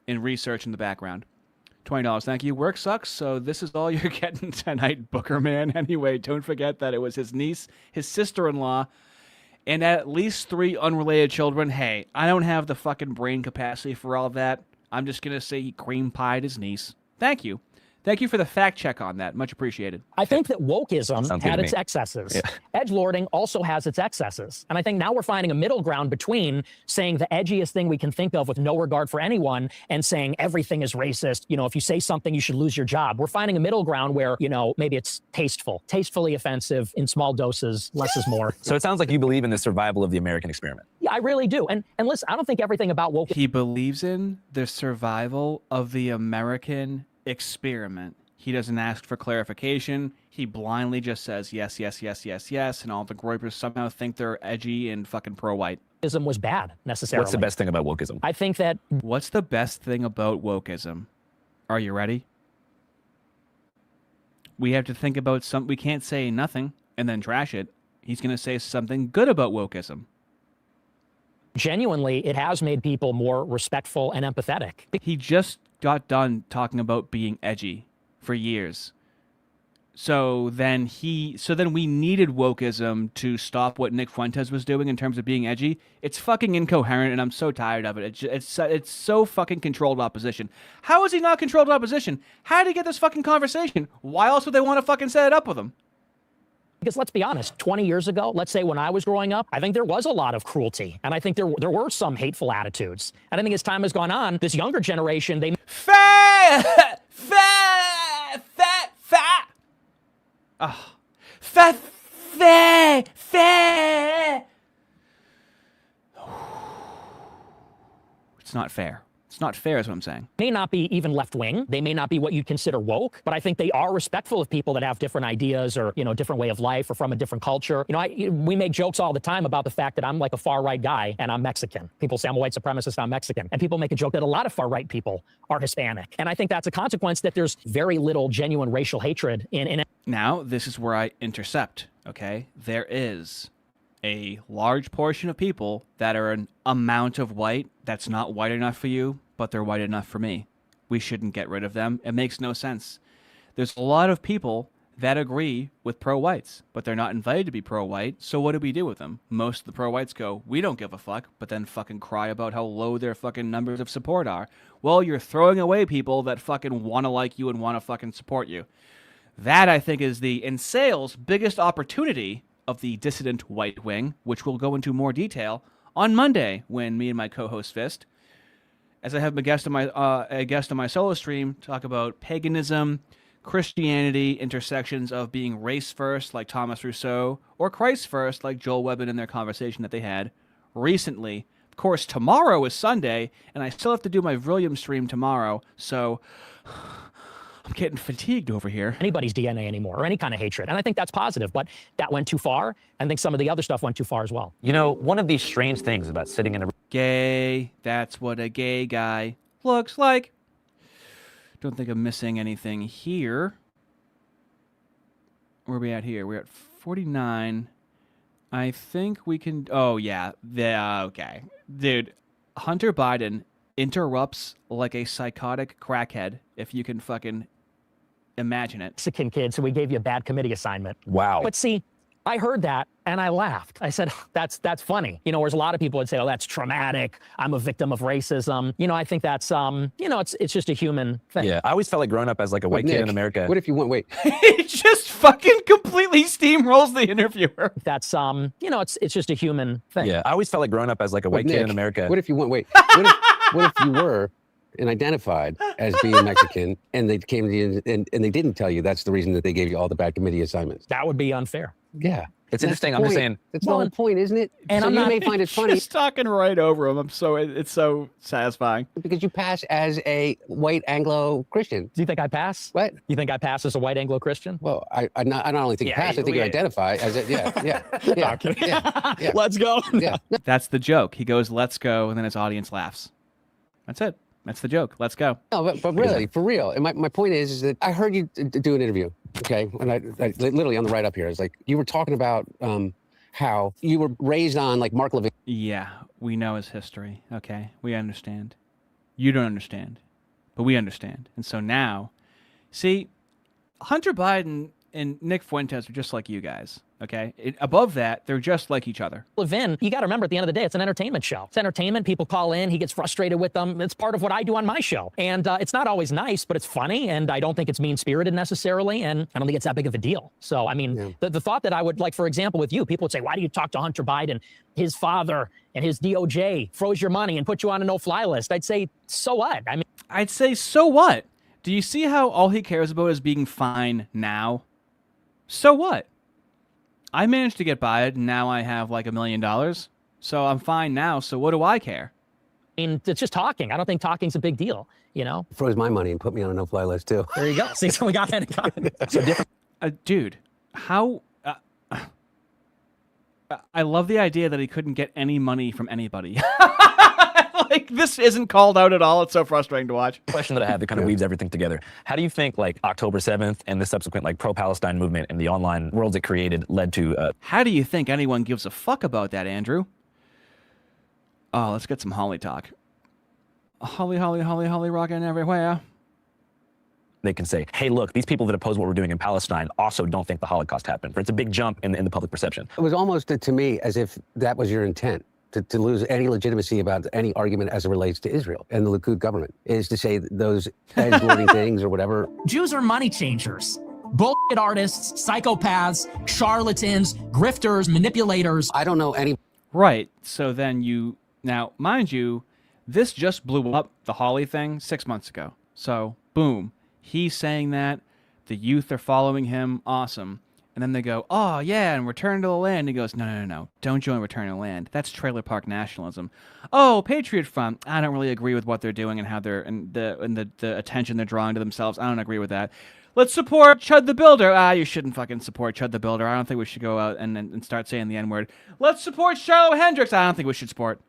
in research in the background. $20, thank you. Work sucks, so this is all you're getting tonight, Booker Man. Anyway, don't forget that it was his niece, his sister-in-law, and at least 3 unrelated children. Hey, I don't have the fucking brain capacity for all that. I'm just going to say he cream pied his niece. Thank you. Thank you for the fact check on that. Much appreciated. I think that wokeism Sounds good had to its me. excesses. Edgelording also has its excesses. And I think now we're finding a middle ground between saying the edgiest thing we can think of with no regard for anyone and saying everything is racist. You know, if you say something, you should lose your job. We're finding a middle ground where, you know, maybe it's tastefully offensive in small doses, less is more. So it sounds like you believe in the survival of the American experiment. Yeah, I really do. And listen, I don't think everything about woke. He believes in the survival of the American experiment. He doesn't ask for clarification. He blindly just says yes, yes, yes, yes, yes, and all the groypers somehow think they're edgy and fucking pro-white. Wokeism was bad, necessarily. What's the best thing about wokeism? I think that... What's the best thing about wokeism? Are you ready? We have to think about some... We can't say nothing and then trash it. He's going to say something good about wokeism. Genuinely, it has made people more respectful and empathetic. He just got done talking about being edgy for years. So then we needed wokeism to stop what Nick Fuentes was doing in terms of being edgy. It's fucking incoherent, and I'm so tired of it. It's so fucking controlled opposition. How is he not controlled opposition? How did he get this fucking conversation? Why else would they want to fucking set it up with him? Because let's be honest, 20 years ago, let's say when I was growing up, I think there was a lot of cruelty. And I think there were some hateful attitudes. And I think as time has gone on, this younger generation, they... Fat! Oh. Fat! It's not fair. It's not fair is what I'm saying. May not be even left-wing. They may not be what you'd consider woke, but I think they are respectful of people that have different ideas or, you know, different way of life or from a different culture. You know, we make jokes all the time about the fact that I'm like a far-right guy and I'm Mexican. People say I'm a white supremacist, I'm Mexican. And people make a joke that a lot of far-right people are Hispanic. And I think that's a consequence that there's very little genuine racial hatred in. Now, this is where I intercept, okay? There is a large portion of people that are an amount of white that's not white enough for you, but they're white enough for me. We shouldn't get rid of them. It makes no sense. There's a lot of people that agree with pro-whites, but they're not invited to be pro-white, so what do we do with them? Most of the pro-whites go, we don't give a fuck, but then fucking cry about how low their fucking numbers of support are. Well, you're throwing away people that fucking want to like you and want to fucking support you. That, I think, is in sales, biggest opportunity of the dissident white wing, which we'll go into more detail on Monday when me and my co-host Fist, as I have a guest on my solo stream, talk about paganism, Christianity, intersections of being race first, like Thomas Rousseau, or Christ first, like Joel Webbin in their conversation that they had recently. Of course, tomorrow is Sunday, and I still have to do my William stream tomorrow, so I'm getting fatigued over here. Anybody's DNA anymore, or any kind of hatred. And I think that's positive, but that went too far. I think some of the other stuff went too far as well. You know, one of these strange things about sitting in a... Gay, that's what a gay guy looks like. Don't think I'm missing anything here. Where are we at here? We're at 49. I think we can... Oh, yeah. Okay. Dude, Hunter Biden interrupts like a psychotic crackhead, if you can fucking imagine it. Mexican kid, so we gave you a bad committee assignment. Wow. But see, I heard that and I laughed. I said, that's funny. You know, whereas a lot of people would say, oh, that's traumatic. I'm a victim of racism. You know, I think that's, you know, it's just a human thing. Yeah, I always felt like growing up as like a white kid in America. What if you wait? He just fucking completely steamrolls the interviewer. That's, you know, it's just a human thing. Yeah, I always felt like growing up as like a white kid in America. What if you wait? What if you were and identified as being Mexican and they came to you and they didn't tell you that's the reason that they gave you all the bad committee assignments? That would be unfair. Yeah. It's interesting. I'm just saying. That's the whole point, isn't it? And so I'm you not may find it funny. Just talking right over him. It's so satisfying. Because you pass as a white Anglo-Christian. Do you think I pass? What? You think I pass as a white Anglo-Christian? Well, I not only think you pass, I think you identify as it. Yeah. Let's go. Yeah. That's the joke. He goes, let's go, and then his audience laughs. That's it. That's the joke. Let's go. No, but really, for real. And my point is that I heard you do an interview, okay? And I literally on the write up here, it's like you were talking about how you were raised on like Mark Levin. Yeah, we know his history. Okay, we understand. You don't understand, but we understand. And so now, see, Hunter Biden and Nick Fuentes are just like you guys, okay? Above that, they're just like each other. Levin, you got to remember at the end of the day, it's an entertainment show. It's entertainment. People call in. He gets frustrated with them. It's part of what I do on my show. And it's not always nice, but it's funny. And I don't think it's mean-spirited necessarily. And I don't think it's that big of a deal. So, I mean, the thought that I would, like, for example, with you, people would say, why do you talk to Hunter Biden? His father and his DOJ froze your money and put you on a no-fly list. I'd say, so what? I mean, I'd say, so what? Do you see how all he cares about is being fine now? So what? I managed to get by it, and now I have like $1 million. So I'm fine now, so what do I care? And it's just talking. I don't think talking's a big deal, you know? Froze my money and put me on a no-fly list, too. There you go. See, so we got that in common. So different. Dude, how... I love the idea that he couldn't get any money from anybody. Like, this isn't called out at all. It's so frustrating to watch. Question that I have that kind of weaves everything together. How do you think, like, October 7th and the subsequent, like, pro-Palestine movement and the online worlds it created led to... How do you think anyone gives a fuck about that, Andrew? Oh, let's get some Holly talk. Holly, rocking everywhere. They can say, hey, look, these people that oppose what we're doing in Palestine also don't think the Holocaust happened. It's a big jump in the public perception. It was almost, to me, as if that was your intent. To lose any legitimacy about any argument as it relates to Israel and the Likud government is to say those edge-lording things or whatever. Jews are money changers. Bullshit artists, psychopaths, charlatans, grifters, manipulators. I don't know any. Right. So then you... Now, mind you, this just blew up, the Holly thing, 6 months ago. So, boom. He's saying that. The youth are following him. Awesome. And then they go, oh, yeah, and Return to the Land. He goes, no. Don't join Return to the Land. That's trailer park nationalism. Oh, Patriot Front. I don't really agree with what they're doing and how they're and the attention they're drawing to themselves. I don't agree with that. Let's support Chud the Builder. You shouldn't fucking support Chud the Builder. I don't think we should go out and start saying the N-word. Let's support Charlotte Hendricks. I don't think we should support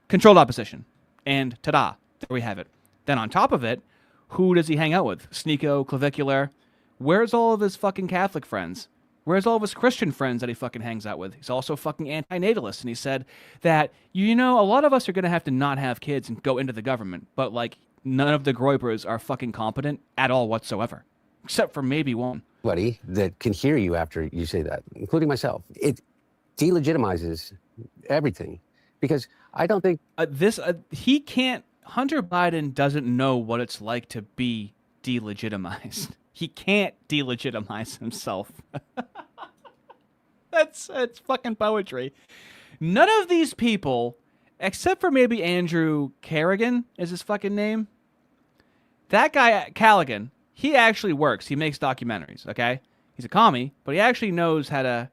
controlled opposition. And ta-da. There we have it. Then on top of it, who does he hang out with? Sneeko, Clavicular. Where's all of his fucking Catholic friends? Where's all of his Christian friends that he fucking hangs out with? He's also fucking anti-natalist, and he said that, you know, a lot of us are going to have to not have kids and go into the government, but, like, none of the Groypers are fucking competent at all whatsoever, except for maybe one. Buddy that can hear you after you say that, including myself. It delegitimizes everything, because I don't think... he can't... Hunter Biden doesn't know what it's like to be delegitimized. He can't delegitimize himself. That's fucking poetry. None of these people, except for maybe Andrew Carrigan is his fucking name. That guy, Callaghan, he actually works. He makes documentaries, okay? He's a commie, but he actually knows how to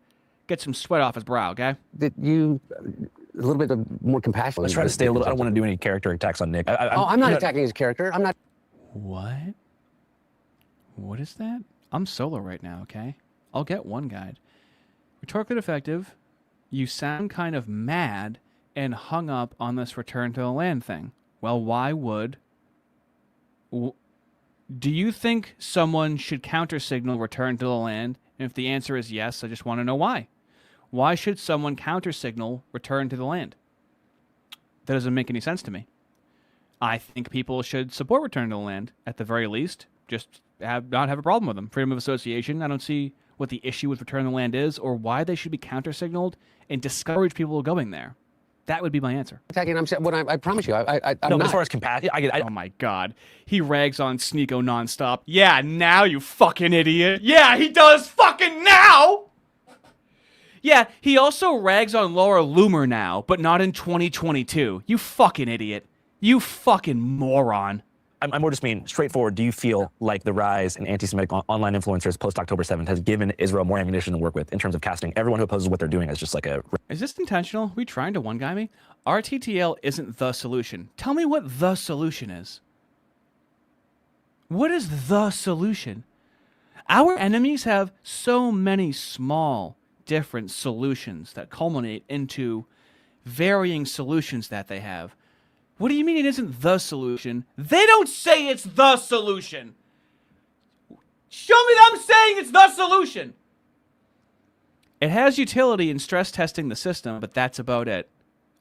get some sweat off his brow, okay? That you... A little bit of more compassion. Let's try to stay a little... I don't want to do any character attacks on Nick. I'm not attacking his character. I'm not... What? What is that? I'm solo right now, okay? I'll get one guide. Rhetorically effective. You sound kind of mad and hung up on this Return to the Land thing. Well, why would... Do you think someone should counter-signal Return to the Land? And if the answer is yes, I just want to know why. Why should someone counter-signal Return to the Land? That doesn't make any sense to me. I think people should support Return to the Land, at the very least. Just not have a problem with them. Freedom of association. I don't see what the issue with Return to the Land is, or why they should be counter-signaled and discourage people going there. That would be my answer. Attacking, I promise you, I'm no, not. As far as compassion, oh my God. He rags on Sneeko nonstop. Yeah, now, you fucking idiot. Yeah, he does fucking now! Yeah, he also rags on Laura Loomer now, but not in 2022. You fucking idiot. You fucking moron. I more just mean straightforward. Do you feel like the rise in anti-Semitic online influencers post-October 7th has given Israel more ammunition to work with in terms of casting everyone who opposes what they're doing as just like a... Is this intentional? Are we trying to one-guy me? RTTL isn't the solution. Tell me what the solution is. What is the solution? Our enemies have so many small, different solutions that culminate into varying solutions that they have. What do you mean it isn't the solution? They don't say it's the solution. Show me them saying it's the solution. It has utility in stress testing the system, but that's about it.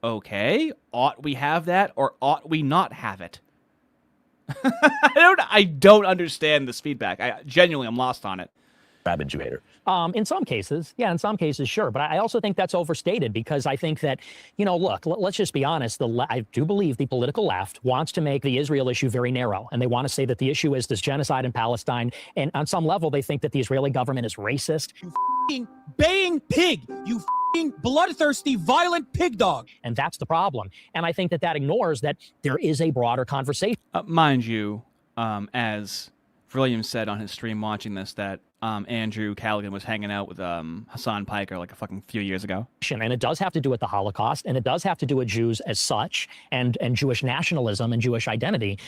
Okay, ought we have that or ought we not have it? I don't understand this feedback. I genuinely am lost on it. rabid Jew hater. In some cases, yeah, in some cases, sure. But I also think that's overstated because I think that, look, let's just be honest. I do believe the political left wants to make the Israel issue very narrow. And they want to say that the issue is this genocide in Palestine. And on some level, they think that the Israeli government is racist. You f***ing baying pig. You f***ing bloodthirsty, violent pig dog. And that's the problem. And I think that ignores that there is a broader conversation. Mind you, as William said on his stream watching this, that Andrew Callaghan was hanging out with Hassan Piker like a fucking few years ago. And it does have to do with the Holocaust, and it does have to do with Jews as such, and Jewish nationalism and Jewish identity.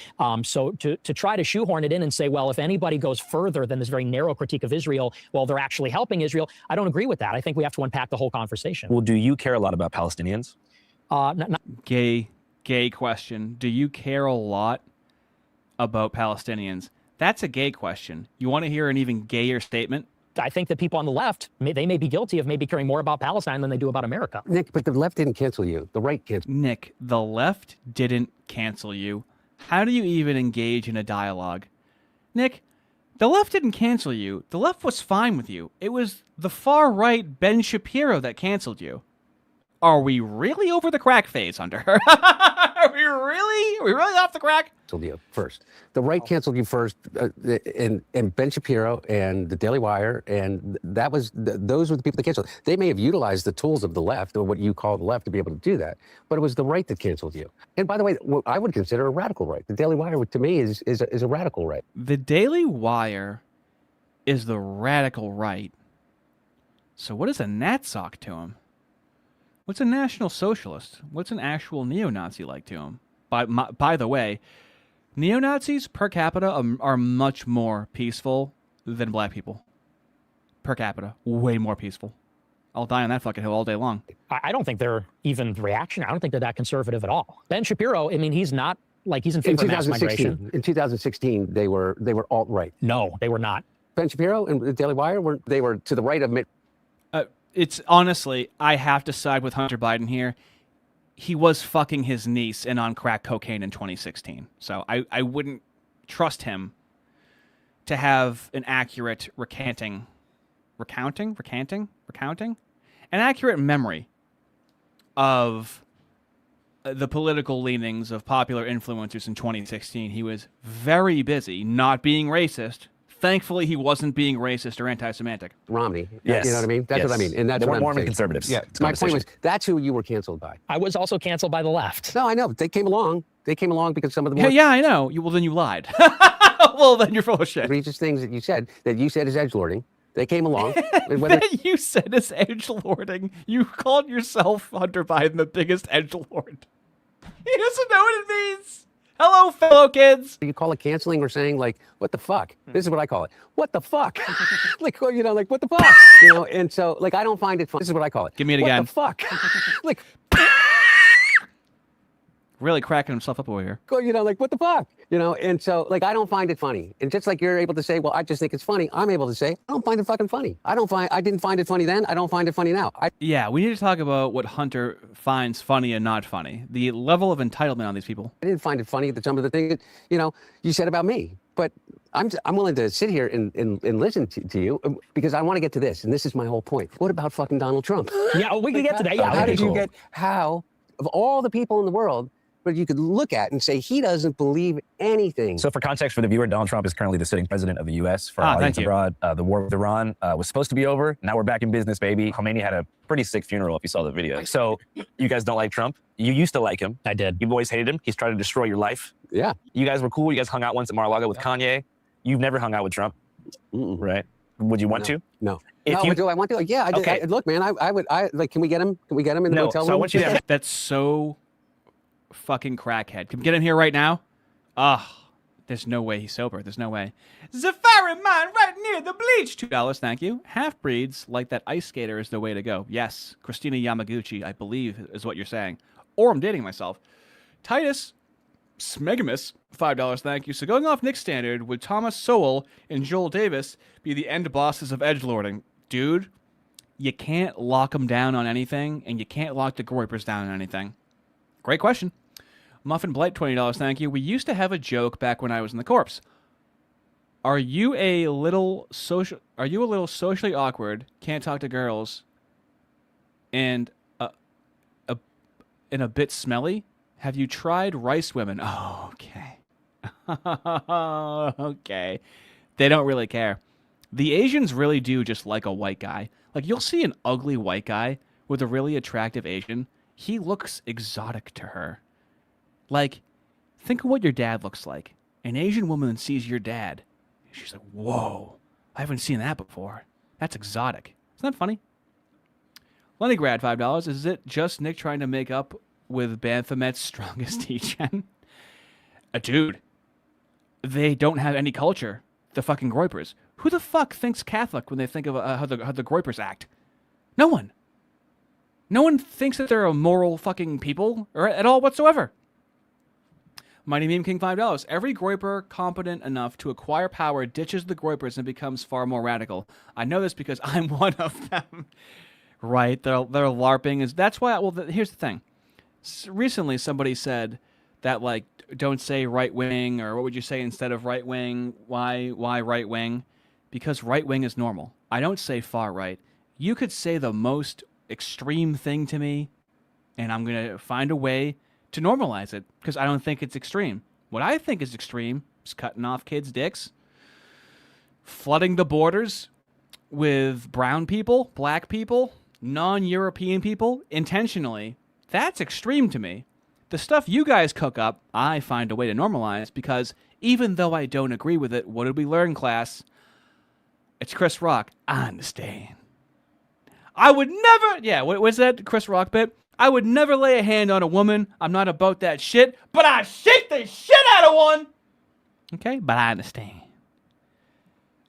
So to try to shoehorn it in and say, well, if anybody goes further than this very narrow critique of Israel, well, they're actually helping Israel, I don't agree with that. I think we have to unpack the whole conversation. Well, do you care a lot about Palestinians? Gay question. Do you care a lot about Palestinians? That's a gay question. You want to hear an even gayer statement? I think that people on the left, they may be guilty of maybe caring more about Palestine than they do about America. Nick, but the left didn't cancel you. The right canceled. Nick, the left didn't cancel you. How do you even engage in a dialogue? Nick, the left didn't cancel you. The left was fine with you. It was the far right Ben Shapiro that canceled you. Are we really over the crack phase, Hunter? Are we really off the crack? Canceled you first. The right canceled you first, and Ben Shapiro and the Daily Wire, and those were the people that canceled. They may have utilized the tools of the left, or what you call the left, to be able to do that, but it was the right that canceled you. And by the way, what I would consider a radical right. The Daily Wire, to me, is a radical right. The Daily Wire is the radical right. So what is a Natsock to him? What's a National Socialist? What's an actual neo-Nazi like to him? By the way, neo-Nazis per capita are much more peaceful than black people. Per capita, way more peaceful. I'll die on that fucking hill all day long. I don't think they're even reactionary. I don't think they're that conservative at all. Ben Shapiro, I mean, he's not like he's in favor of mass migration. In 2016, they were alt-right. No, they were not. Ben Shapiro and the Daily Wire were to the right of Mitt. It's honestly, I have to side with Hunter Biden here. He was fucking his niece and on crack cocaine in 2016. So I wouldn't trust him to have an accurate recounting, an accurate memory of the political leanings of popular influencers in 2016. He was very busy not being racist. Thankfully, he wasn't being racist or anti-Semitic. Romney. Yes. You know what I mean? That's what I mean. And that's they what weren't I'm Mormon saying. conservatives. Yeah. My point was, that's who you were canceled by. I was also canceled by the left. No, I know. They came along. They came along because some of the more Yeah, I know. Well, then you lied. Well, then you're full of shit. egregious things that you said is edgelording. They came along. That you said is edgelording. You called yourself, Hunter Biden, the biggest edgelord. He doesn't know what it means. Hello, fellow kids. You call it canceling or saying, like, what the fuck? This is what I call it. What the fuck? Like, what the fuck? And so, like, I don't find it fun. This is what I call it. Give me it again. What the fuck? Like, really cracking himself up over here. Like, what the fuck? And so, like, I don't find it funny. And just like you're able to say, well, I just think it's funny, I'm able to say, I don't find it fucking funny. I didn't find it funny then. I don't find it funny now. Yeah, we need to talk about what Hunter finds funny and not funny. The level of entitlement on these people. I didn't find it funny that some of the things, you said about me. But I'm willing to sit here and listen to you because I want to get to this. And this is my whole point. What about fucking Donald Trump? Yeah, we can get to that. Yeah, how, of all the people in the world, but you could look at and say he doesn't believe anything. So for context for the viewer, Donald Trump is currently the sitting president of the U.S. For our audience abroad. The war with Iran was supposed to be over. Now we're back in business, baby. Khomeini had a pretty sick funeral, if you saw the video. So you guys don't like Trump. You used to like him. I did. You've always hated him. He's tried to destroy your life. Yeah. You guys were cool. You guys hung out once at Mar-a-Lago with Kanye. You've never hung out with Trump, right? Would you want to? No. Do I want to? Yeah. Okay. Look, man, I would. Can we get him? Can we get him in the hotel room? So I want you to. That's so fucking crackhead. Can we get him here right now? There's no way he's sober. There's no way. Safari mine right near the bleach. $2, thank you. Half-breeds like that ice skater is the way to go. Yes, Christina Yamaguchi, I believe, is what you're saying. Or I'm dating myself. Titus Smegamus, $5, thank you. So going off Nick's standard, would Thomas Sowell and Joel Davis be the end bosses of edgelording? Dude, you can't lock them down on anything, and you can't lock the Groypers down on anything. Great question. Muffin Blight, $20, thank you. We used to have a joke back when I was in the Corps. Are you a little socially awkward? Can't talk to girls, and a bit smelly? Have you tried rice women? Oh, okay. Okay. They don't really care. The Asians really do just like a white guy. Like, you'll see an ugly white guy with a really attractive Asian. He looks exotic to her. Like, think of what your dad looks like. An Asian woman sees your dad. She's like, whoa, I haven't seen that before. That's exotic. Isn't that funny? Leningrad, $5. Is it just Nick trying to make up with Baphomet's strongest teach-in? Dude, they don't have any culture. The fucking Groypers. Who the fuck thinks Catholic when they think of how the Groypers act? No one. No one thinks that they're a moral fucking people or at all whatsoever. Mighty Meme King, $5. Every Groyper competent enough to acquire power ditches the Groypers and becomes far more radical. I know this because I'm one of them. Right? They're LARPing. That's why. Well, here's the thing. Recently, somebody said that, like, don't say right wing, or what would you say instead of right wing? Why right wing? Because right wing is normal. I don't say far right. You could say the most extreme thing to me, and I'm gonna find a way to normalize it because I don't think it's extreme. What I think is extreme is cutting off kids' dicks, flooding the borders with brown people, black people, non-European people intentionally. That's extreme to me. The stuff you guys cook up, I find a way to normalize because even though I don't agree with it, what did we learn, class? It's Chris Rock. I understand. I would never... Yeah, what was that Chris Rock bit? I would never lay a hand on a woman. I'm not about that shit, but I shake the shit out of one. Okay, but I understand.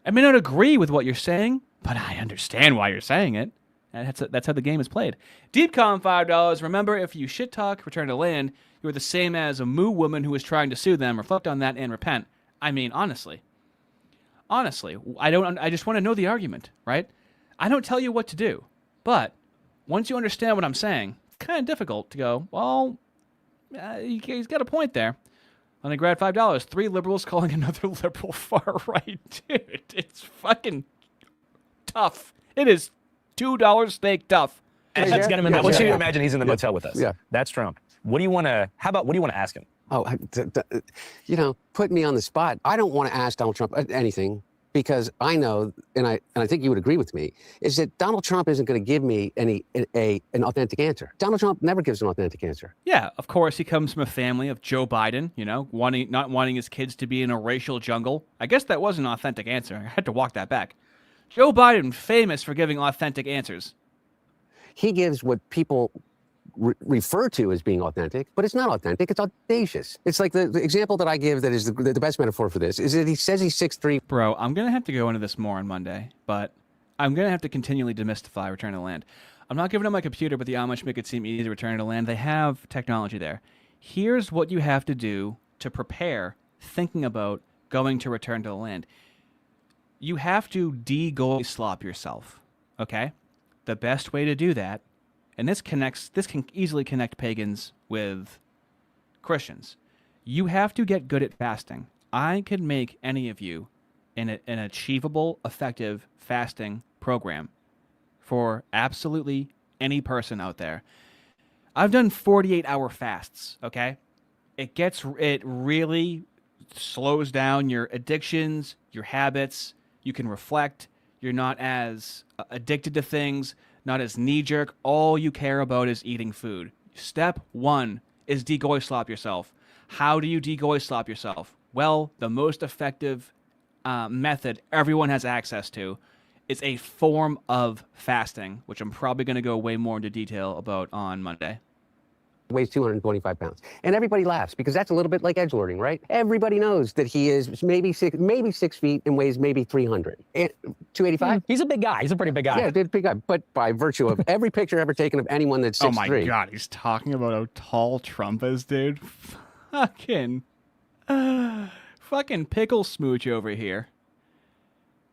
I may not agree with what you're saying, but I understand why you're saying it. And that's how the game is played. Deepcom, $5. Remember, if you shit talk Return to Land, you're the same as a moo woman who is trying to sue them. Reflect on that and repent. I mean, honestly, I just want to know the argument, right? I don't tell you what to do, but once you understand what I'm saying, it's kind of difficult to go, well, he's got a point there. Leningrad, $5. 3 liberals calling another liberal far right. Dude, it's fucking tough. It is $2 steak tough. I want you to imagine he's in the motel with us. Yeah. That's Trump. What do you want to ask him? Oh, put me on the spot. I don't want to ask Donald Trump anything because I know, and I think you would agree with me, is that Donald Trump isn't going to give me an authentic answer. Donald Trump never gives an authentic answer. Yeah, of course, he comes from a family of Joe Biden, not wanting his kids to be in a racial jungle. I guess that was an authentic answer. I had to walk that back. Joe Biden, famous for giving authentic answers. He gives what people refer to as being authentic, but it's not authentic. It's audacious. It's like the example that I give that is the best metaphor for this is that he says he's 6'3". Bro, I'm going to have to go into this more on Monday, but I'm going to have to continually demystify Return to the Land. I'm not giving up my computer, but the Amish make it seem easy to return to the land. They have technology there. Here's what you have to do to prepare thinking about going to return to the land. You have to de-goy slop yourself, okay? The best way to do that, and this can easily connect pagans with Christians. You have to get good at fasting. I can make any of you an achievable, effective fasting program for absolutely any person out there. I've done 48-hour fasts, okay? It really slows down your addictions, your habits. You can reflect. You're not as addicted to things, not as knee-jerk. All you care about is eating food. Step 1 is de-goy slop yourself. How do you de-goy slop yourself? Well, the most effective method everyone has access to is a form of fasting, which I'm probably going to go way more into detail about on Monday. Weighs 225 pounds. And everybody laughs because that's a little bit like edgelording, right? Everybody knows that he is maybe 6 feet and weighs maybe 300. 285? He's a big guy. He's a pretty big guy. Yeah, big guy. But by virtue of every picture ever taken of anyone that's 6'3". Oh my God, he's talking about how tall Trump is, dude. Fucking pickle smooch over here.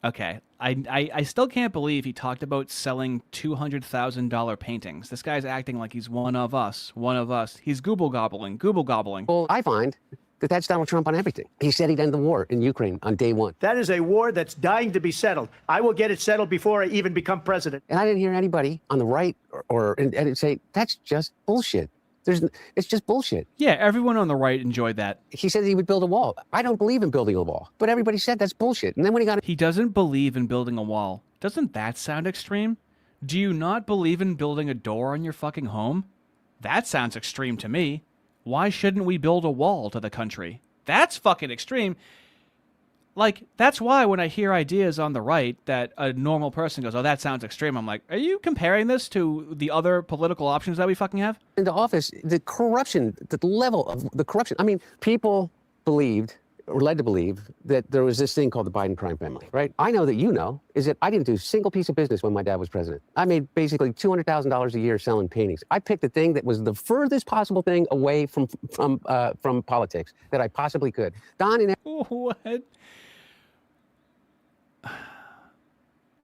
Okay, I still can't believe he talked about selling $200,000 paintings. This guy's acting like he's one of us. He's google gobbling. Well, I find that that's Donald Trump on everything. He said he'd end the war in Ukraine on day one. That is a war that's dying to be settled. I will get it settled before I even become president. And I didn't hear anybody on the right and say, that's just bullshit. It's just bullshit. Yeah, everyone on the right enjoyed that. He said he would build a wall. I don't believe in building a wall, but everybody said that's bullshit. And then when he doesn't believe in building a wall. Doesn't that sound extreme? Do you not believe in building a door on your fucking home? That sounds extreme to me. Why shouldn't we build a wall to the country? That's fucking extreme. Like, that's why when I hear ideas on the right that a normal person goes, oh, that sounds extreme, I'm like, are you comparing this to the other political options that we fucking have? in the office, the corruption, the level of the corruption. I mean, people believed or led to believe that there was this thing called the Biden crime family, right? I know that you know is that I didn't do a single piece of business when my dad was president. I made basically $200,000 a year selling paintings. I picked the thing that was the furthest possible thing away from politics that I possibly could. Don and what?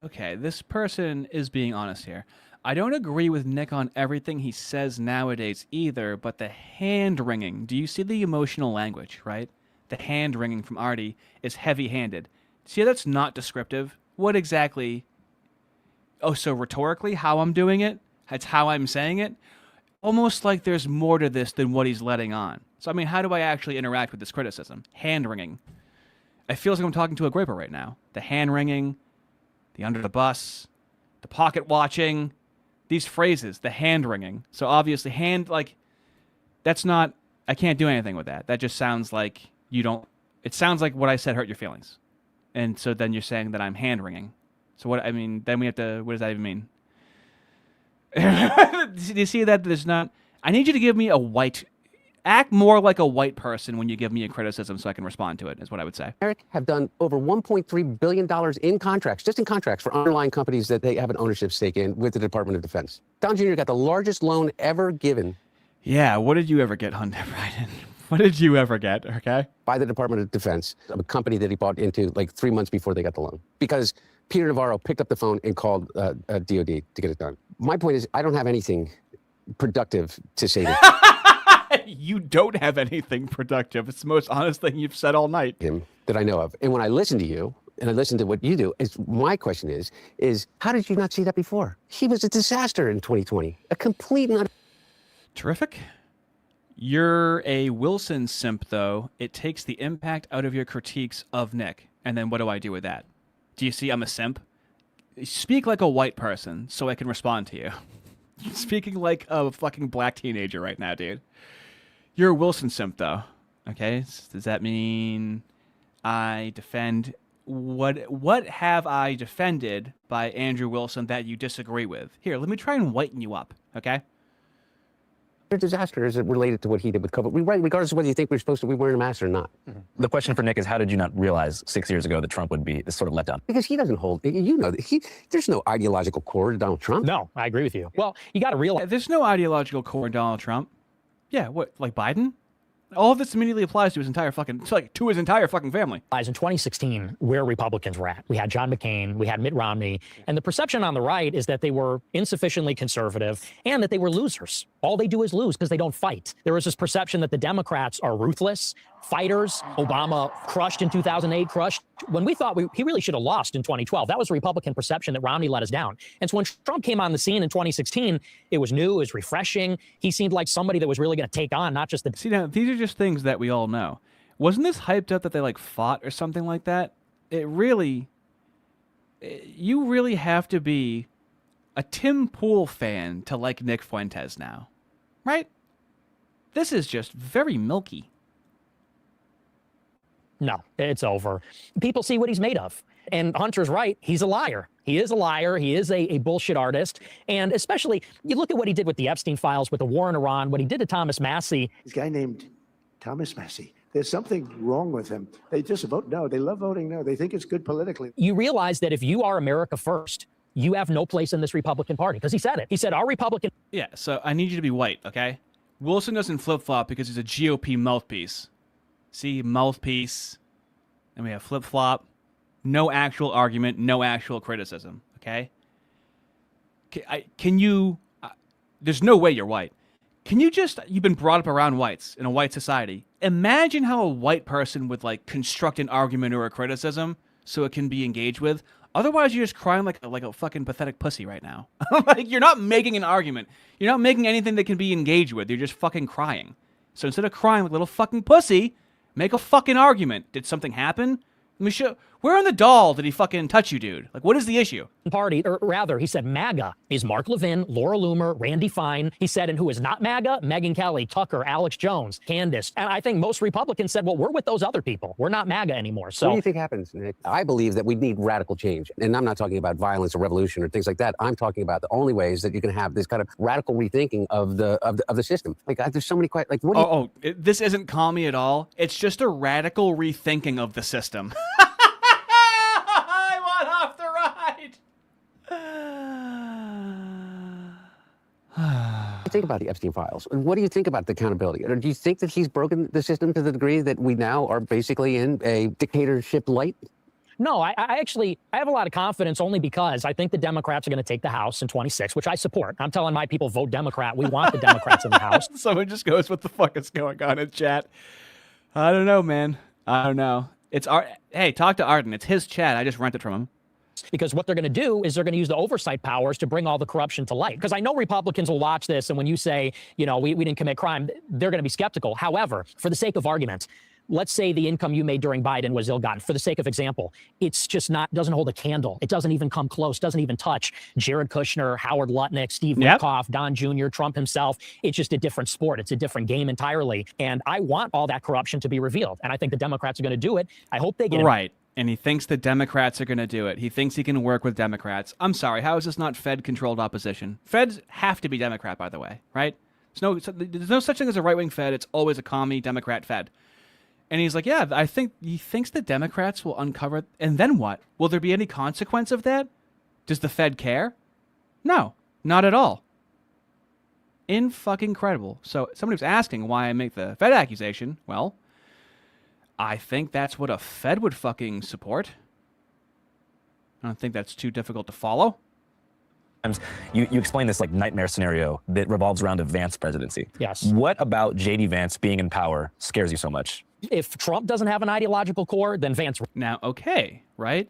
Okay, this person is being honest here. I don't agree with Nick on everything he says nowadays either, but the hand-wringing, do you see the emotional language, right? The hand-wringing from Ardy is heavy-handed. See, that's not descriptive. What exactly? Oh, so rhetorically, how I'm doing it? That's how I'm saying it? Almost like there's more to this than what he's letting on. So, I mean, how do I actually interact with this criticism? Hand-wringing. It feels like I'm talking to a graper right now. The hand-wringing, the under the bus, the pocket watching, these phrases, the hand-wringing. So, obviously, that's not, I can't do anything with that. That just sounds like it sounds like what I said hurt your feelings. And so then you're saying that I'm hand-wringing. So then we have to, what does that even mean? Do you see that there's not, I need you to give me act more like a white person when you give me a criticism so I can respond to it, is what I would say. Eric have done over $1.3 billion in contracts, just in contracts for underlying companies that they have an ownership stake in with the Department of Defense. Don Jr. got the largest loan ever given. Yeah, what did you ever get, Hunter Biden? What did you ever get, okay? By the Department of Defense, a company that he bought into like 3 months before they got the loan. Because Peter Navarro picked up the phone and called DOD to get it done. My point is, I don't have anything productive to say to You don't have anything productive. It's the most honest thing you've said all night. him that I know of. And when I listen to you, and I listen to what you do, my question is how did you not see that before? He was a disaster in 2020. A complete and Terrific. You're a Wilson simp, though. It takes the impact out of your critiques of Nick. And then what do I do with that? Do you see I'm a simp? Speak like a white person so I can respond to you. You're speaking like a fucking black teenager right now, dude. You're a Wilson simp, though. Okay? Does that mean I defend... What have I defended by Andrew Wilson that you disagree with? Here, let me try and whiten you up, okay? disaster is related to what he did with COVID. Regardless of whether you think we're supposed to be wearing a mask or not. Mm-hmm. The question for Nick is, how did you not realize 6 years ago that Trump would be this sort of letdown? Because he doesn't hold, there's no ideological core to Donald Trump. No, I agree with you. Well, you got to realize. There's no ideological core to Donald Trump. Yeah, what, like Biden? All of this immediately applies to his entire fucking family. In 2016, where Republicans were at, we had John McCain, we had Mitt Romney, and the perception on the right is that they were insufficiently conservative and that they were losers. All they do is lose because they don't fight. There was this perception that the Democrats are ruthless, fighters. Obama crushed in 2008, crushed when we thought he really should have lost in 2012. That was a Republican perception that Romney let us down. And so when Trump came on the scene in 2016, it was new, it was refreshing. He seemed like somebody that was really going to take on, not just the... See, now, these are just things that we all know. Wasn't this hyped up that they like fought or something like that? You really have to be a Tim Pool fan to like Nick Fuentes now, right? This is just very milky. No, it's over. People see what he's made of. And Hunter's right. He's a liar. He is a liar. He is a bullshit artist. And especially, you look at what he did with the Epstein files, with the war in Iran, what he did to Thomas Massie. This guy named Thomas Massie. There's something wrong with him. They just vote no. They love voting no. They think it's good politically. You realize that if you are America first, you have no place in this Republican Party. Because he said it. He said, our Republican... Yeah, so I need you to be white, okay? Wilson doesn't flip-flop because he's a GOP mouthpiece. See, mouthpiece. And we have flip-flop. No actual argument, no actual criticism, okay? Can you... there's no way you're white. Can you just... You've been brought up around whites in a white society. imagine how a white person would like construct an argument or a criticism so it can be engaged with. Otherwise, you're just crying like a fucking pathetic pussy right now. Like, you're not making an argument. You're not making anything that can be engaged with. You're just fucking crying. So instead of crying like a little fucking pussy, make a fucking argument. Did something happen? Let me show. Where on the doll did he fucking touch you, dude? Like, what is the issue? Party, or rather, he said MAGA is Mark Levin, Laura Loomer, Randy Fine. He said, and who is not MAGA? Megyn Kelly, Tucker, Alex Jones, Candace. And I think most Republicans said, well, we're with those other people. We're not MAGA anymore. So what do you think happens, Nick? I believe that we need radical change. And I'm not talking about violence or revolution or things like that. I'm talking about the only ways that you can have this kind of radical rethinking of the system. Like, there's so many questions. Like, what do you... This isn't commie at all. It's just a radical rethinking of the system. Think about the Epstein files. What do you think about the accountability? Or do you think that he's broken the system to the degree that we now are basically in a dictatorship light? No, I actually have a lot of confidence only because I think the Democrats are going to take the House in 26, which I support. I'm telling my people, vote Democrat. We want the Democrats in the House. Someone just goes, what the fuck is going on in chat? I don't know, man. I don't know. Hey, talk to Arden. It's his chat. I just rented from him. Because what they're going to do is they're going to use the oversight powers to bring all the corruption to light. Because I know Republicans will watch this, and when you say, we didn't commit crime, they're going to be skeptical. However, for the sake of argument, let's say the income you made during Biden was ill-gotten. For the sake of example, it's just doesn't hold a candle. It doesn't even come close, doesn't even touch Jared Kushner, Howard Lutnick, Steve Witkoff, Don Jr., Trump himself. It's just a different sport. It's a different game entirely. And I want all that corruption to be revealed. And I think the Democrats are going to do it. I hope they get it. Right. And he thinks the Democrats are going to do it. He thinks he can work with Democrats. I'm sorry, how is this not Fed-controlled opposition? Feds have to be Democrat, by the way, right? There's no such thing as a right-wing Fed. It's always a commie Democrat Fed. And he's like, yeah, I think he thinks the Democrats will uncover. And then what? Will there be any consequence of that? Does the Fed care? No, not at all. In-fucking credible. So somebody was asking why I make the Fed accusation. Well, I think that's what a Fed would fucking support. I don't think that's too difficult to follow. You explain this like nightmare scenario that revolves around a Vance presidency. Yes. What about J.D. Vance being in power scares you so much? If Trump doesn't have an ideological core, then Vance... Now, okay, right?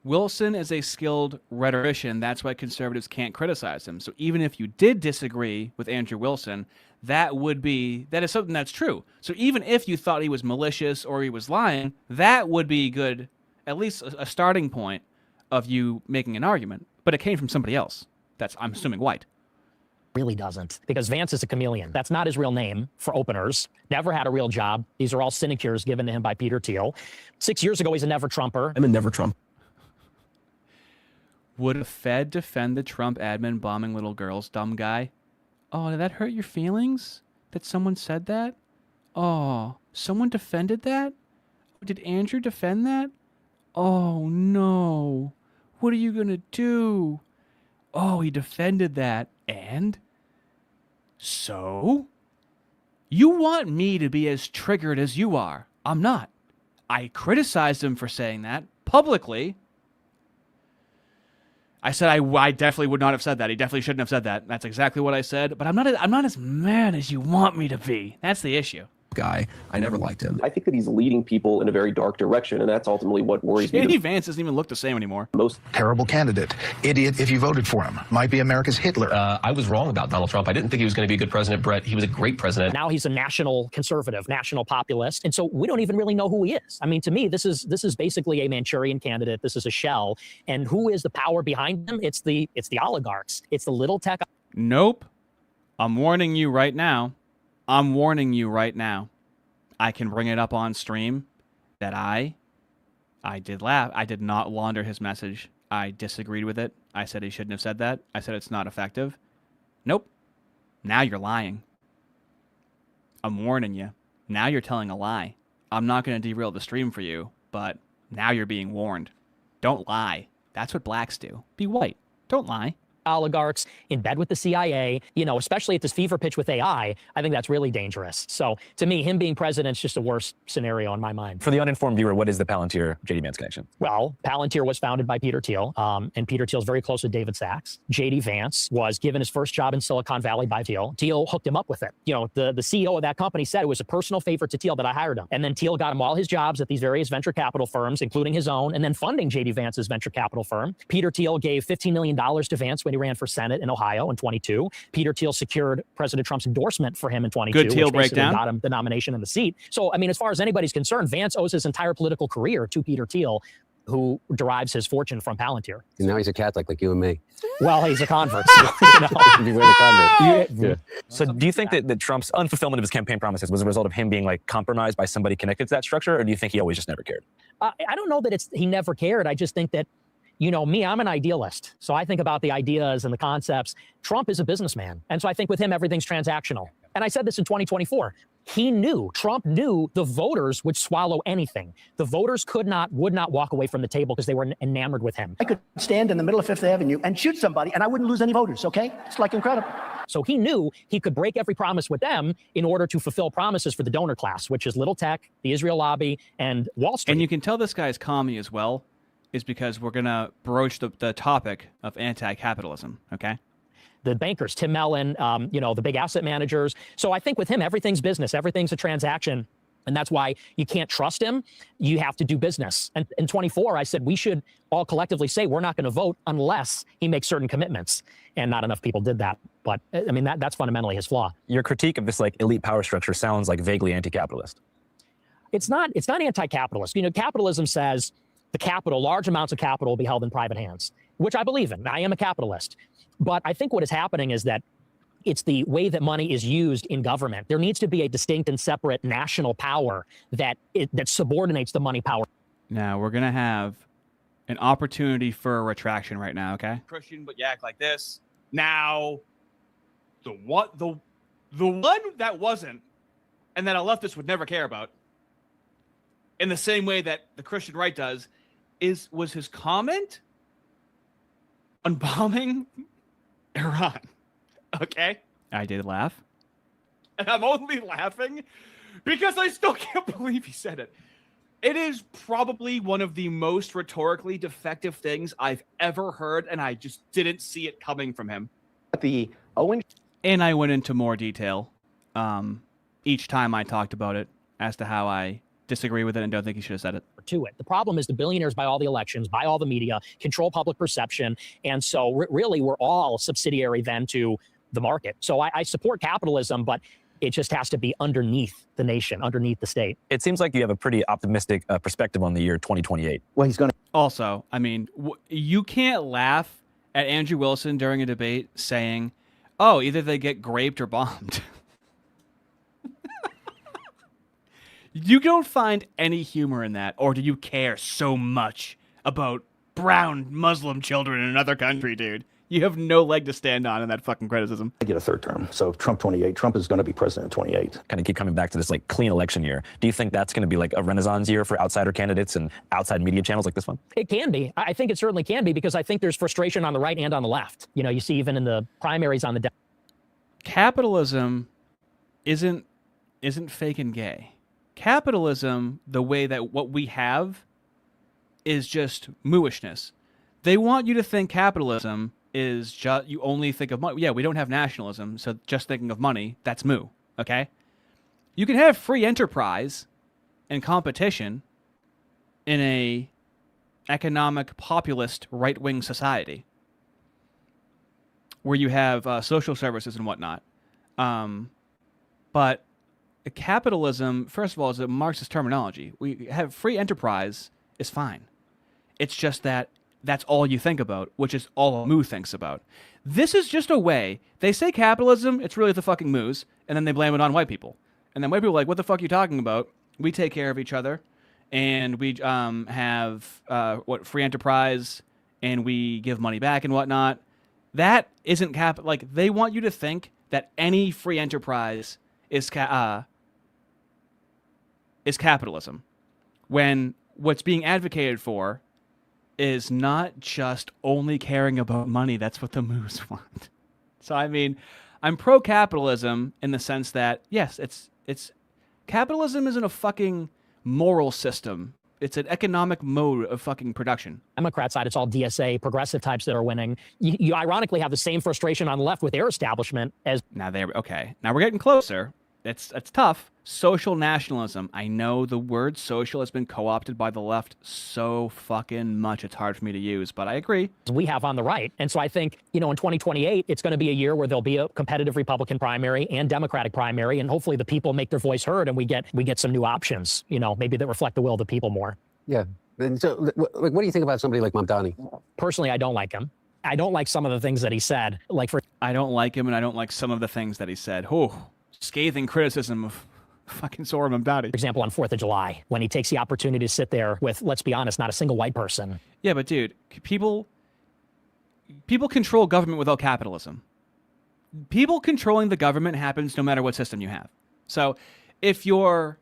Wilson is a skilled rhetorician. That's why conservatives can't criticize him. So even if you did disagree with Andrew Wilson, that is something that's true. So even if you thought he was malicious or he was lying, that would be good, at least a starting point of you making an argument. But it came from somebody else. That's, I'm assuming, white. Really doesn't, because Vance is a chameleon. That's not his real name, for openers. Never had a real job. These are all sinecures given to him by Peter Thiel. 6 years ago, he's a never-Trumper. I'm a never-Trump. Would a Fed defend the Trump admin bombing little girls, dumb guy? Oh, did that hurt your feelings? That someone said that? Oh, someone defended that? Did Andrew defend that? Oh, no. What are you going to do? Oh, he defended that. And? So? You want me to be as triggered as you are. I'm not. I criticized him for saying that publicly. I said I definitely would not have said that. He definitely shouldn't have said that. That's exactly what I said. But I'm not as mad as you want me to be. That's the issue. Guy, I never liked him. I think that he's leading people in a very dark direction, and that's ultimately what worries me. J.D. Vance doesn't even look the same anymore. Most terrible candidate, idiot if you voted for him. Might be America's Hitler. I was wrong about Donald Trump. I didn't think he was going to be a good president, Brett. He was a great president. Now he's a national conservative, national populist, and so we don't even really know who he is. I mean, to me, this is basically a Manchurian candidate. This is a shell, and who is the power behind him? It's the oligarchs. It's the little tech. Nope. I'm warning you right now. I can bring it up on stream that I did laugh. I did not launder his message. I disagreed with it. I said he shouldn't have said that. I said it's not effective. Nope. Now you're lying. I'm warning you. Now you're telling a lie. I'm not going to derail the stream for you, but now you're being warned. Don't lie. That's what blacks do. Be white. Don't lie. oligarchs in bed with the CIA, especially at this fever pitch with AI. I think that's really dangerous. So to me, him being president is just a worse scenario in my mind. For the uninformed viewer, what is the Palantir-JD Vance connection? Well, Palantir was founded by Peter Thiel, and Peter Thiel's very close with David Sachs. JD Vance was given his first job in Silicon Valley by Thiel. Thiel hooked him up with it. The CEO of that company said it was a personal favor to Thiel that I hired him. And then Thiel got him all his jobs at these various venture capital firms, including his own, and then funding JD Vance's venture capital firm. Peter Thiel gave $15 million to Vance when he ran for Senate in Ohio in 22. Peter Thiel secured President Trump's endorsement for him in 22. Good Thiel which basically breakdown. got him the nomination and the seat. So, as far as anybody's concerned, Vance owes his entire political career to Peter Thiel, who derives his fortune from Palantir. And now he's a Catholic like you and me. Well, he's a convert. Beware the convert. Yeah. So do you think that Trump's unfulfillment of his campaign promises was a result of him being compromised by somebody connected to that structure, or do you think he always just never cared? I don't know that he never cared. I just think that, me, I'm an idealist. So I think about the ideas and the concepts. Trump is a businessman. And so I think with him, everything's transactional. And I said this in 2024. Trump knew the voters would swallow anything. The voters would not walk away from the table because they were enamored with him. I could stand in the middle of Fifth Avenue and shoot somebody and I wouldn't lose any voters, okay? It's incredible. So he knew he could break every promise with them in order to fulfill promises for the donor class, which is little tech, the Israel lobby, and Wall Street. And you can tell this guy's commie as well, is because we're going to broach the topic of anti-capitalism, okay? The bankers, Tim Mellon, the big asset managers. So I think with him, everything's business. Everything's a transaction. And that's why you can't trust him. You have to do business. And in 24, I said we should all collectively say we're not going to vote unless he makes certain commitments. And not enough people did that. But that's fundamentally his flaw. Your critique of this elite power structure sounds vaguely anti-capitalist. It's not anti-capitalist. Capitalism says large amounts of capital will be held in private hands, which I believe in. I am a capitalist. But I think what is happening is that it's the way that money is used in government. There needs to be a distinct and separate national power that subordinates the money power. Now, we're going to have an opportunity for a retraction right now, okay? Christian, but you act like this. Now, the one that wasn't, and that a leftist would never care about, in the same way that the Christian right does, was his comment on bombing Iran. Okay? I did laugh. And I'm only laughing because I still can't believe he said it. It is probably one of the most rhetorically defective things I've ever heard, and I just didn't see it coming from him. And I went into more detail each time I talked about it as to how I disagree with it and don't think he should have said it. To it. The problem is the billionaires buy all the elections, buy all the media, control public perception. And so really we're all subsidiary then to the market. So I support capitalism, but it just has to be underneath the nation, underneath the state. It seems like you have a pretty optimistic perspective on the year 2028. Well, he's going to. Also, you can't laugh at Andrew Wilson during a debate saying, oh, either they get graped or bombed. You don't find any humor in that, or do you care so much about brown Muslim children in another country, dude? You have no leg to stand on in that fucking criticism. I get a third term. So Trump 28. Trump is going to be president in 28. Kind of keep coming back to this clean election year. Do you think that's going to be a renaissance year for outsider candidates and outside media channels like this one? It can be. I think it certainly can be because I think there's frustration on the right and on the left. You see even in the primaries on the capitalism isn't fake and gay. Capitalism, the way that what we have is just mooishness. They want you to think capitalism is just, you only think of money. Yeah, we don't have nationalism, so just thinking of money, that's moo, okay? You can have free enterprise and competition in a economic populist right-wing society where you have social services and whatnot. But capitalism, first of all, is a Marxist terminology. We have free enterprise is fine. It's just that that's all you think about, which is all Moo thinks about. This is just a way. They say capitalism, it's really the fucking Moos, and then they blame it on white people. And then white people are like, what the fuck are you talking about? We take care of each other, and we have free enterprise, and we give money back and whatnot. That isn't they want you to think that any free enterprise is capitalism, when what's being advocated for is not just only caring about money. That's what the moose want. So, I mean, I'm pro-capitalism in the sense that, yes, it's capitalism isn't a fucking moral system. It's an economic mode of fucking production. Democrat side, it's all DSA, progressive types that are winning. You ironically have the same frustration on the left with their establishment as... Now, okay. Now we're getting closer. It's tough. Social nationalism. I know the word social has been co-opted by the left so fucking much it's hard for me to use, but I agree. We have on the right. And so I think, in 2028, it's going to be a year where there'll be a competitive Republican primary and Democratic primary, and hopefully the people make their voice heard and we get some new options, maybe that reflect the will of the people more. Yeah. And so what do you think about somebody like Mamdani? Personally, I don't like him. I don't like some of the things that he said. I don't like him, and I don't like some of the things that he said. Oh, scathing criticism of fucking Zohran Mamdani. For example, on 4th of July, when he takes the opportunity to sit there with, let's be honest, not a single white person. Yeah, but dude, people control government without capitalism. People controlling the government happens no matter what system you have. So if your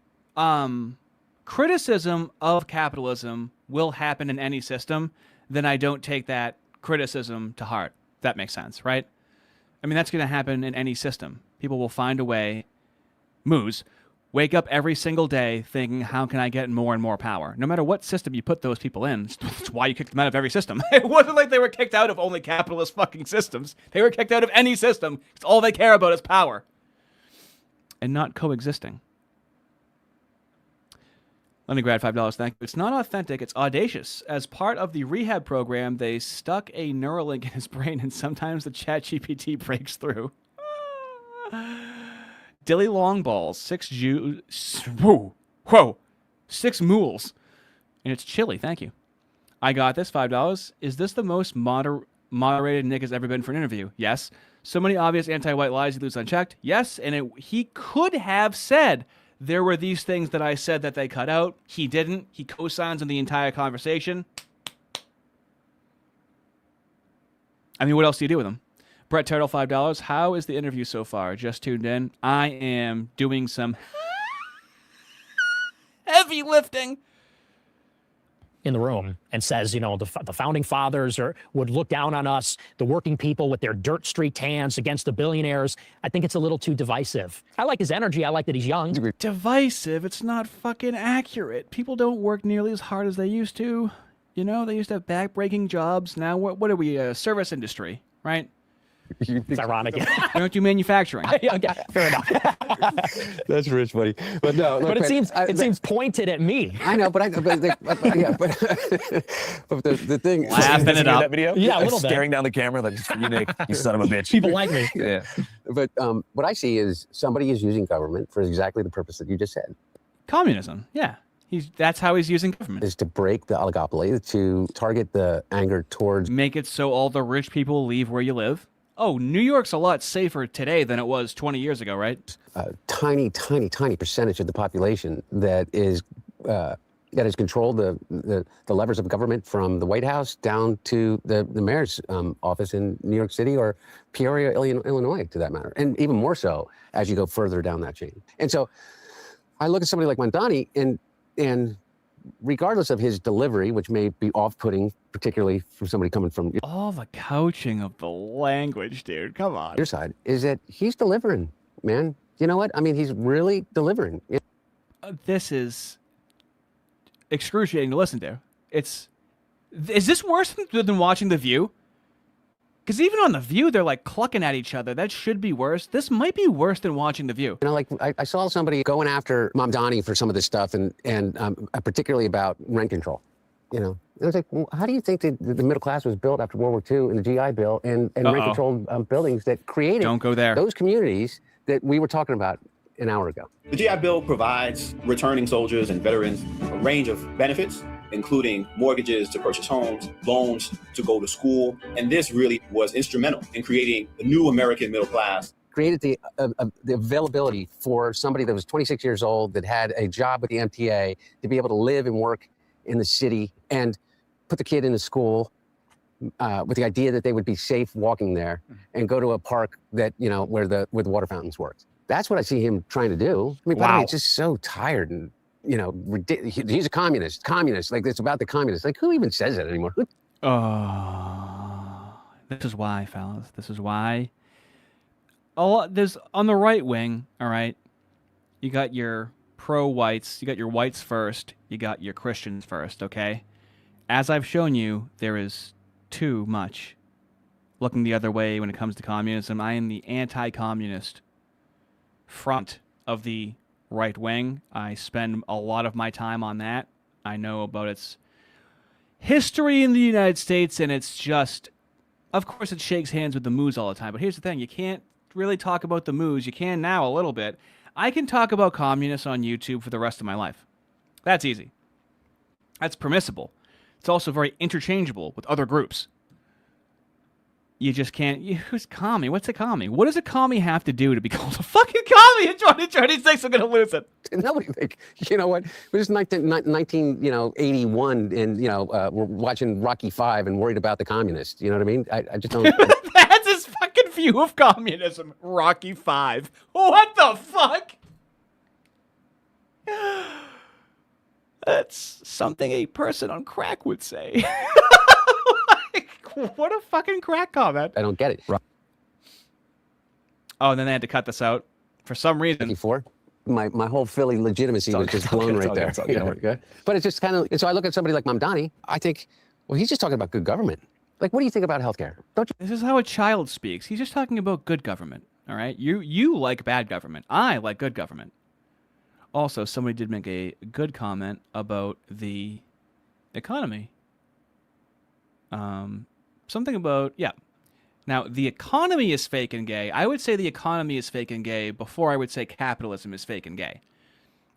criticism of capitalism will happen in any system, then I don't take that criticism to heart. That makes sense, right? I mean, that's going to happen in any system. People will find a way, wake up every single day thinking, how can I get more and more power? No matter what system you put those people in, that's why you kicked them out of every system. It wasn't like they were kicked out of only capitalist fucking systems. They were kicked out of any system. It's all they care about is power. And not coexisting. Leningrad, $5, thank you. It's not authentic, it's audacious. As part of the rehab program, they stuck a Neuralink in his brain, and sometimes the ChatGPT breaks through. Dilly Longballs, 6 mules. And it's chilly, thank you. I got this, $5. Is this the most moderated Nick has ever been for an interview? Yes. So many obvious anti-white lies he leaves unchecked? Yes. And he could have said, there were these things that I said that they cut out. He didn't. He co-signs on the entire conversation. I mean, what else do you do with him? Brett Turtle, $5. How is the interview so far? Just tuned in. I am doing some heavy lifting in the room and says, the founding fathers would look down on us, the working people with their dirt street tans against the billionaires. I think it's a little too divisive. I like his energy. I like that he's young. Divisive? It's not fucking accurate. People don't work nearly as hard as they used to. They used to have back-breaking jobs. Now, what are we? Service industry, right? It's ironic. We don't do manufacturing. Okay, fair enough. That's rich, buddy. But no, look, but it seems pointed at me. I know, but the thing, laughing it up. That video? Yeah, a little bit. Staring down the camera like, you Nick, you son of a bitch. People like me. Yeah. But what I see is somebody is using government for exactly the purpose that you just said. Communism. Yeah. That's how he's using government. Is to break the oligopoly, to target the anger towards... Make it so all the rich people leave where you live. Oh, New York's a lot safer today than it was 20 years ago, right? A tiny percentage of the population that has controlled the levers of government from the White House down to the mayor's office in New York City or Peoria, Illinois, to that matter. And even more so as you go further down that chain. And so I look at somebody like Mamdani and regardless of his delivery, which may be off-putting, particularly from somebody coming from... All the couching of the language, dude. Come on. Your side is that he's delivering, man. You know what? I mean, he's really delivering. This is excruciating to listen to. Is this worse than watching The View? Because even on The View, they're like clucking at each other. That should be worse. This might be worse than watching The View. I saw somebody going after Mamdani for some of this stuff, and particularly about rent control. And I was like, well, how do you think the middle class was built after World War II and the GI Bill and rent-controlled buildings that created Don't go there. Those communities that we were talking about an hour ago? The GI Bill provides returning soldiers and veterans a range of benefits, including mortgages to purchase homes, loans to go to school. And this really was instrumental in creating the new American middle class. Created the availability for somebody that was 26 years old, that had a job with the MTA, to be able to live and work in the city and put the kid into school with the idea that they would be safe walking there and go to a park that, where the water fountains work. That's what I see him trying to do. I mean, by the way, it's just so tired and he's a communist. Like it's about the communists. Like who even says that anymore? This is why, fellas. This is why. There's on the right wing. All right, you got your pro-whites. You got your whites first. You got your Christians first. Okay, as I've shown you, there is too much looking the other way when it comes to communism. I am the anti-communist front of the right wing. I spend a lot of my time on that. I know about its history in the United States, and it's just, of course, it shakes hands with the moos all the time. But here's the thing. You can't really talk about the moos. You can now a little bit. I can talk about communists on YouTube for the rest of my life. That's easy. That's permissible. It's also very interchangeable with other groups. You just can't. Who's commie? What's a commie? What does a commie have to do to be called a fucking commie in 2026? I'm gonna lose it. Nobody think. You know what? We're just 1981, and we're watching Rocky V and worried about the communists. You know what I mean? I just don't. That's his fucking view of communism. Rocky V. What the fuck? That's something a person on crack would say. What a fucking crack comment. I don't get it. Oh, and then they had to cut this out for some reason. Before my whole Philly legitimacy was just blown right there. But it's just kind of. So I look at somebody like Mamdani. I think, well, he's just talking about good government. Like, what do you think about healthcare? Don't you? This is how a child speaks. He's just talking about good government. All right, you like bad government. I like good government. Also, somebody did make a good comment about the economy. Something about, yeah. Now, the economy is fake and gay. I would say the economy is fake and gay before I would say capitalism is fake and gay.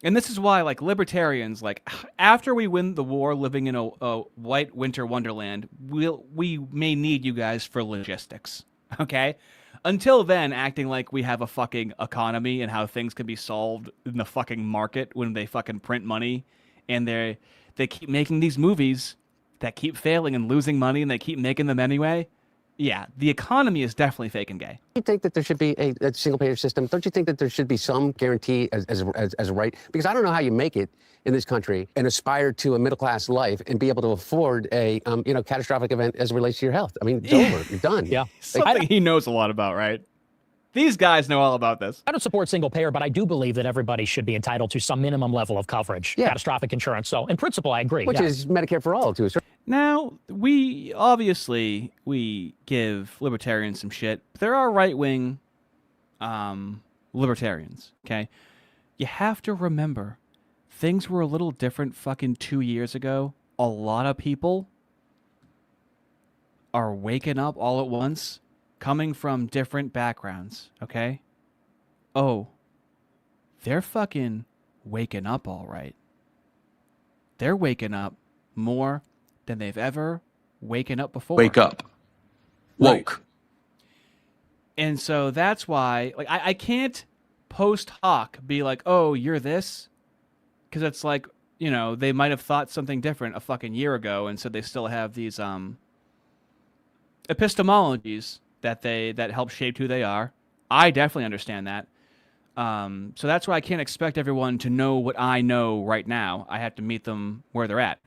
And this is why, like, libertarians, like, after we win the war living in a white winter wonderland, we may need you guys for logistics, okay? Until then, acting like we have a fucking economy and how things can be solved in the fucking market when they fucking print money and they keep making these movies that keep failing and losing money, and they keep making them anyway. Yeah, the economy is definitely fake and gay. Do you think that there should be a single-payer system? Don't you think that there should be some guarantee as a right? Because I don't know how you make it in this country and aspire to a middle-class life and be able to afford a catastrophic event as it relates to your health. I mean, it's over. You're done. Yeah. Something he knows a lot about, right? These guys know all about this. I don't support single payer, but I do believe that everybody should be entitled to some minimum level of coverage, catastrophic insurance. So in principle, I agree. Which is Medicare for all, to a certain. Now, we give libertarians some shit. There are right-wing libertarians, okay? You have to remember, things were a little different fucking 2 years ago. A lot of people are waking up all at once, coming from different backgrounds, okay? Oh, they're fucking waking up all right. They're waking up more than they've ever waken up before. Wake up. Woke. Right. And so that's why, like, I can't post hoc be like, oh, you're this, because it's like, they might have thought something different a fucking year ago, and so they still have these epistemologies that help shape who they are. I definitely understand that. So that's why I can't expect everyone to know what I know right now. I have to meet them where they're at.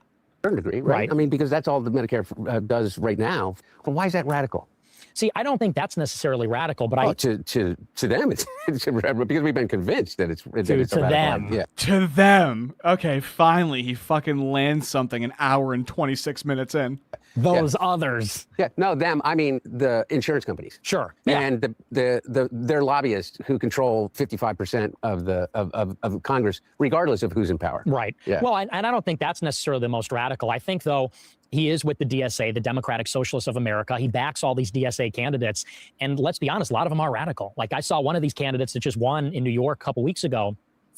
Certain degree, right? I mean, because that's all the Medicare does right now. Well, why is that radical? See, I don't think that's necessarily radical, but to them, it's because we've been convinced that it's to radical. them. Yeah. To them. Okay, finally, he fucking lands something an hour and 26 minutes in. Those others. Yeah, no, them. I mean, the insurance companies. Sure. Yeah. And their lobbyists who control 55% of Congress, regardless of who's in power. Right. Yeah. Well, and I don't think that's necessarily the most radical. I think, though, he is with the DSA, the Democratic Socialists of America. He backs all these DSA candidates. And let's be honest, a lot of them are radical. Like, I saw one of these candidates that just won in New York a couple weeks ago,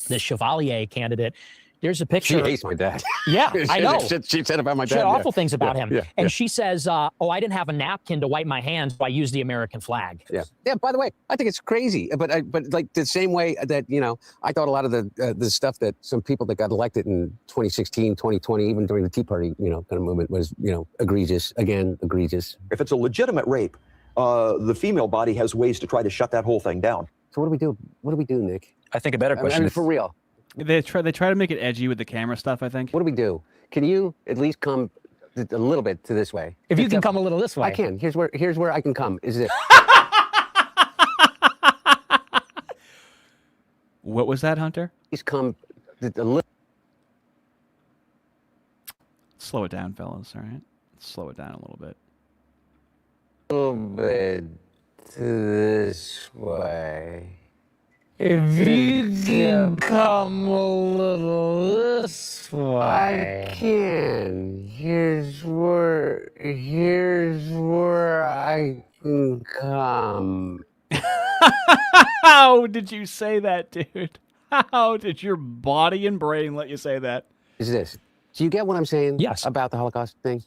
the Chevalier candidate. There's a picture. She hates my dad. Yeah, I know. She said about my dad. She had awful things about him. Yeah, and she says, I didn't have a napkin to wipe my hands, so I used the American flag. Yeah. Yeah. By the way, I think it's crazy, but like the same way that, I thought a lot of the stuff that some people that got elected in 2016, 2020, even during the Tea Party, kind of movement was, egregious. Again, egregious. If it's a legitimate rape, the female body has ways to try to shut that whole thing down. So what do we do? What do we do, Nick? I think a better question I mean, is, for real. They try to make it edgy with the camera stuff, I think. What do we do? Can you at least come a little bit to this way? If you can come a little this way. I can. Here's where I can come. Is it? What was that, Hunter? Please come a little. Slow it down, fellas. All right, slow it down a little bit. A little bit to this way. If you can come a little this way. I can. Here's where I can come. How did you say that, dude? How did your body and brain let you say that? Is this? Do you get what I'm saying? Yes. About the Holocaust thing?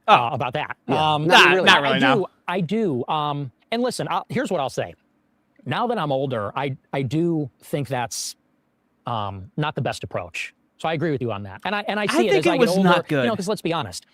About that. Yeah. Not really. No. I do. And listen, here's what I'll say. Now that I'm older, I do think that's not the best approach. So I agree with you on that. And I see it as I get older. Not good. Because let's be honest,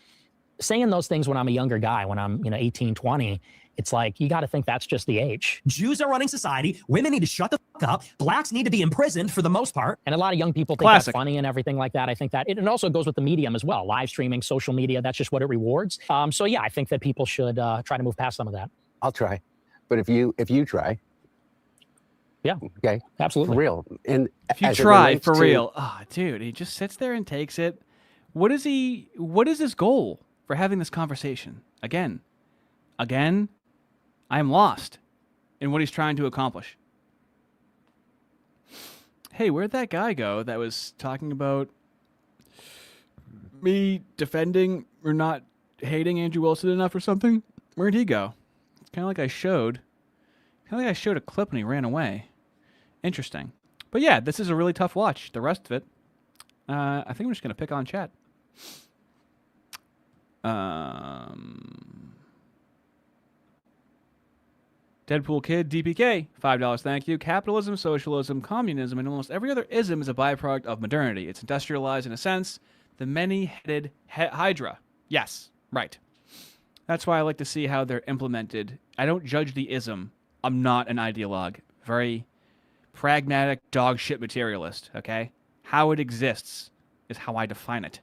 saying those things when I'm a younger guy, when I'm 18, 20, it's like you got to think that's just the age. Jews are running society. Women need to shut the fuck up. Blacks need to be imprisoned for the most part. And a lot of young people think that's funny and everything like that. I think that it also goes with the medium as well. Live streaming, social media, that's just what it rewards. So yeah, I think that people should try to move past some of that. I'll try. But if you try. Yeah. Okay. Absolutely. For real. And if you try for real, dude, he just sits there and takes it. What is his goal for having this conversation? Again, I am lost in what he's trying to accomplish. Hey, where'd that guy go that was talking about me defending or not hating Andrew Wilson enough or something? Where'd he go? It's kind of like I showed a clip and he ran away. Interesting. But yeah, this is a really tough watch. The rest of it, I think I'm just going to pick on chat. Deadpool Kid, DPK, $5, thank you. Capitalism, socialism, communism, and almost every other ism is a byproduct of modernity. It's industrialized in a sense. The many-headed hydra. Yes, right. That's why I like to see how they're implemented. I don't judge the ism. I'm not an ideologue. Very pragmatic dog shit materialist, okay? How it exists is how I define it.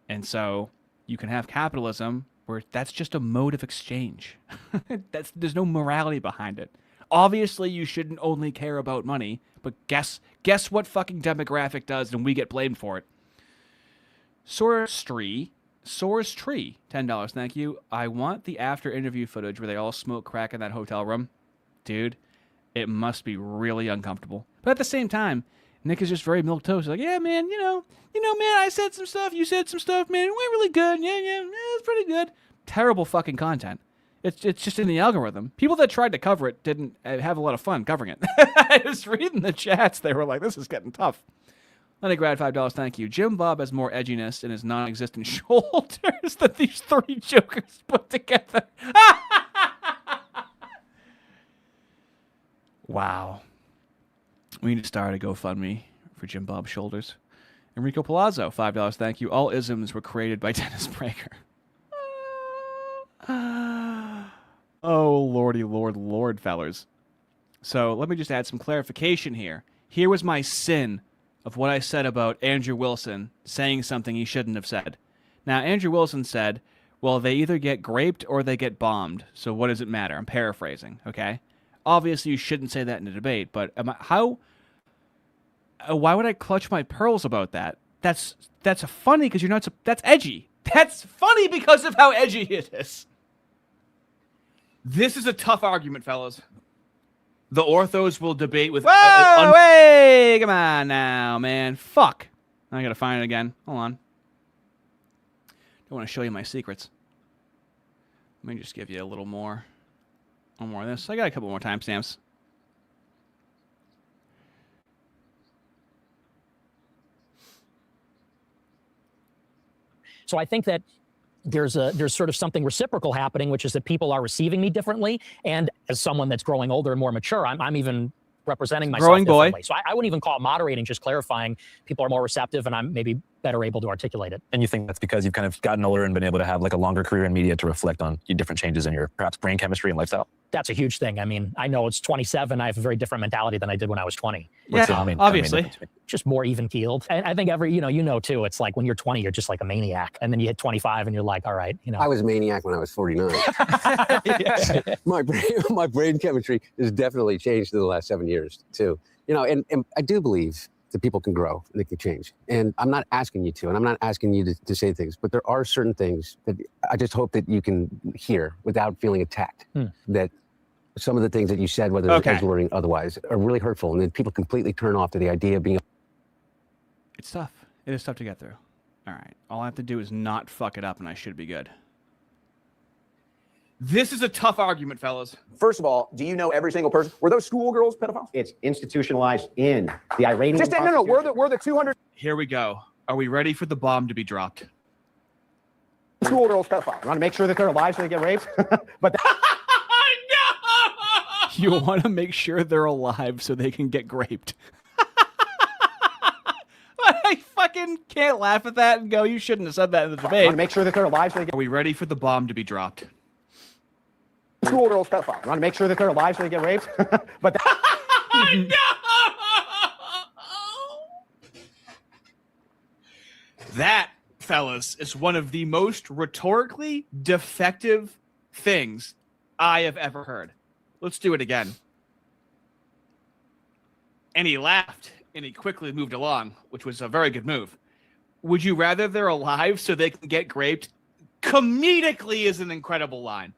And so you can have capitalism where that's just a mode of exchange. There's no morality behind it. Obviously, you shouldn't only care about money, but guess what fucking demographic does and we get blamed for it. Source Tree, $10, thank you. I want the after interview footage where they all smoke crack in that hotel room. Dude, it must be really uncomfortable. But at the same time, Nick is just very milquetoast. He's like, yeah, man, you know, man, I said some stuff, you said some stuff, man, it went really good. Yeah, it's pretty good. Terrible fucking content. It's just in the algorithm. People that tried to cover it didn't have a lot of fun covering it. I was reading the chats. They were like, this is getting tough. Leningrad, $5, thank you. Jim Bob has more edginess in his non-existent shoulders than these three jokers put together. Wow. We need to start a GoFundMe for Jim Bob's shoulders. Enrico Palazzo, $5, thank you. All isms were created by Dennis Prager. Oh, lordy, lord, fellers. So let me just add some clarification here. Here was my sin of what I said about Andrew Wilson saying something he shouldn't have said. Now, Andrew Wilson said, well, they either get graped or they get bombed, so what does it matter? I'm paraphrasing, okay? Obviously, you shouldn't say that in a debate, but why would I clutch my pearls about that? That's funny because you're not. That's edgy. That's funny because of how edgy it is. This is a tough argument, fellas. The orthos will debate with. Whoa, hey, come on now, man. Fuck. I gotta find it again. Hold on. Don't want to show you my secrets. Let me just give you a little more. One more of this. I got a couple more timestamps. So I think that there's sort of something reciprocal happening, which is that people are receiving me differently. And as someone that's growing older and more mature, I'm even representing myself growing differently. Boy. So I wouldn't even call it moderating, just clarifying. People are more receptive and I'm maybe better able to articulate it. And you think that's because you've kind of gotten older and been able to have like a longer career in media to reflect on different changes in your perhaps brain chemistry and lifestyle? That's a huge thing. I mean, I know it's 27. I have a very different mentality than I did when I was 20. Yeah, obviously. Just more even keeled. And I think every, you know too, it's like when you're 20, you're just like a maniac. And then you hit 25 and you're like, all right, I was a maniac when I was 49. My brain chemistry has definitely changed in the last 7 years too. And I do believe that people can grow and they can change. And I'm not asking you to, and I'm not asking you to say things, but there are certain things that I just hope that you can hear without feeling attacked. That some of the things that you said, whether it's edgelording otherwise, are really hurtful, and then people completely turn off to the idea of being. It's tough. It is tough to get through. All right. All I have to do is not fuck it up, and I should be good. This is a tough argument, fellas. First of all, do you know every single person? Were those schoolgirls pedophiles? It's institutionalized in the Iranian. Just no. We're the 200 Here we go. Are we ready for the bomb to be dropped? schoolgirls pedophiles. You want to make sure that they're alive so they get raped? But You want to make sure they're alive so they can get graped. I fucking can't laugh at that and go, you shouldn't have said that in the debate. You want to make sure that they're alive so they get. Are we ready for the bomb to be dropped? Schoolgirls pedophiles. You want to make sure that they're alive so they get raped? But That, fellas, is one of the most rhetorically defective things I have ever heard. Let's do it again. And he laughed, and he quickly moved along, which was a very good move. Would you rather they're alive so they can get graped? Comedically is an incredible line.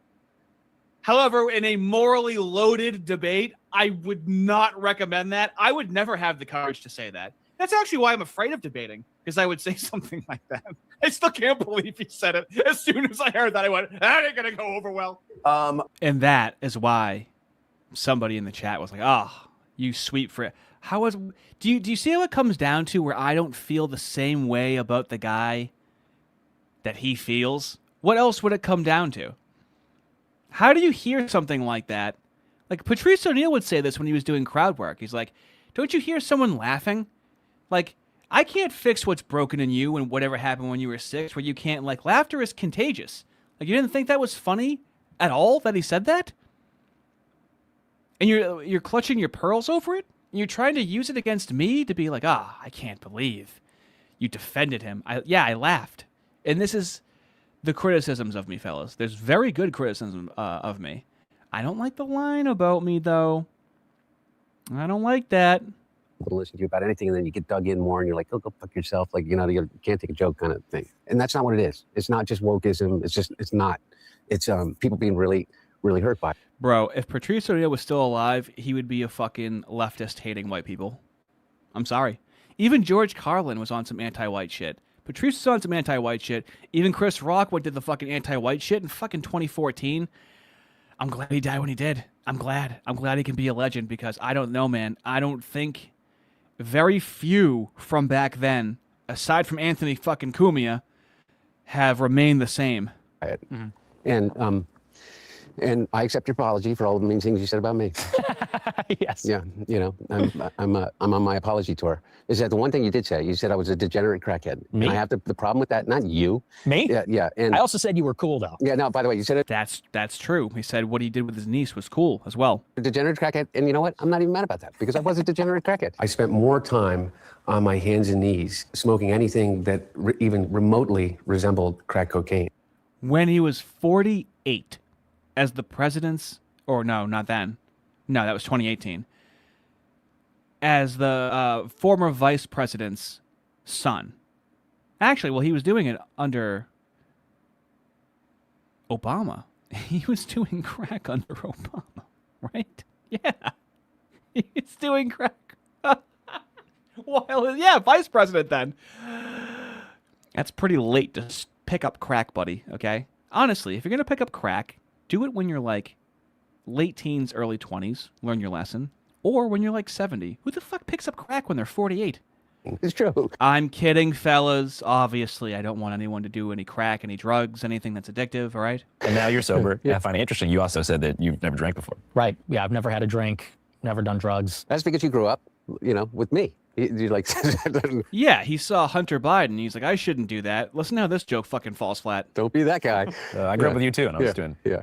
However, in a morally loaded debate, I would not recommend that. I would never have the courage to say that. That's actually why I'm afraid of debating, because I would say something like that. I still can't believe he said it. As soon as I heard that, I went, that ain't going to go over well. And that is why somebody in the chat was like, oh, you sweet for it. Do you see how it comes down to where I don't feel the same way about the guy that he feels? What else would it come down to? How do you hear something like that? Like Patrice O'Neill would say this when he was doing crowd work. He's like, don't you hear someone laughing? Like, I can't fix what's broken in you and whatever happened when you were 6, where you can't, like, laughter is contagious. Like, you didn't think that was funny at all that he said that? And you're clutching your pearls over it? And you're trying to use it against me to be like, I can't believe you defended him. I laughed. And this is the criticisms of me, fellas. There's very good criticism of me. I don't like the line about me, though. I don't like that. To listen to you about anything, and then you get dug in more, and you're like, "Oh, go fuck yourself!" Like you can't take a joke kind of thing. And that's not what it is. It's not just wokeism. It's not. It's people being really, really hurt by it. Bro, if Patrice O'Neill was still alive, he would be a fucking leftist hating white people. I'm sorry. Even George Carlin was on some anti-white shit. Patrice was on some anti-white shit. Even Chris Rock went to the fucking anti-white shit in fucking 2014. I'm glad he died when he did. I'm glad he can be a legend, because I don't know, man. I don't think very few from back then, aside from Anthony fucking Cumia, have remained the same. And I accept your apology for all the mean things you said about me. Yes. Yeah, I'm on my apology tour. Is that the one thing you did say? You said I was a degenerate crackhead. Me? And I have the problem with that, not you. Me? Yeah. And I also said you were cool, though. Yeah, no, by the way, you said it. That's true. He said what he did with his niece was cool as well. A degenerate crackhead, and you know what? I'm not even mad about that, because I was a degenerate crackhead. I spent more time on my hands and knees smoking anything that even remotely resembled crack cocaine. When he was 48, as the president's, or no, not then. No, that was 2018. As the former vice president's son. Actually, well, he was doing it under Obama. He was doing crack under Obama, right? Yeah. He's doing crack. Vice president then. That's pretty late to pick up crack, buddy, okay? Honestly, if you're going to pick up crack, do it when you're like late teens, early 20s, learn your lesson. Or when you're like 70. Who the fuck picks up crack when they're 48? It's true. I'm kidding, fellas. Obviously, I don't want anyone to do any crack, any drugs, anything that's addictive, all right? And now you're sober. Yeah, I find it interesting. You also said that you've never drank before. Right. Yeah, I've never had a drink, never done drugs. That's because you grew up, with me. You like. Yeah, he saw Hunter Biden. He's like, I shouldn't do that. Listen how this joke fucking falls flat. Don't be that guy. I grew up with you too, and I was doing. Yeah.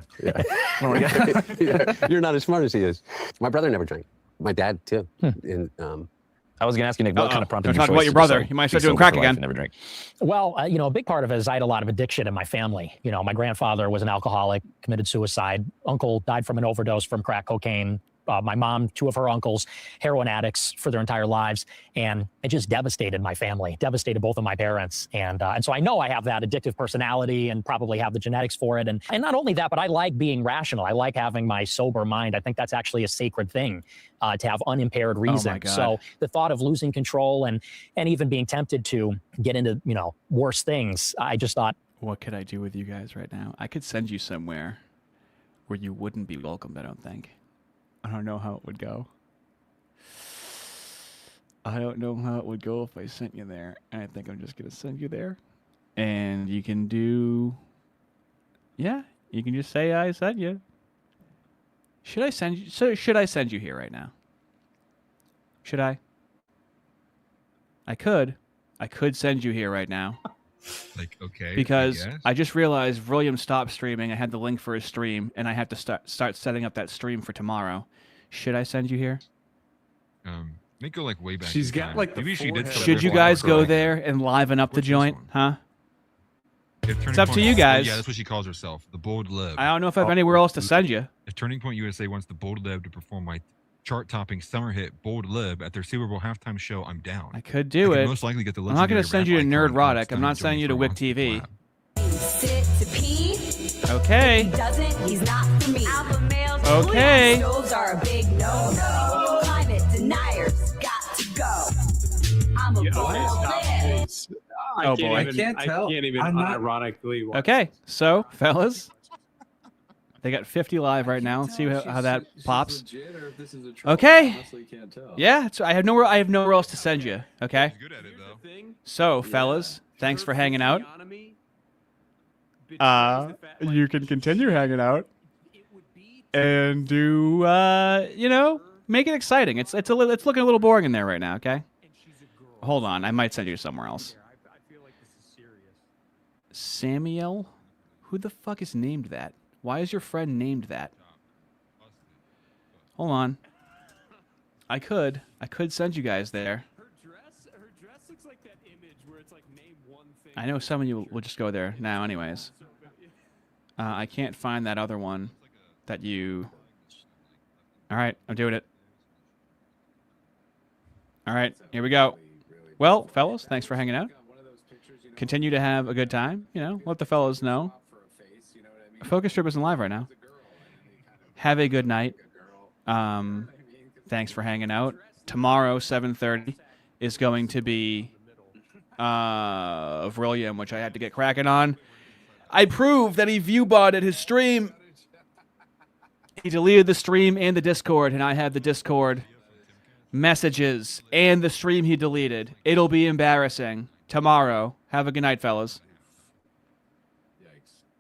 You're not as smart as he is. My brother never drank. my dad too. And I was going to ask you, Nick, what kind of prompted Don't your talk choice about your to brother. decide You might to start be doing sober crack for life again. and never drink? Well, a big part of it is I had a lot of addiction in my family. My grandfather was an alcoholic, committed suicide. Uncle died from an overdose from crack cocaine. My mom, 2 of her uncles, heroin addicts for their entire lives. And it just devastated my family, devastated both of my parents. And so I know I have that addictive personality and probably have the genetics for it. And not only that, but I like being rational. I like having my sober mind. I think that's actually a sacred thing, to have unimpaired reason. God. So the thought of losing control and even being tempted to get into, worse things, I just thought, What could I do with you guys right now? I could send you somewhere where you wouldn't be welcomed, I don't think. I don't know how it would go. I don't know how it would go if I sent you there. I think I'm just going to send you there. And you can do... Yeah, you can just say I sent you. Should I send you... So should I send you here right now? Should I? I could. I could send you here right now. Like, okay. Because guess. I just realized William stopped streaming. I had the link for his stream, and I have to start setting up that stream for tomorrow. Should I send you here? Nick go like way back. She's in got time. like the Maybe she did. forehead. Should you guys go there and liven up the joint? Huh? It's up to you guys. Yeah, that's what she calls herself, the Bold Lib. I don't know if I have anywhere else to send you. If Turning Point USA wants the Bold Lib to perform my chart-topping summer hit Bold Lib at their Super Bowl halftime show, I'm down. I could do it. Most likely get the I'm not going to send you to Nerdrotic. I'm not sending you to Wick TV. Sit to pee. Okay. He doesn't, he's not for me. Alpha males, Okay. stoves are a big no-no. Climate deniers got to go. I'm a bold lib. Oh boy. I can't even unironically watch. Okay, so fellas, they got 50 live right now. Let's see how that pops. Okay. Yeah, I have nowhere else to send you. Okay. So fellas, thanks for hanging out. You can continue hanging out and do make it exciting. It's looking a little boring in there right now. Okay. Hold on, I might send you somewhere else. Samuel? Who the fuck is named that? Why is your friend named that? Hold on. I could send you guys there. Her dress looks like that image where it's like name one thing. I know some of you will just go there now anyways. I can't find that other one that you... Alright, I'm doing it. Alright, here we go. Well, fellas, thanks for hanging out. Continue to have a good time. Let the fellas know. Focus Trip isn't live right now. Have a good night. Thanks for hanging out. Tomorrow, 7:30, is going to be Vrillium, which I had to get cracking on. I proved that he view-botted his stream. He deleted the stream and the Discord, and I have the Discord messages and the stream he deleted. It'll be embarrassing. Tomorrow. Have a good night, fellas.